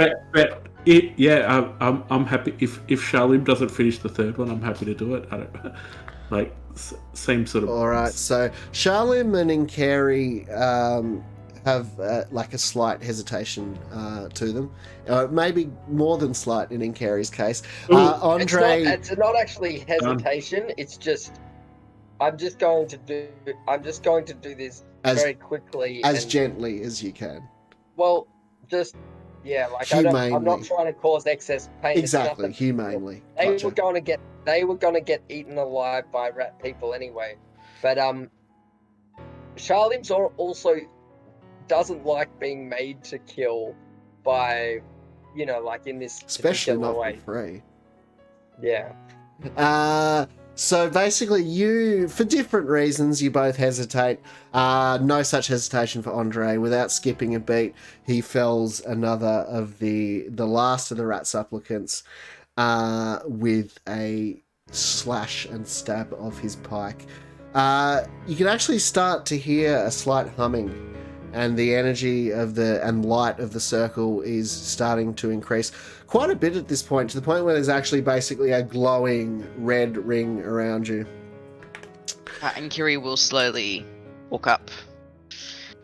happy if Charlene doesn't finish the third one. I'm happy to do it. I don't like same sort of. All right, so Charlene and Inkari have like a slight hesitation to them, maybe more than slight in Inkari's case. Andre, it's not actually hesitation. It's just I'm just going to do this very quickly, as gently as you can. Well, just like humanely. I'm not trying to cause excess pain. Exactly, humanely. They were going to get eaten alive by rat people anyway. But Charlem's also doesn't like being made to kill by, like in this especially not way. For free. Yeah. So basically, you, for different reasons, you both hesitate. No such hesitation for Andre. Without skipping a beat, he fells another of the last of the rat supplicants with a slash and stab of his pike. You can actually start to hear a slight humming, and the energy and light of the circle is starting to increase quite a bit at this point, to the point where there's actually basically a glowing red ring around you. And Kiri will slowly walk up,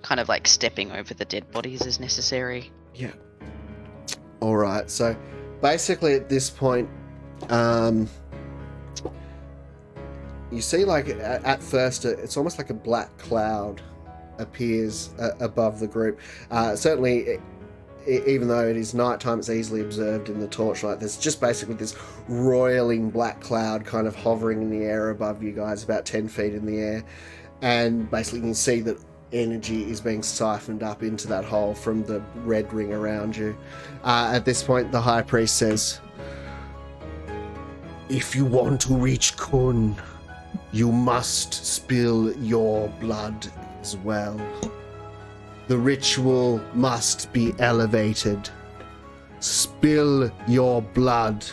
kind of like stepping over the dead bodies as necessary. Yeah. All right. So basically at this point, you see like at first it's almost like a black cloud appears above the group. Certainly, even though it is nighttime, it's easily observed in the torchlight. There's just basically this roiling black cloud kind of hovering in the air above you guys, about 10 feet in the air. And basically you can see that energy is being siphoned up into that hole from the red ring around you. At this point, the High Priest says, "If you want to reach Kun, you must spill your blood as well. The ritual must be elevated. Spill your blood."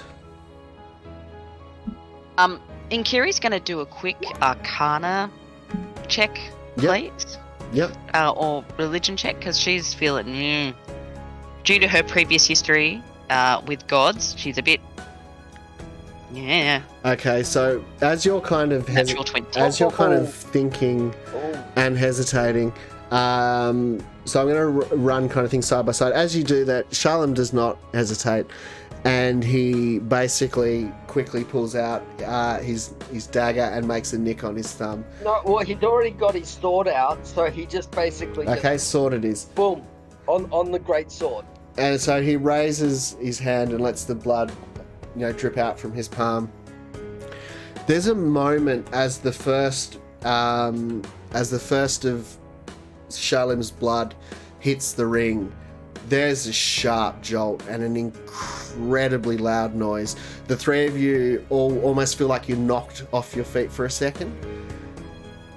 Inkiri's going to do a quick Arcana check, please. Yep. Or religion check, because she's feeling, due to her previous history with gods, she's a bit Yeah. Okay, so as you're kind of Natural 20. as you're kind of thinking Oh, and hesitating, so I'm going to run kind of things side by side. As you do that, Shalom does not hesitate, and he basically quickly pulls out his dagger and makes a nick on his thumb. no, well, he'd already got his sword out, so he just basically Okay, just sword it is. boom on the great sword. And so he raises his hand and lets the blood, drip out from his palm. There's a moment as the first of Shalom's blood hits the ring. There's a sharp jolt and an incredibly loud noise. The three of you all almost feel like you're knocked off your feet for a second.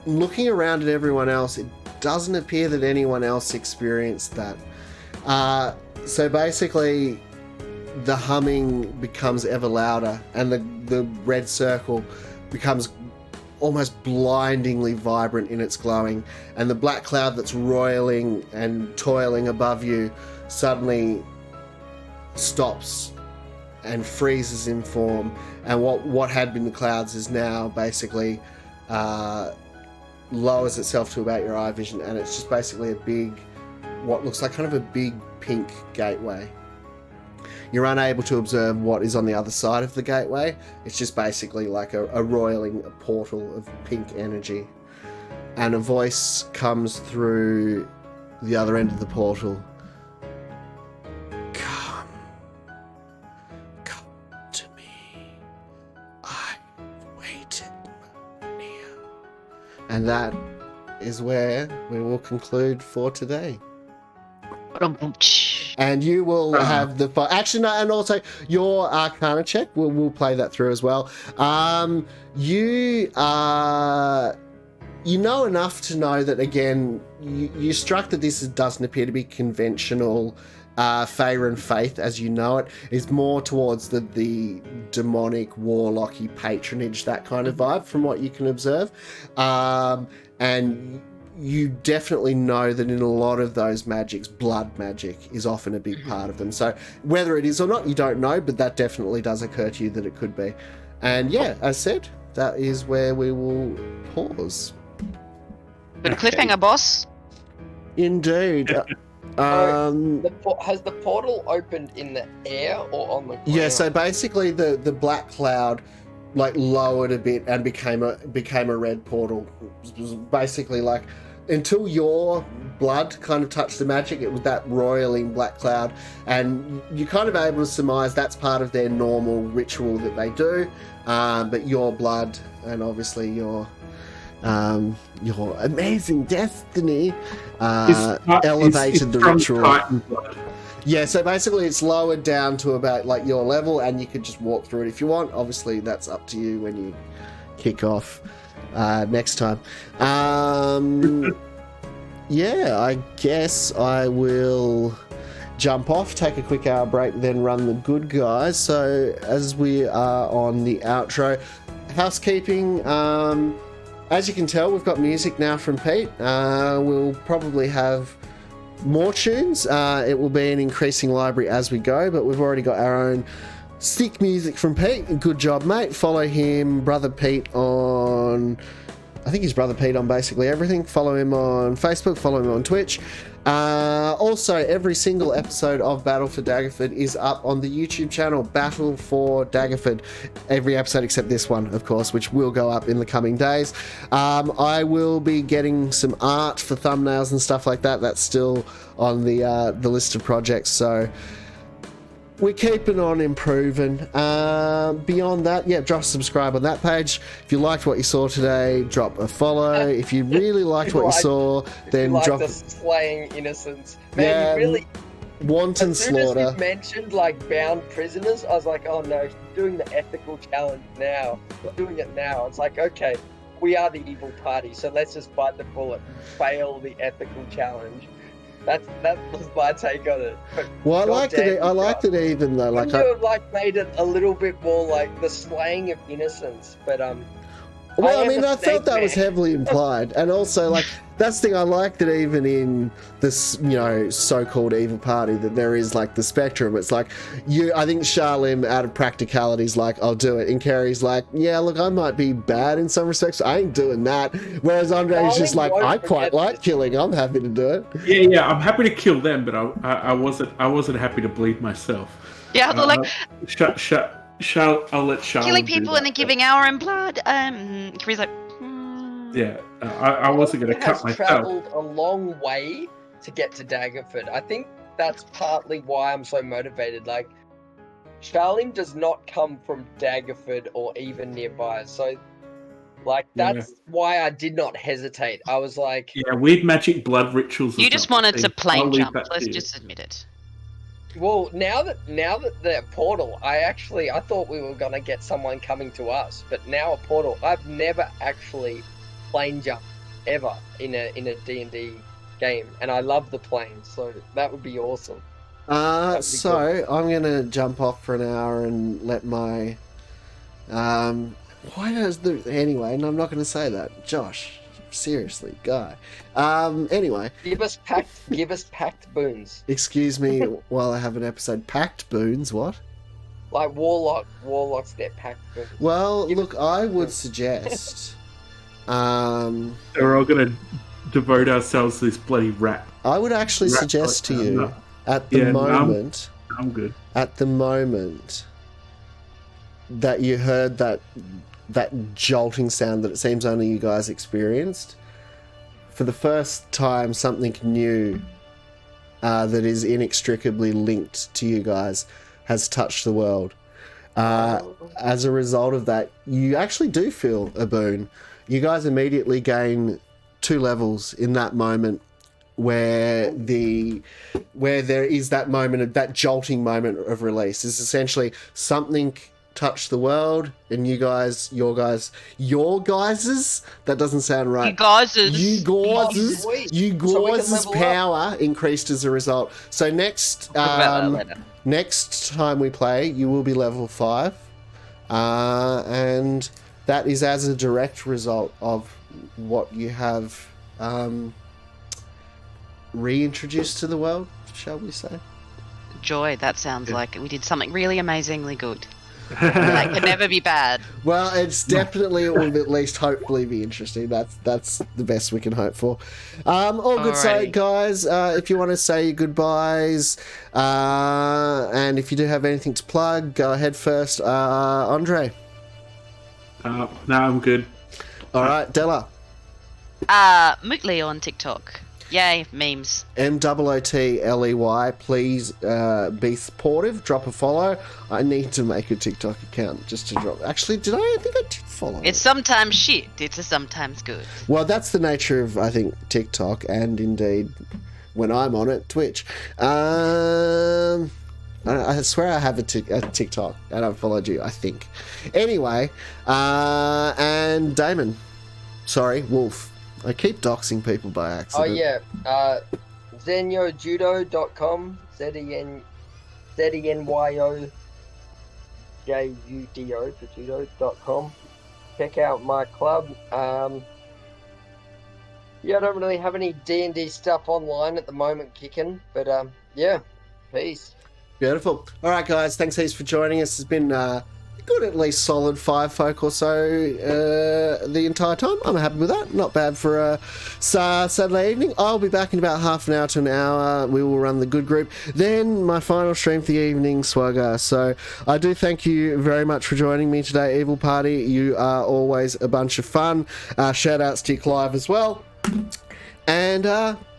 Looking around at everyone else, it doesn't appear that anyone else experienced that. So basically, the humming becomes ever louder, and the red circle becomes almost blindingly vibrant in its glowing, and the black cloud that's roiling and toiling above you suddenly stops and freezes in form, and what had been the clouds is now basically lowers itself to about your eye vision, and it's just basically what looks like kind of a big pink gateway. You're unable to observe what is on the other side of the gateway. It's just basically like a roiling portal of pink energy. And a voice comes through the other end of the portal. Come to me. I've waited millennia. And that is where we will conclude for today. And you will have the actually no, and also your Arcana check. We'll play that through as well. You know enough to know that again. You struck that this doesn't appear to be conventional Faerun faith as you know it. It's more towards the demonic, warlocky patronage, that kind of vibe from what you can observe, and. You definitely know that in a lot of those magics, blood magic is often a big part of them. So whether it is or not, you don't know, but that definitely does occur to you that it could be. And yeah, as said, that is where we will pause. Good cliffhanger, boss. Indeed. Has the portal opened in the air or on the ground? Yeah, so basically the black cloud like lowered a bit and became a red portal. It was basically like until your blood kind of touched the magic, it was that roiling black cloud, and you're kind of able to surmise that's part of their normal ritual that they do, but your blood and obviously your amazing destiny elevated the ritual. Titan blood. Yeah, so basically it's lowered down to about like your level, and you could just walk through it if you want. Obviously that's up to you when you kick off next time. Yeah, I guess I will jump off, take a quick hour break, then run the good guys. So as we are on the outro, housekeeping, as you can tell, we've got music now from Pete. We'll probably have more tunes. It will be an increasing library as we go, but we've already got our own sick music from Pete. Good job, mate. Follow him, Brother Pete, on... I think he's Brother Pete on basically everything. Follow him on Facebook, follow him on Twitch. Also, every single episode of Battle for Daggerford is up on the YouTube channel, Battle for Daggerford. Every episode except this one, of course, which will go up in the coming days. I will be getting some art for thumbnails and stuff like that. That's still on the list of projects, so we're keeping on improving. Beyond that, yeah, drop a subscribe on that page. If you liked what you saw today, drop a follow. If you really liked what you saw, then drop the slaying innocents. Man, Yeah, you really... wanton As soon as slaughter. you mentioned like bound prisoners, I was like, oh no, he's doing the ethical challenge now. We're doing it now. It's like, okay, we are the evil party, so let's just bite the bullet and fail the ethical challenge. That was my take on it. But Well, I liked it. goddamn, I liked it even though, like, Couldn't you have like made it a little bit more like the slaying of innocents? But Well, I mean, I snake felt that was man. heavily implied, and also like that's the thing I like that even in this, so-called evil party, that there is like the spectrum. It's like I think Charlim out of practicality is like, I'll do it, and Carrie's like, yeah, look, I might be bad in some respects, I ain't doing that. Whereas Andre's just like, I quite like killing, I'm happy to do it. Yeah, I'm happy to kill them, but I wasn't happy to bleed myself. Yeah, they're like I'll let Charlotte killing do people that, and then giving our own blood. Kiri's like, Yeah, I wasn't going to cut has myself. travelled a long way to get to Daggerford. I think that's partly why I'm so motivated. Like, Charlene does not come from Daggerford or even nearby, so like that's why I did not hesitate. I was like, Yeah, weird magic blood rituals. you is just not wanted the to thing. plane I'll leave jump. that to Let's you. just admit it. well, now that the portal, I thought we were gonna get someone coming to us, but now a portal. I've never actually plane jumped ever in a D&D game, and I love the planes, so that would be awesome. So I'm gonna jump off for an hour and let my anyway, and I'm not gonna say that. Josh, seriously, guy. Anyway. Give us packed boons. Excuse me while I have an episode. Packed boons, what? Like warlocks get packed boons. Well, look, I would suggest We're all going to devote ourselves to this bloody rat. I would actually suggest to you No. at the Yeah, no, moment I'm good. at the moment that you heard that jolting sound that it seems only you guys experienced, for the first time something new that is inextricably linked to you guys has touched the world. As a result of that, you actually do feel a boon. You guys immediately gain 2 levels in that moment where there is that moment of that jolting moment of release. It's essentially something touched the world, and your guys's, that doesn't sound right. You guys's power increased as a result. So next time we play, you will be level 5, and that is as a direct result of what you have reintroduced to the world, shall we say? Joy, that sounds like we did something really amazingly good. That could never be bad. Well, it's definitely, it will at least hopefully be interesting. That's the best we can hope for. All good. So, guys, if you want to say your goodbyes, and if you do have anything to plug, go ahead first. Andre. No, I'm good. All right, Della. Mootley on TikTok. Yay, memes. MOOTLEY. Please be supportive. Drop a follow. I need to make a TikTok account just to drop. Actually, I think I did follow. It's sometimes shit. It's sometimes good. Well, that's the nature of, I think, TikTok, and indeed, when I'm on it, Twitch. I swear I have a TikTok, and I've followed you, I think. Anyway, and Damon. Sorry, Wolf. I keep doxing people by accident. Oh yeah, zenyojudo.com, ZENYOJUDO for judo.com. Check out my club. I don't really have any D&D stuff online at the moment kicking, but yeah, peace. Beautiful. All right, guys, thanks heaps for joining us. It's been good, at least solid 5 folk or so the entire time. I'm happy with that. Not bad for a Saturday evening. I'll be back in about half an hour to an hour. We will run the good group. Then my final stream for the evening, Swagger. So I do thank you very much for joining me today, Evil Party. You are always a bunch of fun. Shout outs to you, Clive, as well. And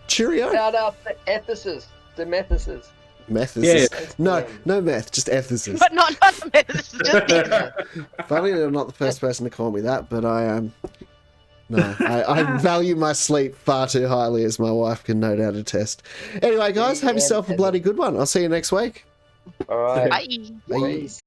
cheerio. Shout out to Ethicist, the Methicist. Methicist. Yeah. No meth, just ethicist. But not methicist, just Funny, I'm not the first person to call me that, but I am. I value my sleep far too highly, as my wife can no doubt attest. Anyway, guys, have yourself a bloody good one. I'll see you next week. All right. Bye. Bye. Peace.